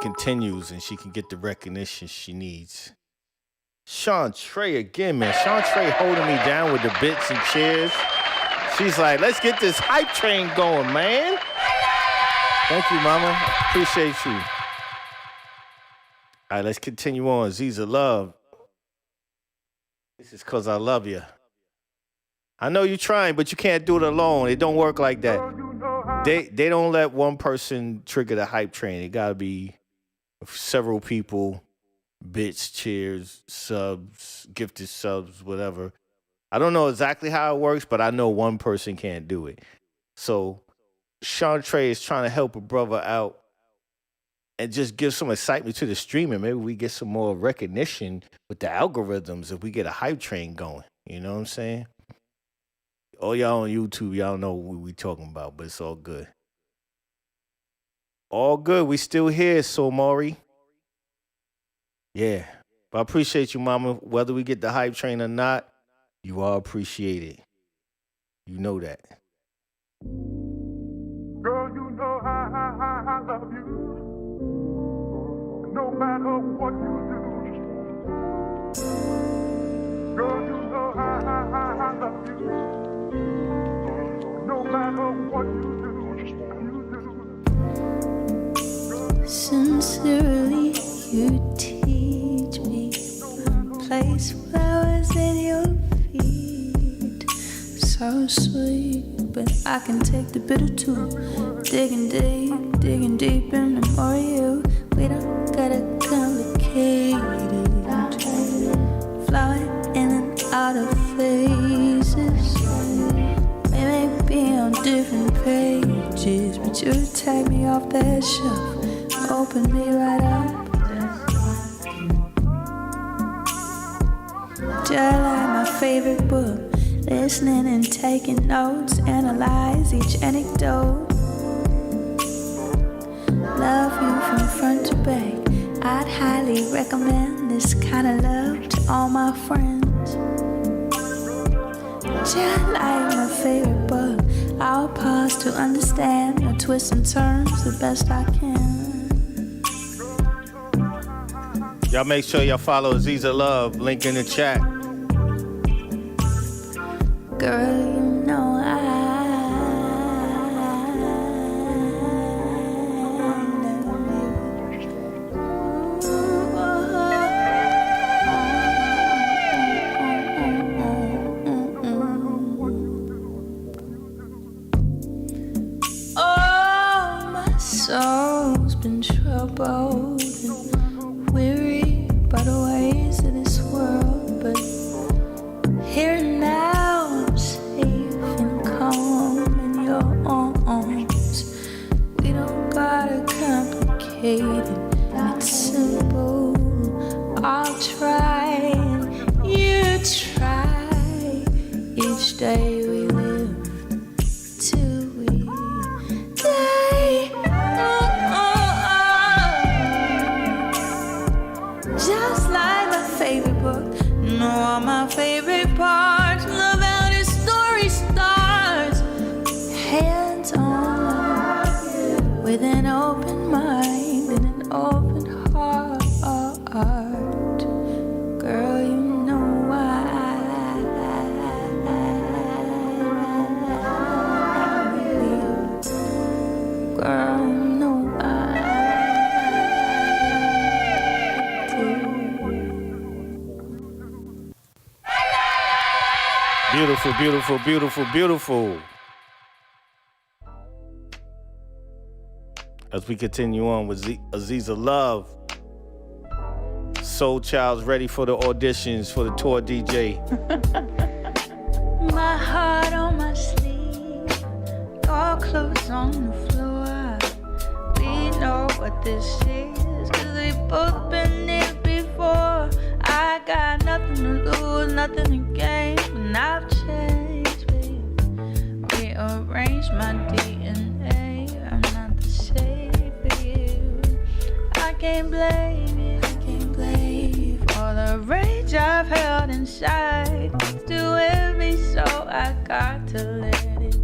continues and she can get the recognition she needs. Sean Trey again, man. Sean Trey holding me down with the bits and cheers. She's like, let's get this hype train going, man. Thank you, mama. Appreciate you. All right, let's continue on. Ziza Love. This is because I love you. I know you're trying, but you can't do it alone. It don't work like that. They don't let one person trigger the hype train. It got to be several people, bits, cheers, subs, gifted subs, whatever. I don't know exactly how it works, but I know one person can't do it. So Sean Trey is trying to help a brother out and just give some excitement to the streaming. Maybe we get some more recognition with the algorithms if we get a hype train going. You know what I'm saying? All y'all on YouTube, y'all know what we talking about, but it's all good. All good. We still here, So Maury. Yeah. But I appreciate you, mama. Whether we get the hype train or not, you are appreciated. You know that.
Girl, you know I love you. No matter what you do. Girl, you know I love you. No matter what you do.
Sincerely, you teach me place flowers at your feet. So sweet, but I can take the bitter too. Digging deep into more of you. We don't gotta complicate it. Flowing in and out of phases. We may be on different pages, but you take me off that shelf. Open me right up. Just like my favorite book. Listening and taking notes. Analyze each anecdote. Love you from front to back. I'd highly recommend this kind of love to all my friends. Just like my favorite book. I'll pause to understand your twists and turns the best I can.
Y'all make sure y'all follow Ziza Love. Link in the chat.
Girl, you know I love you. Oh, my soul's been troubled and weary by the ways of this world, but here and now I'm safe and calm in your arms. We don't gotta complicate it, it's simple. I'll try and you try. Each day we live till we die. Just like my favorite book. Know all my favorite parts. Love how this story starts. Hands on, with an open mind and an open heart. Girl, you know why. Girl, you know
Beautiful, beautiful, beautiful, beautiful. As we continue on with Aziza Love, Soul Child's ready for the auditions for the tour DJ.
My heart on my sleeve, all clothes on the floor. We know what this is, 'cause we both been there before. I got nothing to lose, nothing to gain, and I've changed, babe. Rearranged my DNA, I'm not the same for you. I can't blame you, for the rage I've held inside. It's too heavy, so I got to let it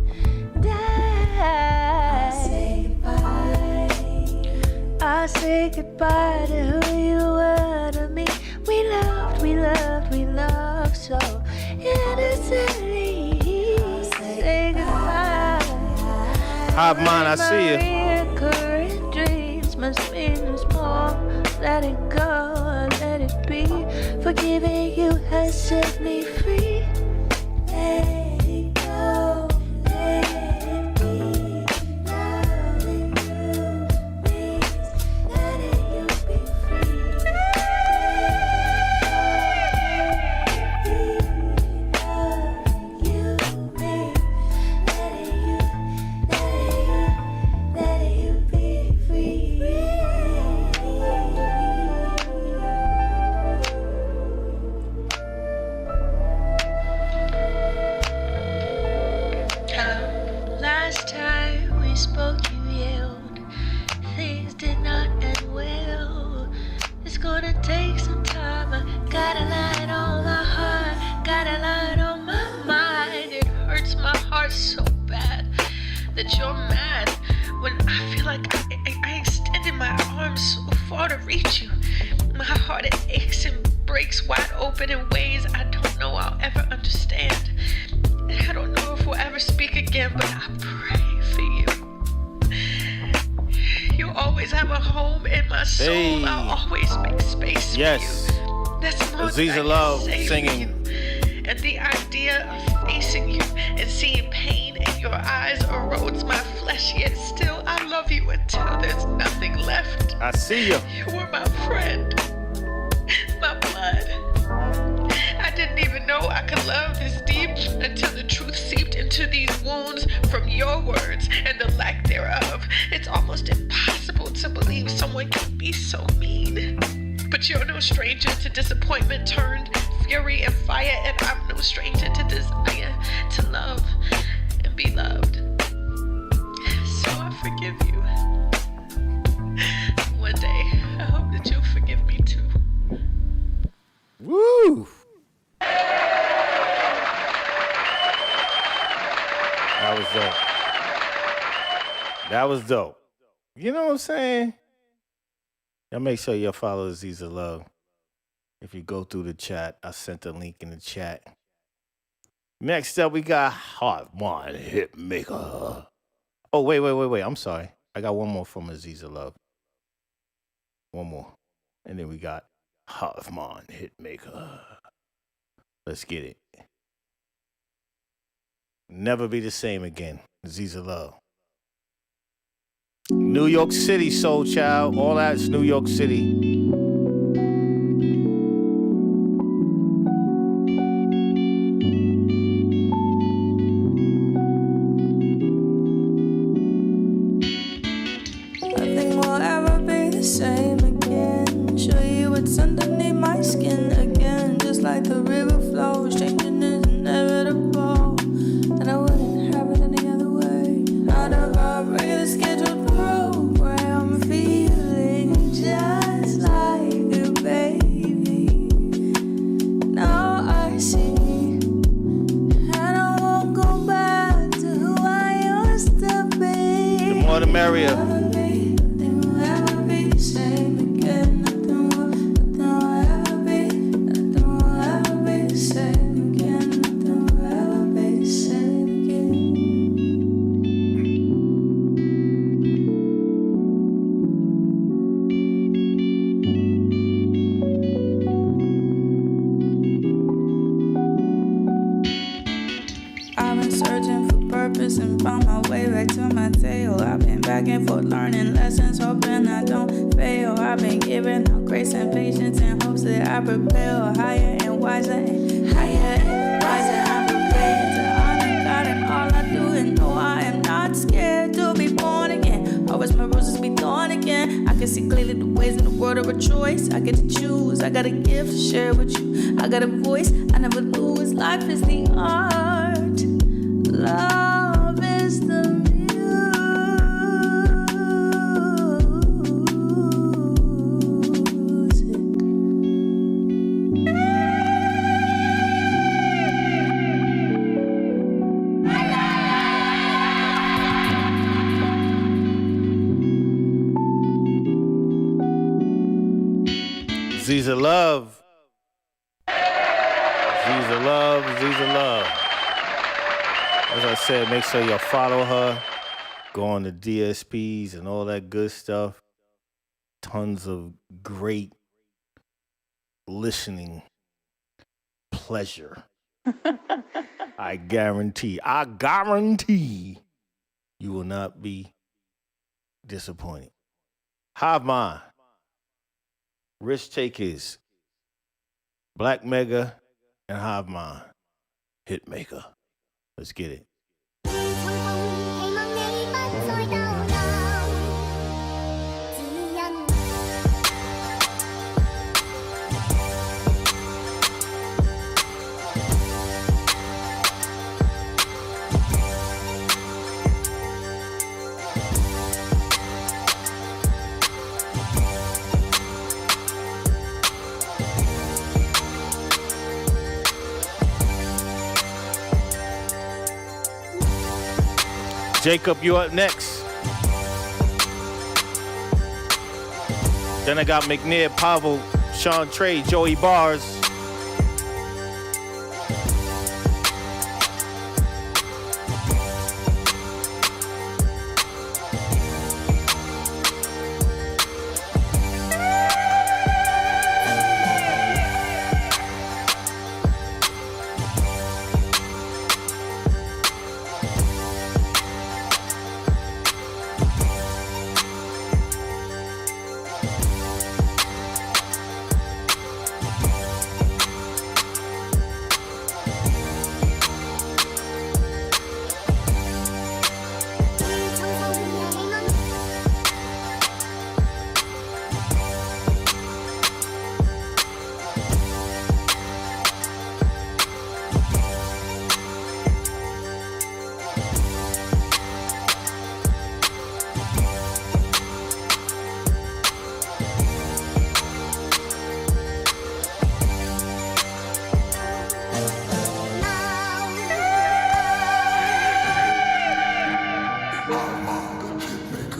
die. I say goodbye to who you were to me. We loved so innocently. Say
Hot Mind, I see you.
Recurring dreams must mean more. Let it go, let it be. Forgiving you has set me free. Let it go, let it be. Loving you means letting you be free. Last time we spoke, you yelled. Things did not end well. It's gonna take some time. I got a lot on my heart, got a lot on my mind. It hurts my heart so bad that you're mad when I feel like I extended my arms so far to reach you. My heart, it aches and breaks wide open in ways I don't know I'll ever understand. And I don't know if we'll ever speak again, but I pray for you. You always have a home in my soul.
Hey.
I'll always make space for
Yes.
you. That's more
Aziza
than I
Love
can say
singing.
for you. And the idea of facing you and seeing pain in your eyes erodes my flesh, yet still I love you until there's nothing left.
I see you.
You were my friend, my blood. I didn't even know I could love this deep until the truth seeped into these wounds from your words and the lack thereof. It's almost impossible to believe someone can be so mean. But you're no stranger to disappointment turned fury and fire, and I'm no stranger to desire to love and be loved. So I forgive you. One day, I hope that you'll forgive me too.
Woo! That was dope. That was dope. You know what I'm saying? Y'all make sure y'all follow Aziza Love. If you go through the chat, I sent the link in the chat. Next up, we got Hot One Hitmaker. Oh, wait. I'm sorry. I got one more from Aziza Love. One more. And then we got Hoffman Hitmaker. Let's get it. Never be the same again. Aziza Love. New York City, Soul Child. All that's New York City.
Nothing will ever be the same again. Show you what's underneath my skin again. Just like the river flows, changing is inevitable. And I wouldn't have it any other way. Out of our regular scheduled program, feeling just like a baby. Now I see, and I won't go back to who I used to be.
The more the merrier.
I've been searching for purpose and found my way back to my tail. I've been back and forth learning lessons, hoping I don't fail. I've been giving out grace and patience in hopes that I propel higher and wiser and higher and wiser. I'm prepared to honor God in all I do and know I am not scared to be born again. Always my roses be torn again. I can see clearly the ways in the world are a choice. I get to choose. I got a gift to share with you. I got a voice. I never lose. Life is the art. Love is the
Aziza Love. Aziza Love. As I said, make sure y'all follow her. Go on the DSPs and all that good stuff. Tons of great listening pleasure. I guarantee you will not be disappointed. Hive Mind, Risk Takers, Black Mega, and Hive Mind, Hitmaker. Let's get it. Jacob, you up next. Then I got McNair, Pavel, Sean Trey, Joey Bars.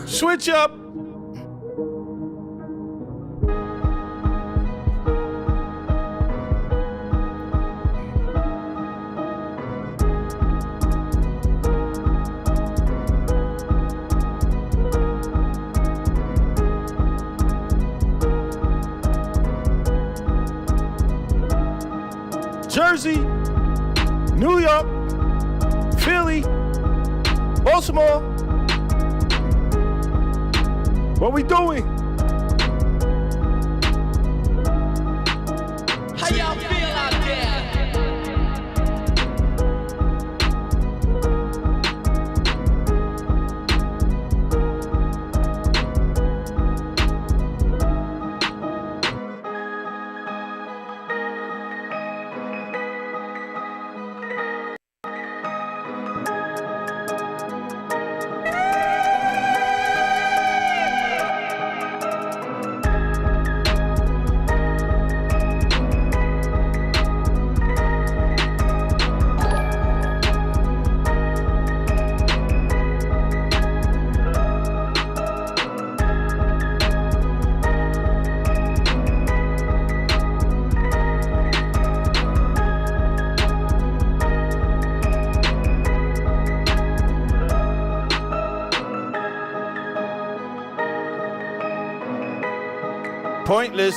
Switch up. Jersey, New York, Philly, Baltimore. What we doing?
How y'all feel out there?
Pointless.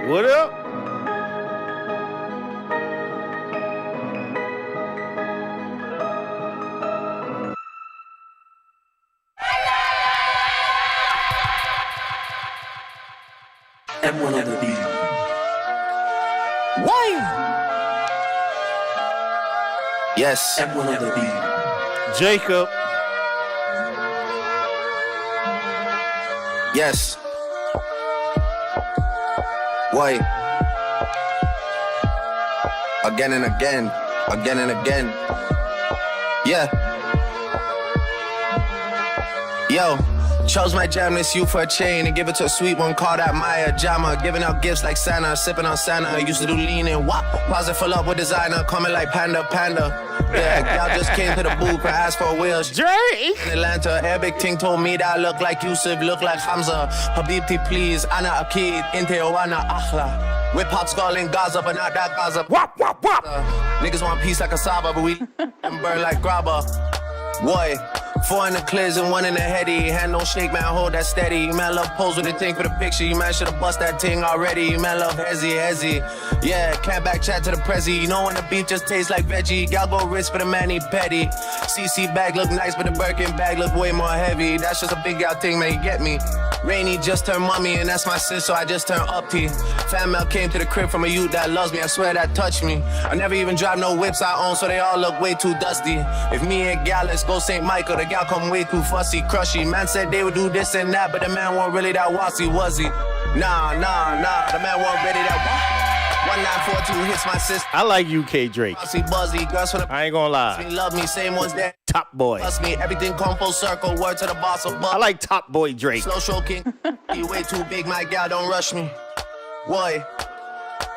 What up?
M1 on the beat. Why? Yes. M1 on the beat.
Jacob.
Yes. Why? Again and again, again and again. Yeah. Yo, chose my jam this you for a chain and give it to a sweet one called that Maya Jama. Giving out gifts like Santa, sipping on Santa. Used to do lean and wop, closet full up with designer, coming like Panda Panda. Yeah, y'all just came to the booth and asked for wheels. Drake! In Atlanta, Arabic ting told me that I look like Yusuf, look like Hamza. Habibti, please, Ana Akid, Inte Owana Akhla. Whip hop skull in Gaza, but not that Gaza. Wop, wop, wop! Niggas want peace like a Saba, but we and burn like grabber. Boy, 4 in the clears and 1 in the heady. Hand don't shake, man, hold that steady. Man, love pose with a thing for the picture. You man should've bust that thing already. Man, love hezzy. Yeah, can't back chat to the prezi. You know when the beef just tastes like veggie. Y'all go rich for the man, he petty. CC bag look nice, but the Birkin bag look way more heavy. That's just a big y'all thing, man, you get me. Rainy just turned mommy, and that's my sis, so I just turned uppy. Fan mail came to the crib from a youth that loves me. I swear that touched me. I never even drive no whips I own, so they all look way too dusty. If me and gal, let's go St. Michael. The gal come way too fussy, crushy. Man said they would do this and that, but the man wasn't really that wassy, was he? Nah. The man wasn't ready that 1942 hits my sister.
I like UK Drake.
Buzzy, girls for the
I ain't gonna lie.
Love me, same ones that
Top Boy.
Trust me, everything come full circle. Word to the boss of
I like Top Boy Drake.
Slow show king. You way too big, my gal, don't rush me. Boy,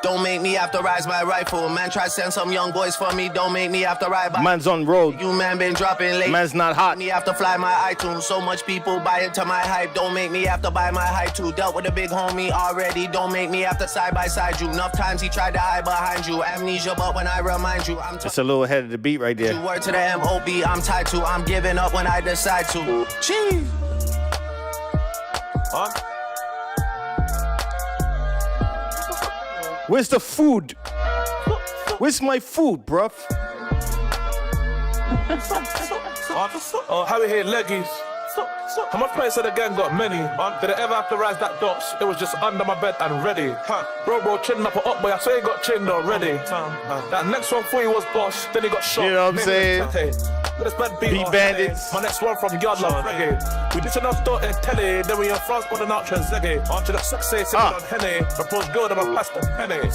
don't make me have to rise my rifle. Man, try to send some young boys for me. Don't make me have to ride by.
Man's on road.
You man been dropping late.
Man's not hot.
Me have to fly my iTunes. So much people buy into my hype. Don't make me have to buy my hype too. Dealt with a big homie already. Don't make me have to side by side you. Enough times he tried to hide behind you. Amnesia, but when I remind you, I'm
It's a little ahead of the beat right there.
Word to the MOB, I'm tied to. I'm giving up when I decide to. Cheese.
Huh? Where's the food? Where's my food, bruv?
How we here, leggies? How much players of the gang got many? Did I ever have to rise that dots? It was just under my bed and ready. Bro, chin up or up, boy. I swear he got chinned already. That next one for you was boss, then he got shot.
You know what I'm saying? Beat bandits.
My next one from Yard Love Reggae. We did enough start in telly, then we in France bought an ultra zeggy. To the success, sitting on Henny. Propose girl, then I passed the penny.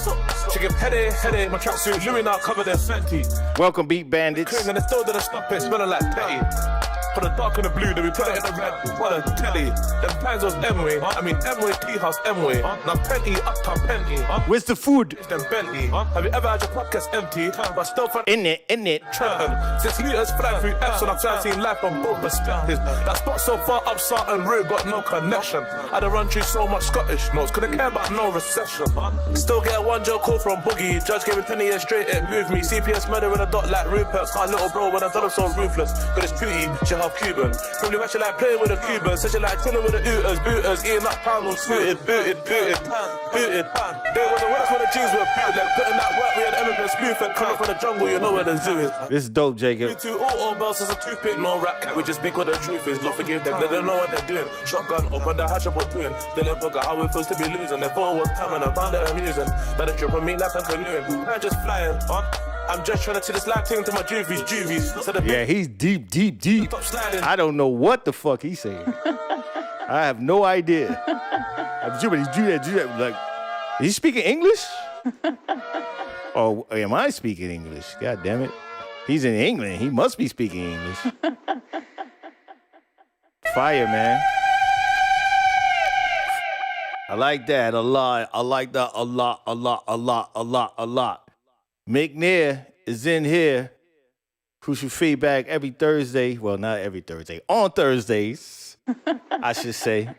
She give heady, my tracksuit, Louis now covered in Fenty.
Welcome, Beat Bandits.
King and it still didn't stop it, smelling like petty. For the dark and the blue, then we put it in the red. What a telly. Them plans was M-way. I mean M-way, T-house, M-way. Now Penty, uptown Penty.
Where's the food?
It's them Bentley. Have you ever had your podcast empty? But still fun.
In it.
Trenton. Since Lutas flying through Epsom, I've tried seen life from both perspectives. That spot so far up Sarton Road, got no connection. I'd have run through so much Scottish notes, couldn't care about no recession. Still get a 1 joke call from Boogie. Judge gave me 10 years straight, it moved me. CPS murder in a dot like Rupert's. My little bro when I done him so ruthless. Got his beauty, she half Cuban. Probably actually like playing with a Cuban. Said she like chilling with the booters, eating up pound on booted. They was the worst when the Jews were bootleg. Putting that work, we had immigrants spoof and coming from the jungle, you know where the zoo is.
This is dope, Jacob.
Two all bells is a toothpick, no rap cat. We just think what the truth is. Not forgive them, they don't know what they're doing. Shotgun, open the hatch up what doing. They don't forget how it feels to be losing. They thought it was time and I found it amusing. That a trip on me like I'm canoeing. I'm just flying, I'm just trying to see this life thing to my juvies. So
yeah, he's deep. I don't know what the fuck he's saying. I have no idea. Do that. Like, is he speaking English? Or am I speaking English? God damn it. He's in England. He must be speaking English. Fire, man. I like that a lot. I like that a lot. McNair is in here. Krucial Feedback every Thursday. Well, not every Thursday. On Thursdays, I should say.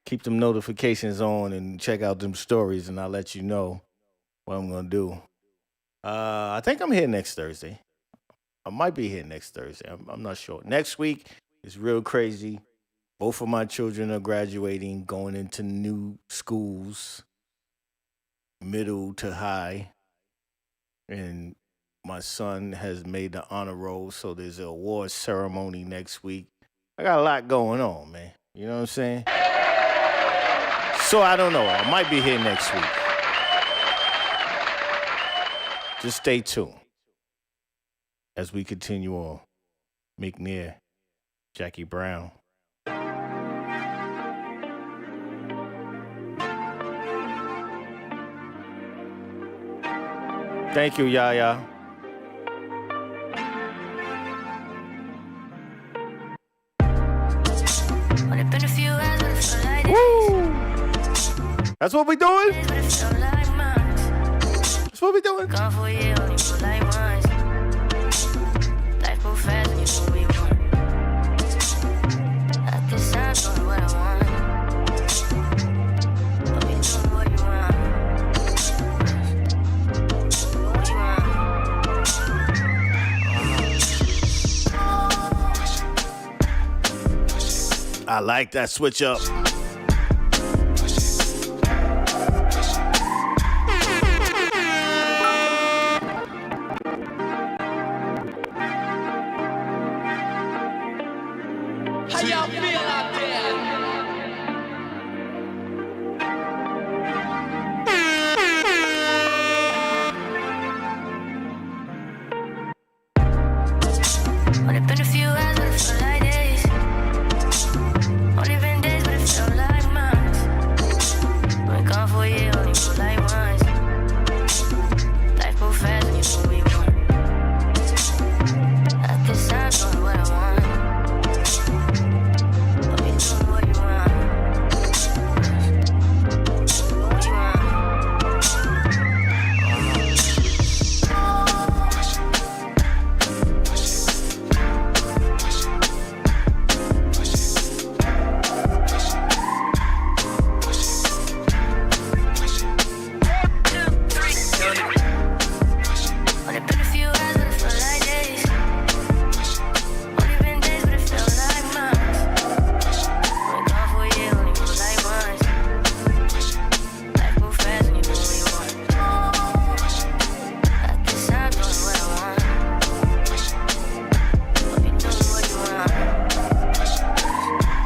Keep them notifications on and check out them stories, and I'll let you know what I'm going to do. I think I'm here next Thursday. I might be here next Thursday. I'm not sure. Next week is real crazy. Both of my children are graduating, going into new schools, middle to high. And my son has made the honor roll, so there's an award ceremony next week. I got a lot going on, man. You know what I'm saying? So I don't know. I might be here next week. Just stay tuned as we continue on. McNair, Jackie Brown. Thank you, Yaya. Woo! That's what we doing? That's what we doing? I like that switch up.
How y'all feel out there?
Only been a few hours, but it felt like days. Only been days, but it felt like months. Been gone for a year, only moved like once. Life moved fast when you do what you want. At this time, doing what I want. I'll be doing what you want. What you want. Only been a few hours, but it felt like days. Only been days, but it felt like months. Been gone for a year, only moved like once. Life moves fast when you do what you want. At this time, doing what I want. I'll be doing what you want. What you want.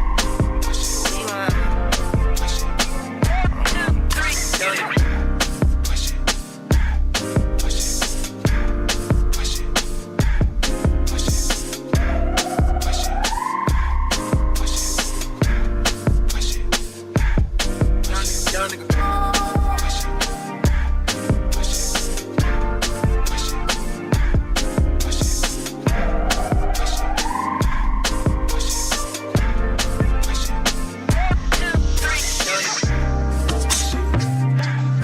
1,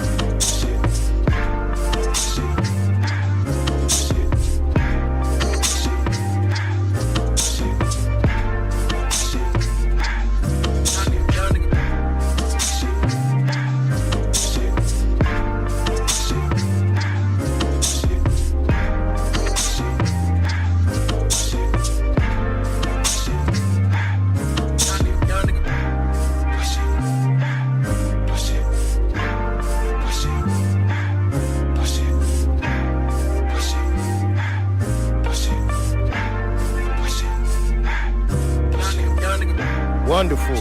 2, 3.
Wonderful.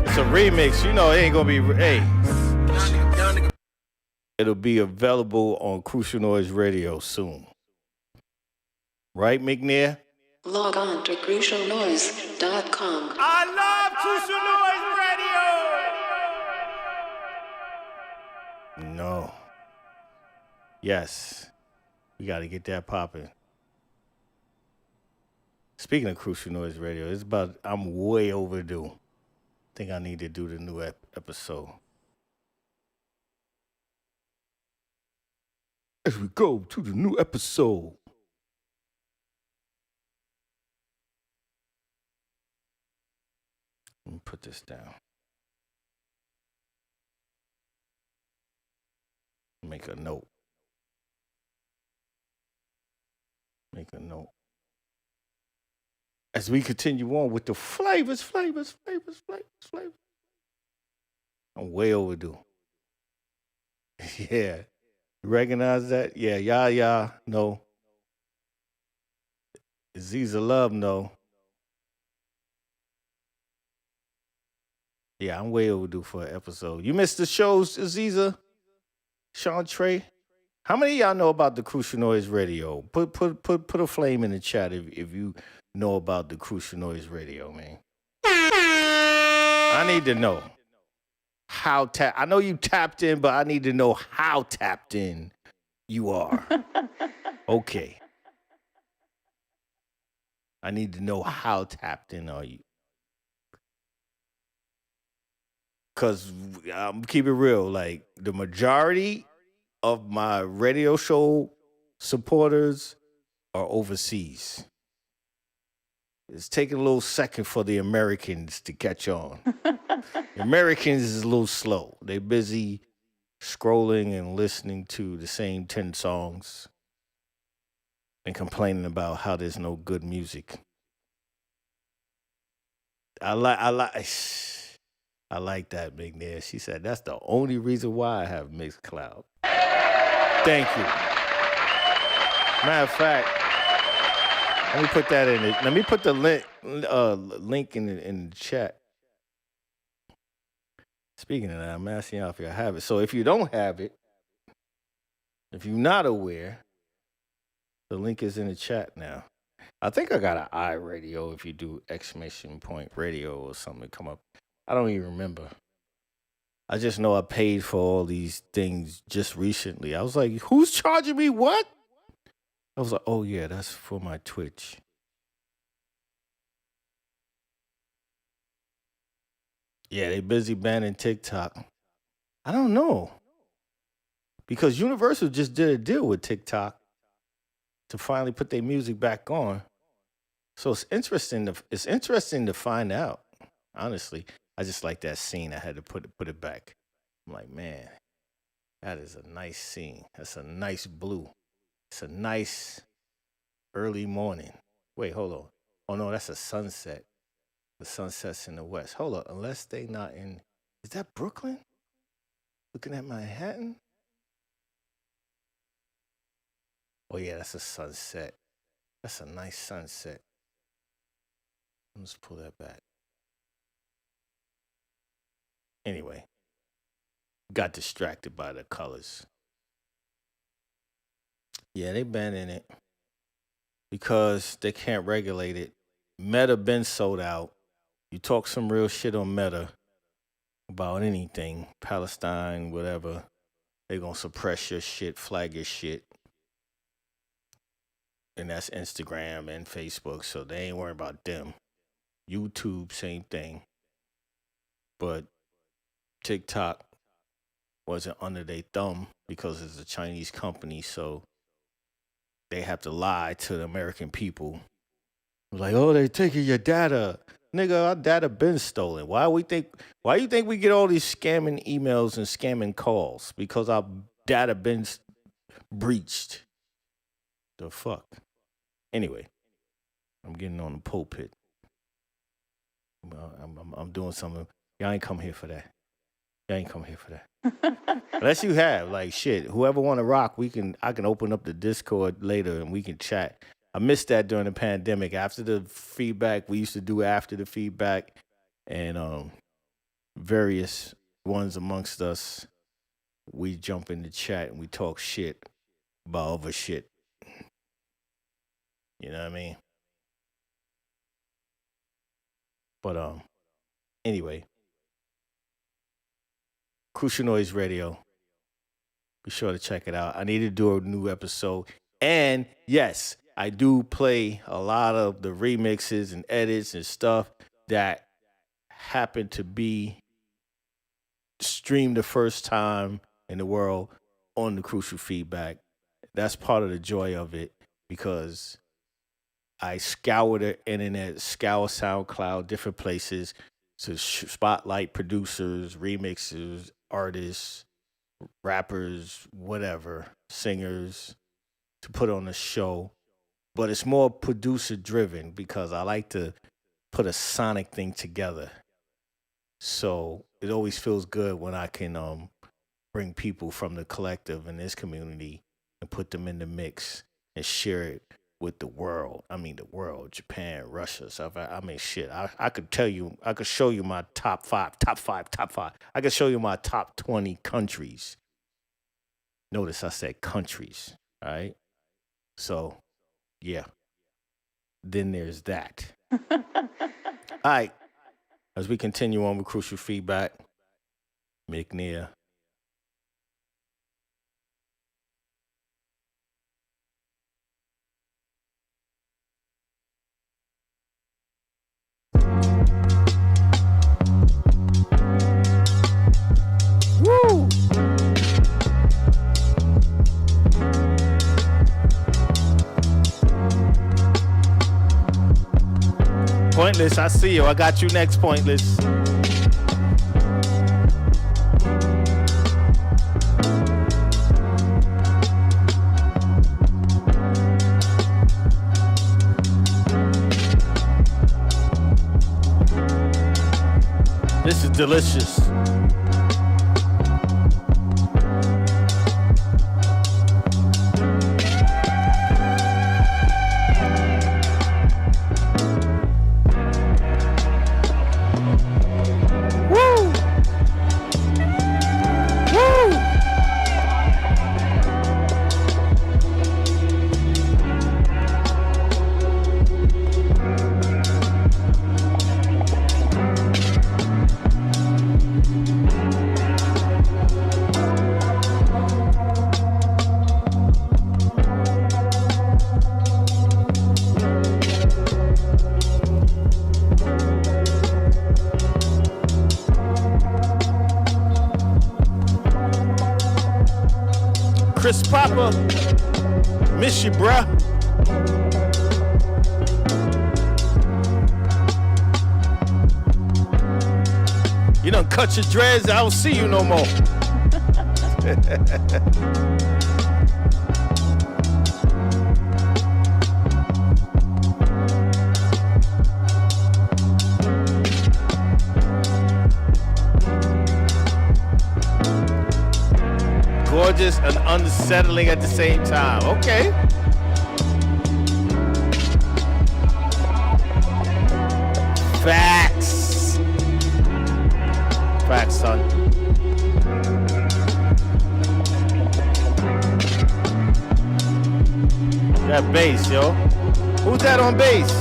It's a remix. You know it ain't gonna be. Hey, it'll be available on Crucial Noise Radio soon. Right, McNair?
Log on to crucialnoise.com.
I love Crucial Noise Radio.
No. Yes. We got to get that popping. Speaking of Crucial Noise Radio, I'm way overdue. I think I need to do the new episode. As we go to the new episode. Let me put this down. Make a note. As we continue on with the flavors. I'm way overdue. Yeah. You recognize that? Yeah, y'all know. Aziza Love, no. Yeah, I'm way overdue for an episode. You missed the shows, Aziza? Sean Trey? How many of y'all know about the Crucial Noise Radio? Put a flame in the chat if you know about the Crucial Noise Radio, man. I need to know how I know you tapped in, but I need to know how tapped in you are. Okay. I need to know how tapped in are you. Because keep it real, like the majority of my radio show supporters are overseas. It's taking a little second for the Americans to catch on. The Americans is a little slow. They're busy scrolling and listening to the same 10 songs and complaining about how there's no good music. I like that, McNair. She said that's the only reason why I have Mixcloud. Thank you. Matter of fact, let me put that in it. Let me put the link in the chat. Speaking of that, I'm asking y'all if you have it. So if you don't have it, if you're not aware, the link is in the chat now. I think I got an iRadio if you do exclamation point radio or something come up. I don't even remember. I just know I paid for all these things just recently. I was like, who's charging me what? I was like, oh yeah, that's for my Twitch. Yeah, they busy banning TikTok. I don't know. Because Universal just did a deal with TikTok to finally put their music back on. So it's interesting to find out. Honestly, I just like that scene. I had to put it back. I'm like, man, that is a nice scene. That's a nice blue. It's a nice early morning. Wait, hold on. Oh no, that's a sunset. The sunset's in the west. Hold on, unless they not in. Is that Brooklyn? Looking at Manhattan? Oh yeah, that's a sunset. That's a nice sunset. Let's pull that back. Anyway, got distracted by the colors. Yeah, they banning it because they can't regulate it. Meta been sold out. You talk some real shit on Meta about anything, Palestine, whatever, they gonna suppress your shit, flag your shit. And that's Instagram and Facebook, so they ain't worried about them. YouTube, same thing. But TikTok wasn't under their thumb because it's a Chinese company, so they have to lie to the American people. Like, oh, they taking your data. Nigga, our data been stolen. Why you think we get all these scamming emails and scamming calls? Because our data been breached. The fuck? Anyway, I'm getting on the pulpit. I'm doing something. Y'all ain't come here for that. Y'all ain't come here for that. Unless you have, like, shit, whoever want to rock, I can open up the Discord later and we can chat. I missed that during the pandemic. After the feedback, we used to do after the feedback, and various ones amongst us, we jump in the chat and we talk shit about other shit. You know what I mean? But anyway, Crucial Noise Radio. Be sure to check it out. I need to do a new episode. And yes, I do play a lot of the remixes and edits and stuff that happen to be streamed the first time in the world on the Crucial Feedback. That's part of the joy of it, because I scour the internet, scour SoundCloud, different places to spotlight producers, remixers, artists, rappers, whatever, singers, to put on a show. But it's more producer driven because I like to put a sonic thing together. So it always feels good when I can bring people from the collective in this community and put them in the mix and share it with the world. I mean, the world, Japan, Russia, South Africa. I mean, shit. I could tell you, I could show you my top five. I could show you my top 20 countries. Notice I said countries, all right? So, yeah. Then there's that. All right. As we continue on with Crucial Feedback, McNair. Woo! Pointless, I see you. I got you next, Pointless. delicious. Chris Papa, miss you, bruh. You done cut your dreads, I don't see you no more. Gorgeous and unsettling at the same time. Okay. Facts. Facts, son. That bass, yo. Who's that on bass?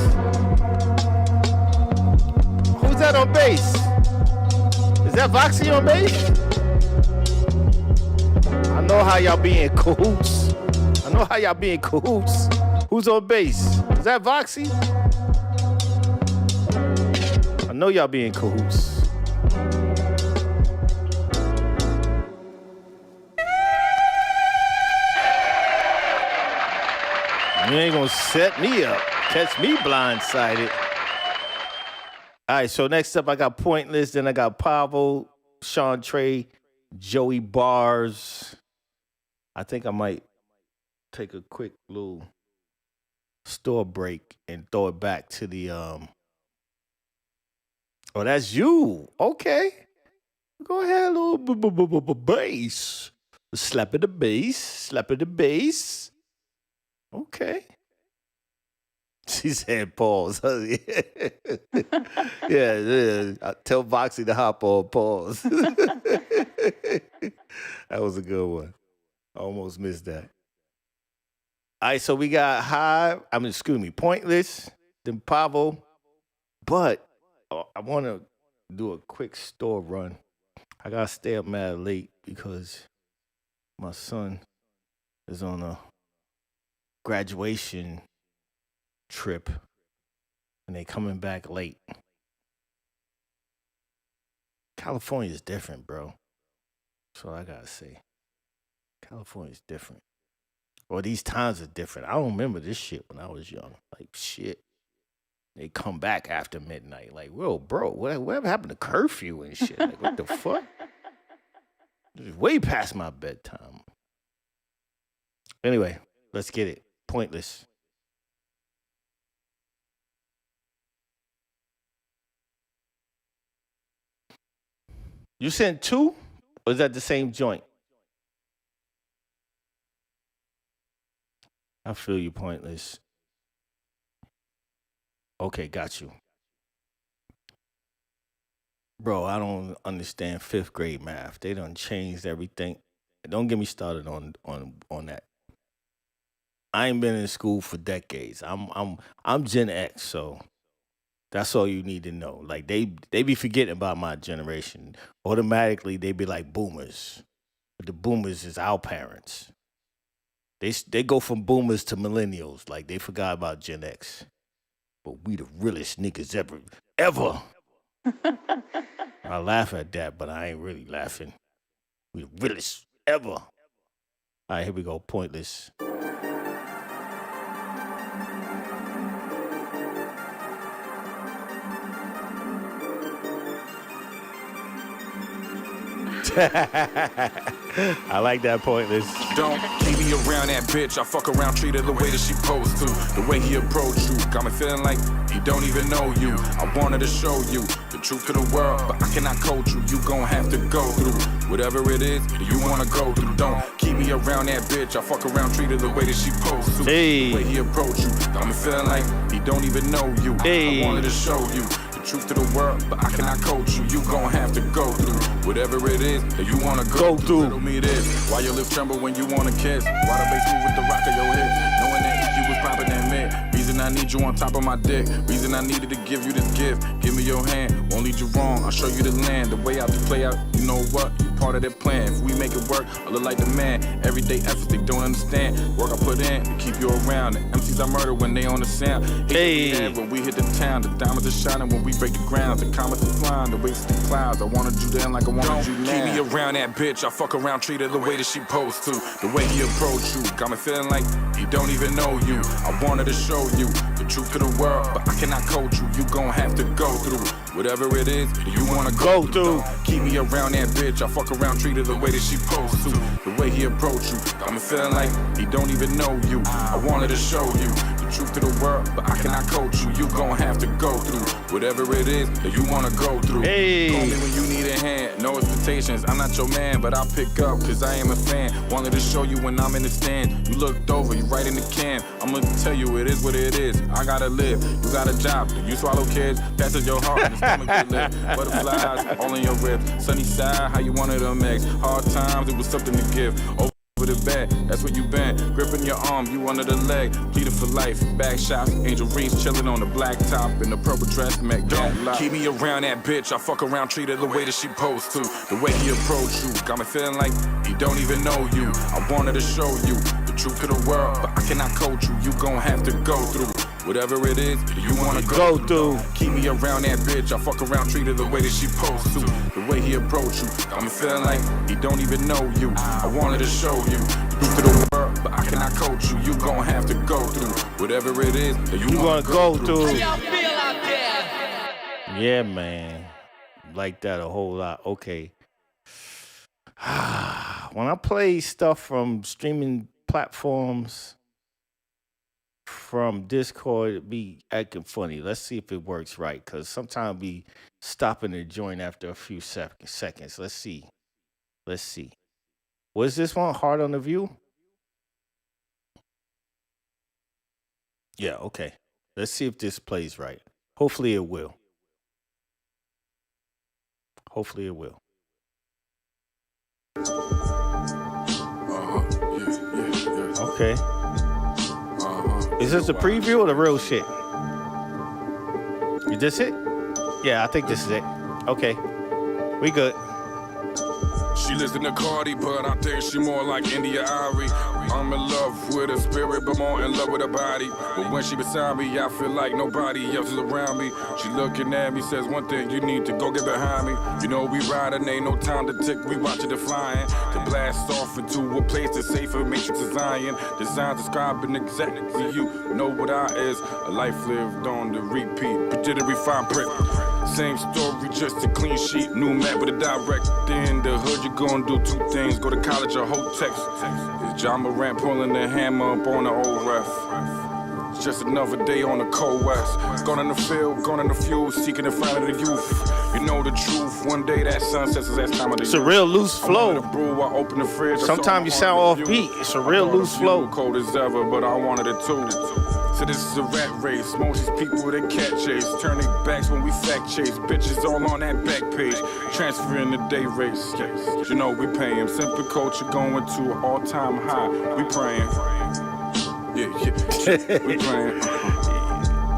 Who's that on bass? Is that Voxy on bass? I know how y'all be in cahoots. Who's on bass? Is that Voxy? I know y'all be in cahoots. You ain't gonna set me up. Catch me blindsided. All right, so next up I got Pointless, then I got Pavo, Sean Trey, Joey Bars. I think I might take a quick little store break and throw it back to the Oh, that's you. Okay. Go ahead, a little bass. Slap of the bass. Okay. She said pause. yeah. Tell Voxy to hop on pause. That was a good one. I almost missed that. All right, so we got Pointless, then Pavo. But I want to do a quick store run. I got to stay up mad late because my son is on a graduation trip and they coming back late. California is different, bro. That's all I got to say. California's different. Or these times are different. I don't remember this shit when I was young. Like, shit. They come back after midnight. Like, whoa, bro, whatever happened to curfew and shit? Like, what the fuck? It's way past my bedtime. Anyway, let's get it. Pointless. You sent two? Or is that the same joint? I feel you, Pointless. Okay, got you. Bro, I don't understand 5th grade math. They done changed everything. Don't get me started on that. I ain't been in school for decades. I'm Gen X, so that's all you need to know. Like they be forgetting about my generation. Automatically they be like boomers. But the boomers is our parents. They go from boomers to millennials. Like they forgot about Gen X. But we the realest niggas ever. I laugh at that, but I ain't really laughing. We the realest ever. All right, here we go. Pointless. I like that, Pointless.
Don't keep me around that bitch. I fuck around, treat her the way that she supposed to. The way he approach you got me feeling like he don't even know you. I wanted to show you the truth to the world, but I cannot coach you. You gon' have to go through whatever it is that you wanna go through. Don't keep me around that bitch. I fuck around, treat her the way that she supposed to.
Hey.
The way he approach you, got me feeling like he don't even know you.
Hey.
I wanted to show you the truth to the world, but I cannot coach you. You gon' have to go through whatever it is that you wanna go through. Riddle me this, why your lips tremble when you wanna kiss? Why the bass move with the rock of your hip? Knowing that you was popping that mid. Reason I need you on top of my dick. Reason I needed to give you this gift. Give me your hand, won't lead you wrong. I'll show you the land, the way I just play out. You know what? You part of that plan. If we make it work, I look like the man. Everyday efforts they don't understand. Work I put in to keep you around. The MCs I murder when they on the sound. Hey, when we hit the town, the diamonds are shining when we break the ground. The comets are flying, the waves the clouds. I wanted you then like I wanted you now. Keep me around that bitch. I fuck around, treat her the way that she supposed to. The way he approach you, got me feeling like he don't even know you. I wanted to show you the truth to the world, but I cannot coach you. You gon' have to go through whatever it is that you wanna go through. Keep me around that bitch. I fuck around, treat her the way that she supposed to. The way he approach you, got me feeling like he don't even know you. I wanted to show you the truth to the world, but I cannot coach you. You gon' have to go through whatever it is that you wanna go through.
Hey.
Call me when you need a hand, no expectations. I'm not your man, but I'll pick up, cause I am a fan. Wanted to show you when I'm in the stand. You looked over, you right in the can. I'ma tell you it is what it is. I gotta live, you got a job. Do you swallow kids? Passes your heart, the stomach get lit. Butterflies all in your ribs. Sunny side, how you wanted to mix. Hard times, it was something to give. Over the bed, that's where you been. Gripping your arm, you under the leg. Pleaded for life, back shots. Angel Reese chilling on the black top in the purple dress. Don't keep me around that bitch. I fuck around, treat her the way that she supposed to. The way he approach you, got me feeling like he don't even know you. I wanted to show you the truth to the world, but I cannot coach you. You gon' have to go through whatever it is that you wanna go through. Keep me around that bitch. I fuck around, treat her the way that she supposed to. The way he approach you, got me feeling like he don't even know you. I wanted to show you the truth to the world, but I cannot coach you. You gon' have to go through whatever it is that you wanna go through.
How y'all feel out there?
Yeah, man. Like that a whole lot. Okay. When I play stuff from streaming platforms, from Discord, it be acting funny. Let's see if it works right, because sometimes be stopping the joint after a few seconds. Let's see. Was this one hard on the view? Yeah, okay. Let's see if this plays right. Hopefully it will. Okay. Is this the preview or the real shit? Is this it? Yeah, I think this is it. Okay. We good.
She listen to Cardi, but I think she more like India Ari. I'm in love with her spirit, but more in love with her body. But when she beside me, I feel like nobody else is around me. She looking at me, says one thing, you need to go get behind me. You know we riding, ain't no time to tick, we watching it flying. To blast off into a place that's safer, matrix of Zion. Design describing exactly you know what I is. A life lived on the repeat, jittery fine print. Same story, just a clean sheet. New map with a direct in the hood. You gon' do two things: go to college or hold text. Is John Morant pulling the hammer up on the old ref? It's just another day on the cold west. Gone in the field, gone in the fuel, seeking to find the youth. You know the truth. One day that sun sets us, that's time of the
It's a real loose flow.
Brew, I open the fridge.
Sometimes you sound off beat. It's a real loose flow.
Cold as ever, but I wanted it too. So this is a rat race. Most of these people they cat chase. Turn their backs when we fact chase. Bitches all on that back page. Transferring the day race. You know we pay 'em. Simple culture going to an all-time high. We praying. Yeah. We praying.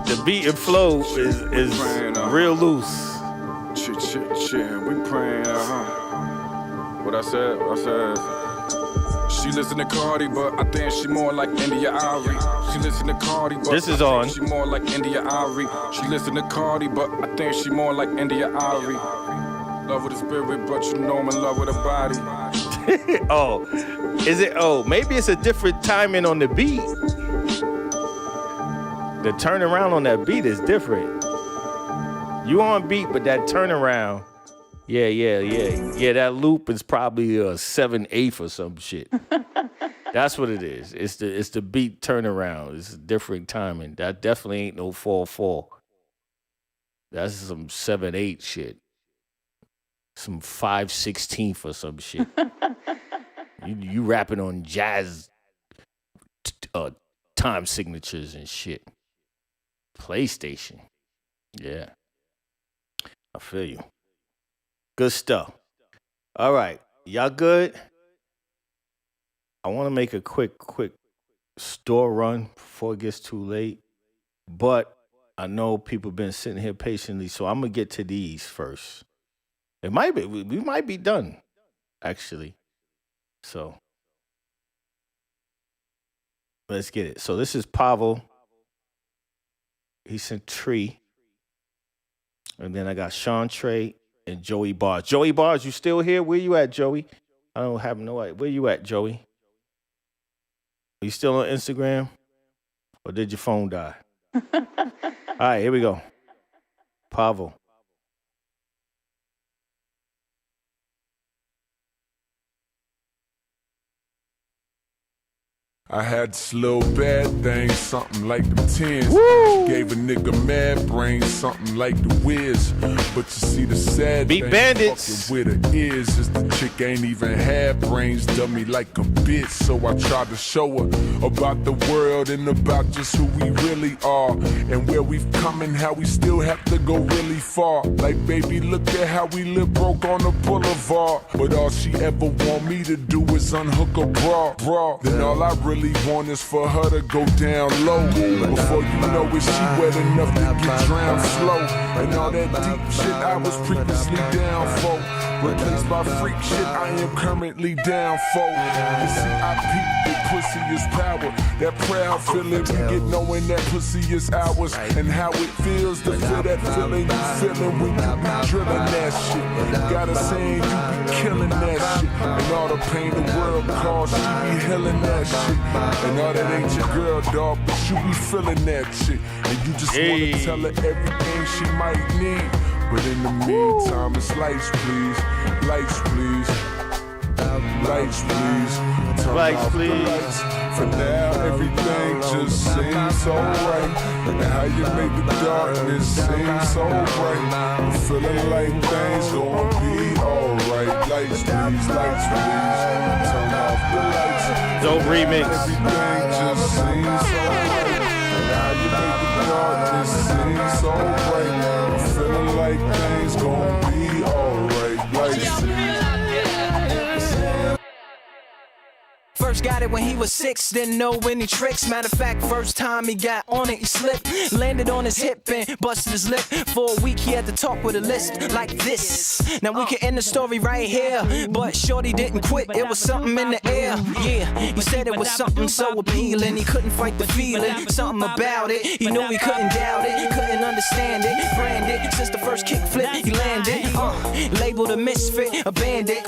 The beat and flow is praying, real loose.
We praying, What I said. She listen to Cardi, but I think she more like India Ari. She listen to Cardi, but
this is on.
She more like India Ari. She listen to Cardi, but I think she more like India Ari. Love with the spirit, but you know I'm in love with her body.
Oh, is it? Oh, maybe it's a different timing on the beat. The turnaround on that beat is different. You on beat, but that turnaround. Yeah. That loop is probably a 7/8 or some shit. That's what it is. It's the beat turnaround. It's a different timing. That definitely ain't no 4/4. That's some 7/8 shit. Some 5/16 or some shit. you rapping on jazz time signatures and shit. PlayStation. Yeah. I feel you. Good stuff. All right. Y'all good? I want to make a quick store run before it gets too late. But I know people been sitting here patiently, so I'm going to get to these first. It might be, we might be done, actually. So let's get it. So this is Pavel. He sent Tree. And then I got Sean Trey and Joey Bars. Joey Bars, you still here? Where you at, Joey? I don't have no idea. Where you at, Joey? Are you still on Instagram? Or did your phone die? All right, here we go. Pavel.
I had this little bad thing, something like them tens. Gave a nigga mad brain, something like the Wiz. But you see the sad
Beat
thing,
Bandits.
fucking with her is the chick ain't even had brains, dummy like a bitch. So I tried to show her about the world and about just who we really are. And where we've come and how we still have to go really far. Like, baby, look at how we live broke on the boulevard. But all she ever want me to do is unhook a bra. Then all I really want is for her to go down low. Before you know it, she wet enough to get drowned slow. And all that deep shit I was previously down for, replaced by freak shit I am currently down for. You see, I peep that pussy is power. That proud feeling we get knowing that pussy is ours. And how it feels to feel that feeling you feeling when you be drilling that shit. Got her saying you be killing that shit. And all the pain the world caused, she be healing that shit. And all that ain't your girl, dog, but you be feeling that shit. And you just wanna tell her everything she might need. But in the meantime, it's lights, please. Lights, please. Lights, please. Turn off the lights. For now, everything just seems so right. And how you make the darkness seem so bright. I'm feeling like things gonna be alright. Lights, please. Lights, please. Turn off the lights.
Dope remix.
Everything just seems so right. And how you make the darkness seem so bright. I'm feeling like things gonna be alright. Lights, please.
First got it when he was 6, didn't know any tricks. Matter of fact, first time he got on it, he slipped. Landed on his hip and busted his lip. For a week he had to talk with a lisp like this. Now we can end the story right here, but shorty didn't quit, it was something in the air. Yeah, he said it was something so appealing. He couldn't fight the feeling, something about it. He knew he couldn't doubt it, couldn't understand it. Branded, since the first kick flip he landed. Labeled a misfit, a bandit.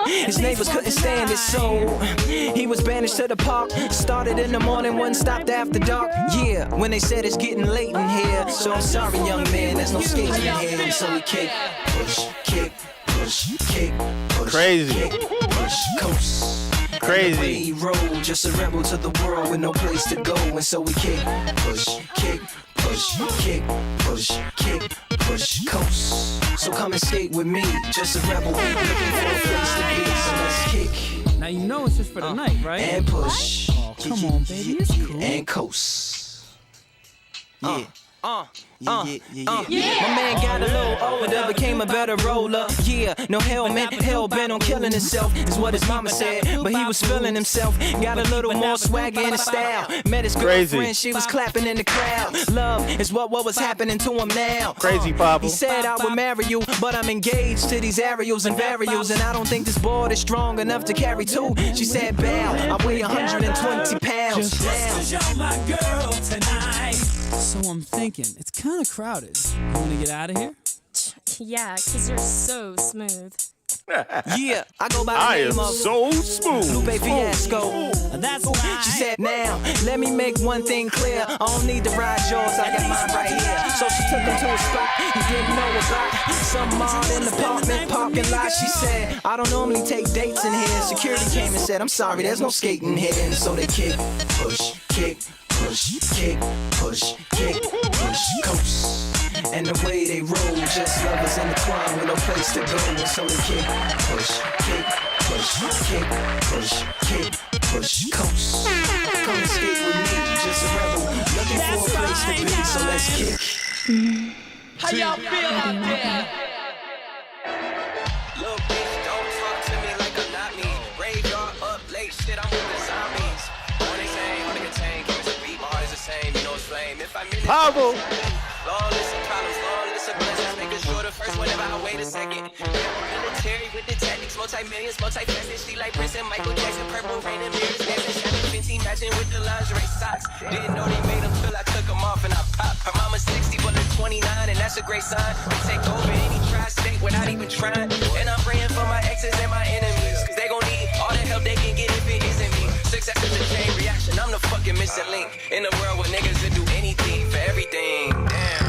His neighbors couldn't stand it, so he was banished to the park. Started in the morning, wasn't stopped after dark. Yeah, when they said it's getting late in here. So I'm sorry, young man, there's no skating in here. And so we kick, push, kick, push, kick, push.
Crazy.
Kick, push, coast.
Crazy.
Road, just a rebel to the world with no place to go. And so we kick, push, kick, push, kick, push, kick, push, coast. So come and skate with me, just a rebel looking for a place to be. So let's kick.
Now you know it's just for the night, right?
And push.
Oh, come on, baby, it's cool.
And coast. Yeah. My man got a little older, became a better roller. Yeah, no helmet, hell bent on killing himself, is what his mama said. But he was feeling himself, got a little more swagger in his style. Met his girlfriend, she was clapping in the crowd. Love is what was happening to him now.
Crazy, Papa.
He said I would marry you, but I'm engaged to these aerials and varials, and I don't think this board is strong enough to carry two. She said, bow, I weigh 120 pounds.
Just 'cause you're my girl tonight. So I'm thinking, it's kind of crowded. You want to get out of here?
Yeah, because you're so smooth.
Yeah, I go by the name of
so smooth.
Lupe Fiasco.
That's right.
She said, now, let me make one thing clear. I don't need to ride yours, I got mine right here. So she took him to a spot he didn't know about. Some mall in the apartment parking lot. She said, I don't normally take dates in here. Security came and said, I'm sorry, there's no skating here. And so they kick, push, kick, push, kick, push, kick, push, coast. and the way they roll. Just lovers in the club with no place to go. So they kick, push, kick, push, kick, push, kick, push, coast. Come escape with me, just a rebel. Looking for a place to be, so let's kick.
How y'all feel out there?
Little bitch, don't talk to me like I'm not me. Graveyard up late, shit, I'm with the zombies. On they same, on the contain, give us a beat, my heart is the same, you know it's flame. If I'm in it,
Pablo.
long list of problems, long list of blessings, making sure the first whenever I wait a second. Military with the tactics, multi-millions, multi-faceted, she like Prince and Michael Jackson, purple rain and mirrors, dancing, shining, Fenty, matching with the lingerie socks. Didn't know they made them feel I took them off and I popped. Her mama's 60, but they're 29, and that's a great sign. We take over any tri-state without even trying. And I'm praying for my exes and my enemies, cause they gon' need all the help they can get if it isn't me. Success is a chain reaction, I'm the fucking missing link in a world where niggas will do anything for everything. Damn.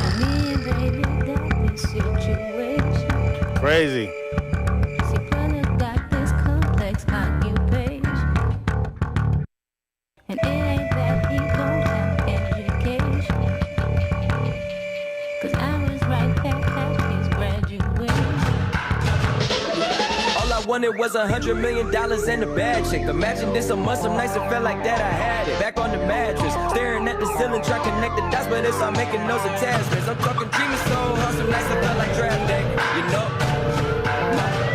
Crazy.
And it ain't that he don't have education, 'cause I was right back at his graduation.
All I wanted was $100 million and a bad chick. Imagine this a month, some nights it felt like that I had it. Back on the mattress, staring at the ceiling, trying to connect the dots, but it's all making those attachments. I'm talking dreaming so hard, some nights I felt like draft day, you know.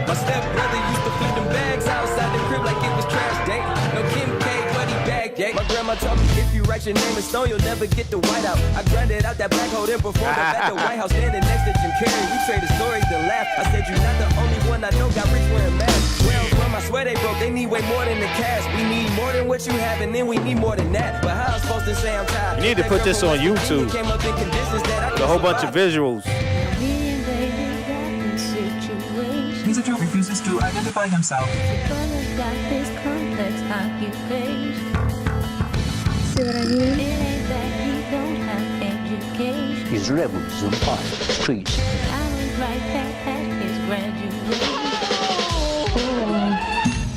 My stepbrother used to flip them bags outside the crib like it was trash day. No Kim K, but he bagged, yeah. My grandma told me if you write your name in stone, you'll never get the white out. I grinded out that black hole, then performed up at the White House, standing next to Jim Carrey. We traded stories to laugh. I said you're not the only one I know got rich wearing masks. Well, from I swear they broke, they need way more than the cash. We need more than what you have, and then we need more than that. But how I'm supposed to say I'm tired?
You need to put this on YouTube. A whole bunch of visuals.
Visitor refuses to identify himself.
See what I mean? It ain't that he don't have education.
His rebels on fire, streets.
I was right back at his graduation.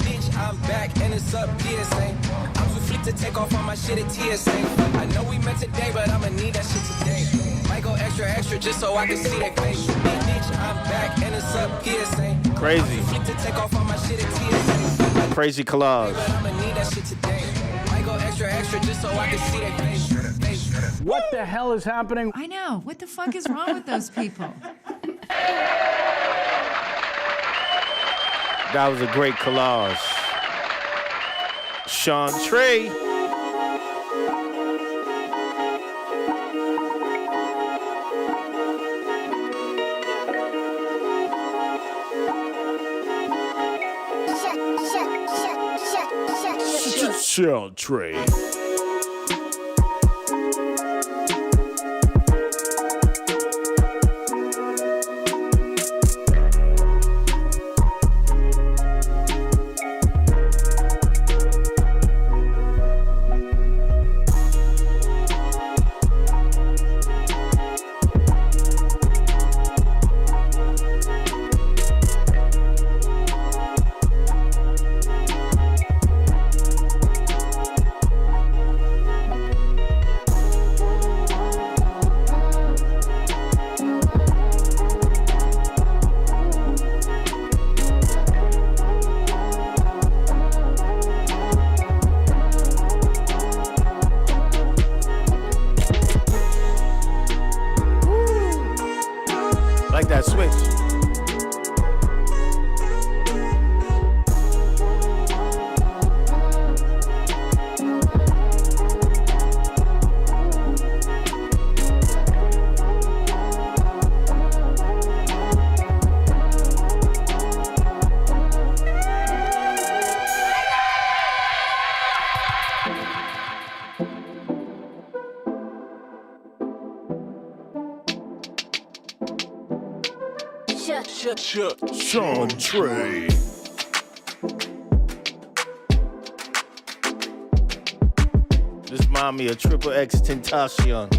Bitch, I'm back and it's up PSA. I'm too flick to take off on my shit at TSA. I know we met today, but I'ma need that shit today. Might go extra, extra just so I can see that face. Bitch, I'm back and it's up PSA.
Crazy.
I'm too flick to take off on my shit at TSA.
Crazy collage.
But I'ma need that shit today. Might go extra, extra just so I can see that face.
What the hell is happening?
I know. What the fuck is wrong with those people?
That was a great collage. Sean Trey. Sean Trey. Like that switch. Sean Trey. This remind me of Triple X Tentacion.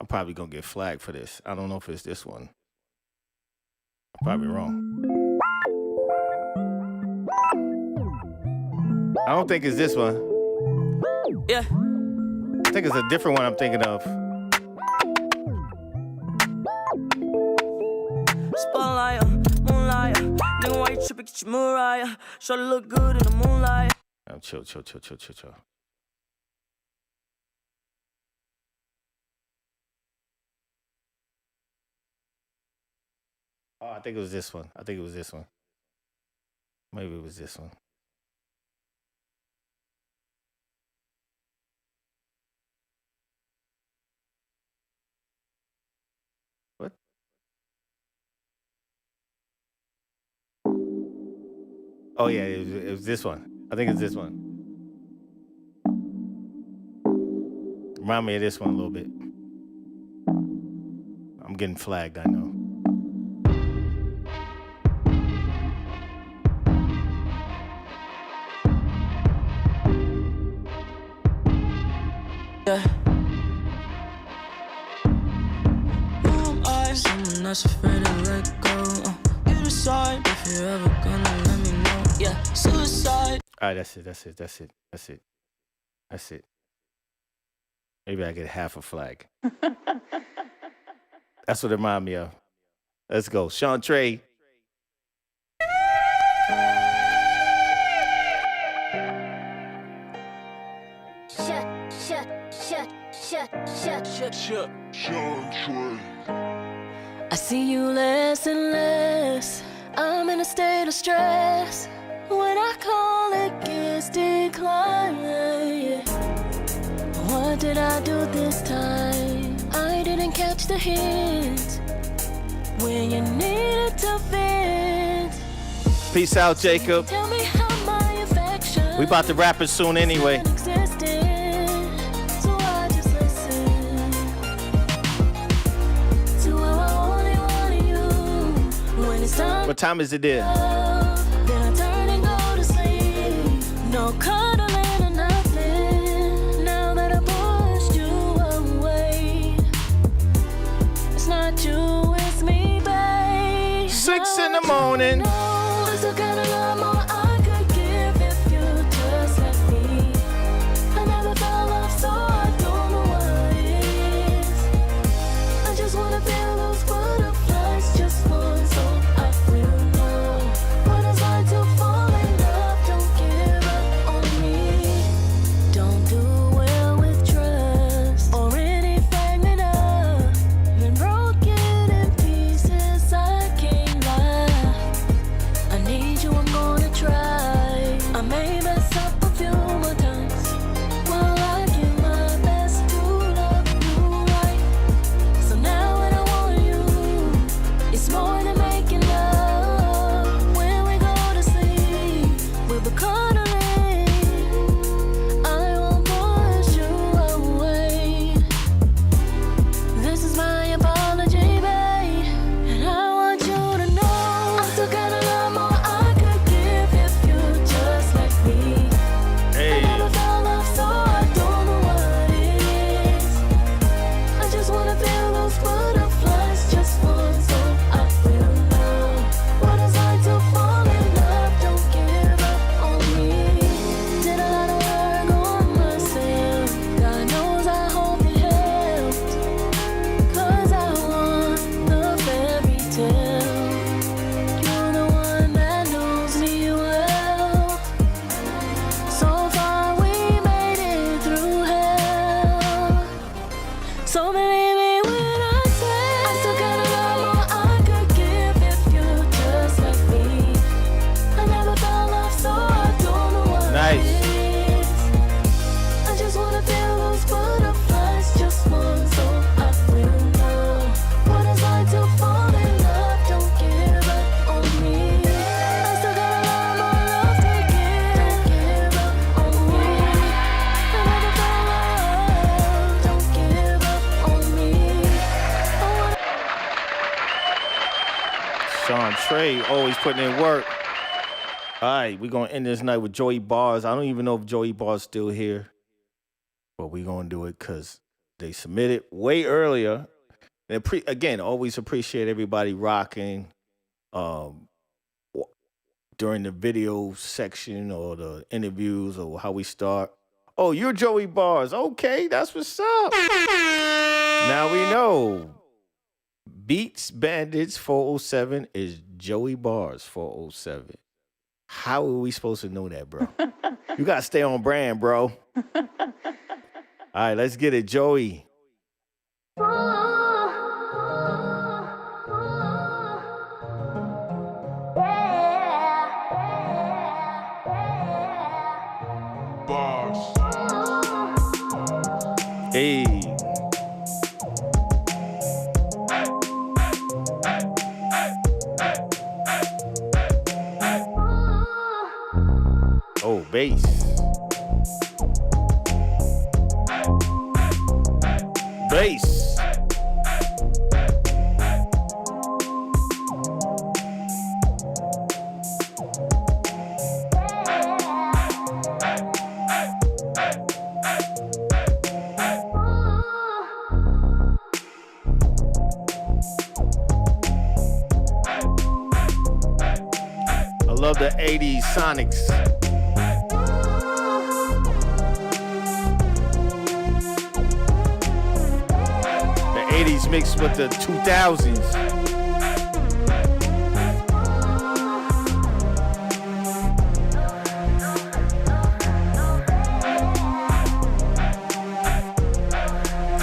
I'm probably gonna get flagged for this. I don't know if it's this one. I'm probably wrong. I don't think it's this one.
Yeah.
I think it's a different one I'm thinking of.
Spotlight, moonlight. Nigga, why you tripping? Get your Mariah. Shorty look good in the moonlight.
Chill. Oh, I think it was this one. Maybe it was this one. What? Oh, yeah, it was this one. I think it's this one. Remind me of this one a little bit. I'm getting flagged, I know.
Yeah. Someone that's afraid to let go. You decide if you're ever gonna let me know. Yeah, suicide.
All right, that's it. Maybe I get half a flag. That's what it reminded me of. Let's go. Sean Trey.
Shut.
I see you less and less. I'm in a state of stress. When I call, it gets declined. What did I do this time? I didn't catch the hint when you needed to vent.
Peace out, Jacob.
Tell me how my affection.
We about to wrap it soon anyway. What time is it there?
Then I turn and go to sleep. No cuddling or nothing. Now that I pushed you away, it's not you, it's me, babe.
6 in the morning.
It's the kind of love more I could give if you just let me. I never fell off, so I don't know what it is. I just wanna feel those butterflies just once, so I will know what it's like to fall in love. Don't give up on me. Don't do well with trust or anything enough. Been broken in pieces, I can't lie. I need you, I'm gonna try. I may mess up a few more times while I give my best to love you right. So now when I want you, it's more than making love. When we go to sleep, we'll be cuddling. I won't push you away. This is my apology, babe, and I want you to know I'm still gonna love more I could give if you just let me. I never fell off, so I don't know what it is. I just wanna feel those butterflies just once, so I will know what it's like to fall in love. Don't give up on me. Did a lot of work on myself. God knows I hope it helped. 'Cause I want the fairy tale. You're the one that knows me well. So far we made it through hell. So believe me when I say I still got a lot more I could give if you just let me. I never fell off, so I don't know what
Nice.
it is. I just wanna feel those butterflies just once, so I will know what it's like to fall in love. Don't give up on me. I still got a lot more love to give. Don't give up on me. I never fell off. Don't give up on me.
Sean Trey always putting in work. All right, we're going to end this night with Joey Bars. I don't even know if Joey Bars still here, but we're going to do it because They submitted way earlier. And again, always appreciate everybody rocking during the video section or the interviews or how we start. Oh, you're Joey Bars. Okay, that's what's up. Now we know. Beats Bandits 407 is Joey Bars 407. How are we supposed to know that, bro? You got to stay on brand, bro. All right, let's get it, Joey.
Bars.
Hey. Oh, bass. Bass. I love the 80s Sonics. The 80s mixed with the 2000s.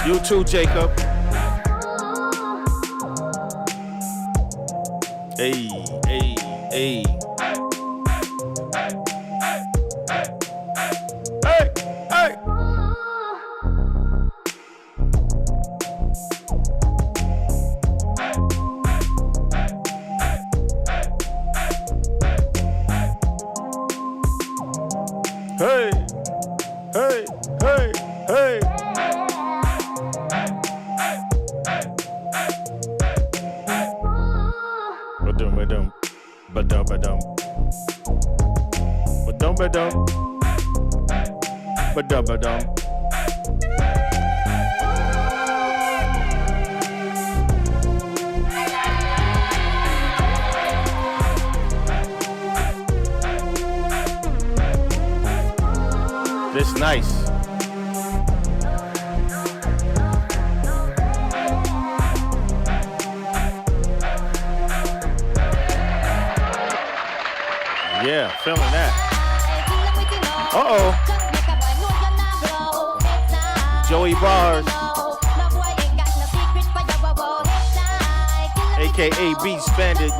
You too, Jacob. Hey, hey, hey. Hey, hey. Hey, hey, hey, hey. Ba-dum, ba-dum, ba-dum, ba-dum. Ba-dum, ba-dum. Ba-dum, ba-dum. This nice. Yeah, feeling that. Uh-oh. Joey Bars. AKA Beats Bandit.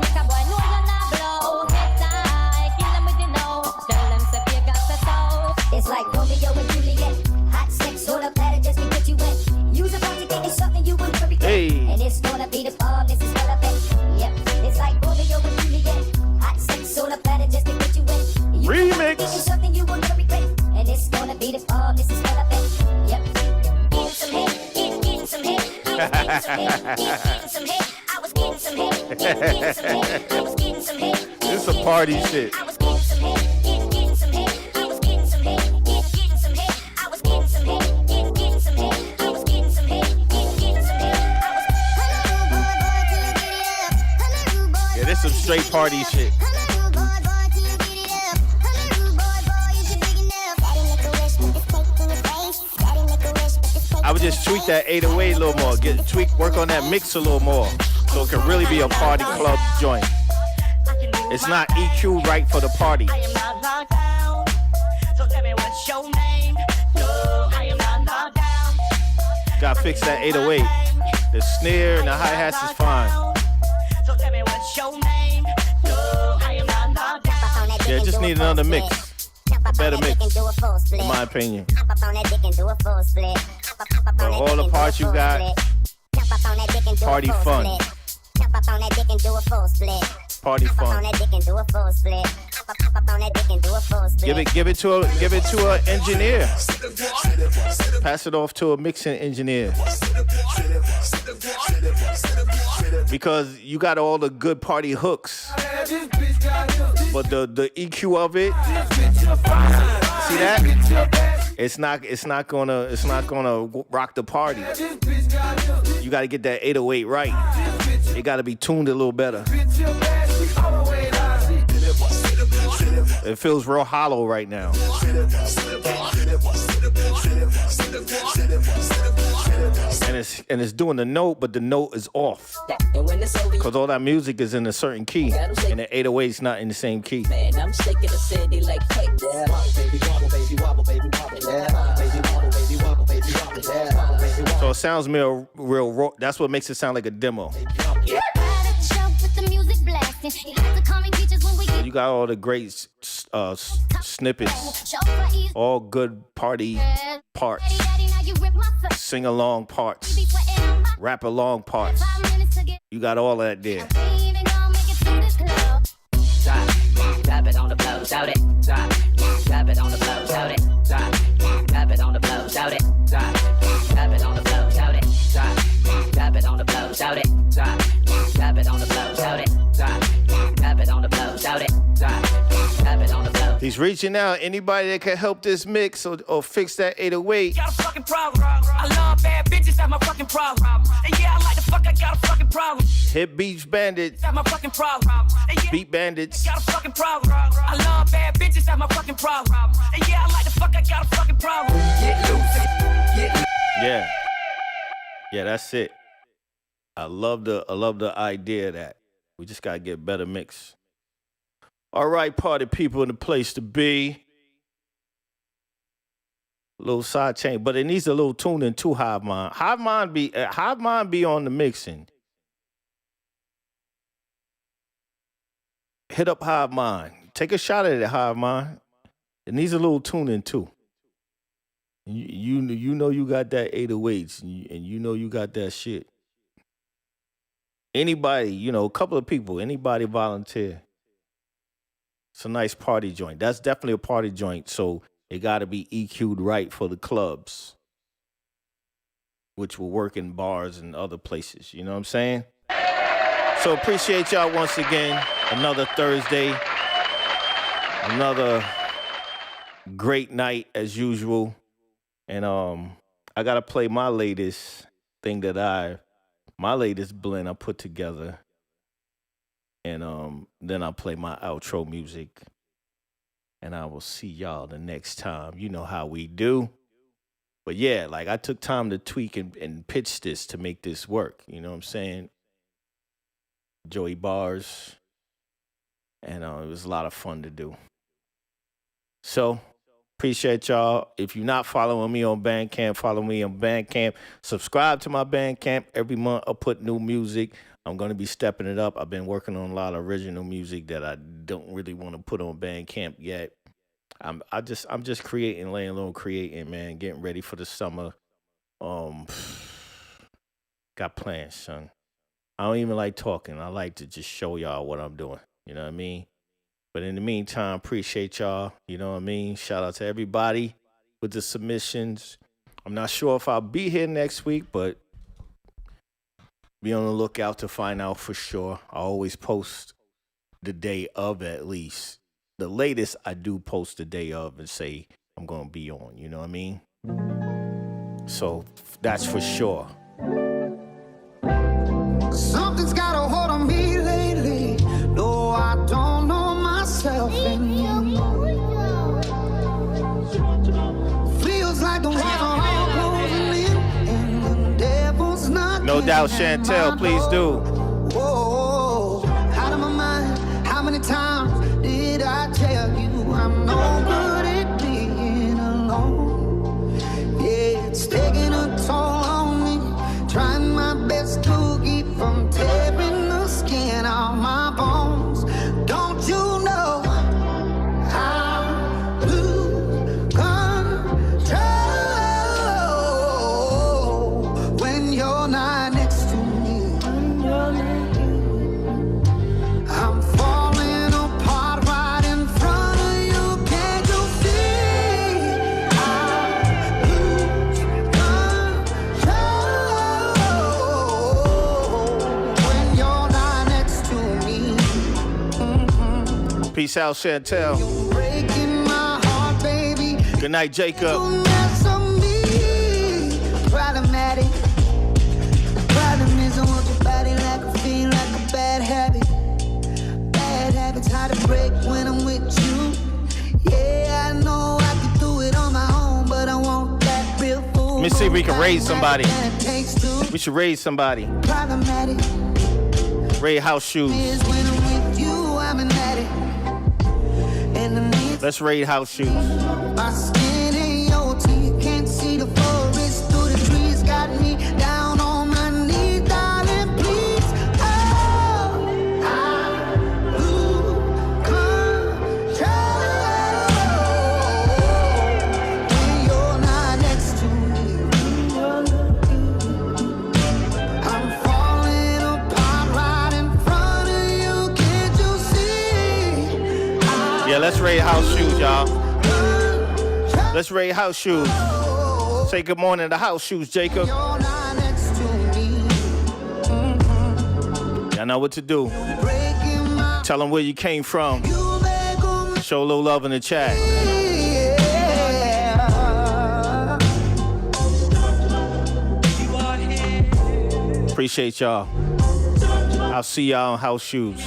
It's like Romeo and Juliet. Hot sex on a platter just to get you wet. Use a party thing, it's something you wouldn't forget.
Hey.
And it's gonna be the bomb, this is relevant. Yep, it's like Romeo and Juliet. Hot sex on a platter just to get you wet.
Remix.
It's something you wouldn't regret. And it's gonna be the bomb, this is relevant. Yep. Getting some head, getting some head. Getting some head, getting some head. I was getting some head, getting some head. I was getting some head.
This is a party shit.
I was getting some head, getting some head. I was getting some head, getting some head. I was getting some head, getting some head. I was getting some head, getting some head.
Yeah, this some straight party shit. I would just tweak that 808 a little more. Work on that mix a little more. So it can really be a party club joint. It's not EQ right for the party.
I am not locked down. So tell me what's your name. No, I am not locked down.
Gotta fix that 808. The snare and the hi-hats is fine.
So tell me what's your name. No, I am not locked down.
Yeah, just need another mix. A better mix, in my opinion. But all the parts you got, party fun. Party fun. Give it to an engineer. Pass it off to a mixing engineer. Because you got all the good party hooks, but the EQ of it, see that? It's not gonna rock the party. You got to get that 808 right. It got to be tuned a little better. It feels real hollow right now. And it's doing the note, but the note is off. Because all that music is in a certain key, and the 808 is not in the same key.
Man, I'm shaking the city like cake.
So it sounds real raw. That's what makes it sound like a demo. You got all the great snippets, all good party parts, sing-along parts, rap-along parts. You got all of that there.
Drop it on the floor, shout it. Drop it on the floor, shout it. Drop it on the floor, shout it. Drop it on the floor, shout it. Drop it on the floor, shout it. Drop it on the floor, shout it. Drop it on the floor, shout it. Drop it on the floor.
He's reaching out. Anybody that can help this mix or fix that 808.
Got a fucking problem. I love bad bitches, that's my fucking problem. And yeah, I like the fuck, I got a fucking problem.
Hit Beats Bandits.
That's my fucking problem. And yeah,
Beat Bandits.
Got a fucking problem. I love bad bitches, that's my fucking problem. And yeah, I like the fuck, I got a fucking problem. Get loose.
Yeah. Yeah, that's it. I love the idea of that. We just gotta get better mix. All right, party people in the place to be. A little side chain, but it needs a little tuning to Hive Mind. Hive Mind be on the mixing. Hit up Hive Mind. Take a shot at it, Hive Mind. It needs a little tuning too. You know you got that 808s, and you know you got that shit. Anybody, a couple of people, anybody volunteer. It's a nice party joint. That's definitely a party joint, so it got to be EQ'd right for the clubs, which will work in bars and other places. You know what I'm saying? So appreciate y'all once again. Another Thursday. Another great night as usual. And I got to play my latest thing my latest blend I put together. And then I'll play my outro music. And I will see y'all the next time. You know how we do. But yeah, I took time to tweak and pitch this to make this work. You know what I'm saying? Joey Bars. And it was a lot of fun to do. So, appreciate y'all. If you're not following me on Bandcamp, follow me on Bandcamp. Subscribe to my Bandcamp. Every month I'll put new music. I'm going to be stepping it up. I've been working on a lot of original music that I don't really want to put on Bandcamp yet. I'm just creating, laying low, creating, man, getting ready for the summer. Got plans, son. I don't even like talking. I like to just show y'all what I'm doing. You know what I mean? But in the meantime, appreciate y'all. You know what I mean? Shout out to everybody with the submissions. I'm not sure if I'll be here next week, but be on the lookout to find out for sure. I always post the day of at least. The latest I do post the day of and say I'm going to be on. You know what I mean? So that's for sure.
Something's got a hold on me lately. No, I don't know myself anymore. Feels like the walls are all closing in, and the devil's not.
No doubt, Chantel, please do.
Whoa, out of my mind. How many times did I tell you I'm no good at being alone? Yeah, it's taking a toll on me. Trying my best to keep from tearing the skin off my bones. Don't you know I lose control when you're not next to me? I'm falling apart right in front of you. Can't you see? I lose control when you're not next to me.
Peace out, Chantel.
Breaking my heart, baby.
Good night, Jacob.
Don't mess on me. Problematic. The problem is I want your body like I feel like a bad habit. Bad habits hard to break when I'm with you. Yeah, I know I can do it on my own, but I want that real fool.
Let me see if we can raise somebody.
That it takes to
We should raise somebody.
problematic.
Raid house shoes.
Is when I'm with you, I'm an addict. And I need
Let's raid house shoes.
my skin in your teeth. Can't see the forest through the trees. Got me down on my knees, darling, please. Oh, I lose control when you're not next to me. I'm falling apart right in front of you. Can't you see?
Yeah, let's raid house shoes, y'all. Let's raid house shoes. Say good morning to house shoes, Jacob.
You're not next to me.
Y'all know what to do.
Breaking my
Tell them where you came from.
you beg on me.
Show a little love in the chat. Appreciate y'all. I'll see y'all on house shoes.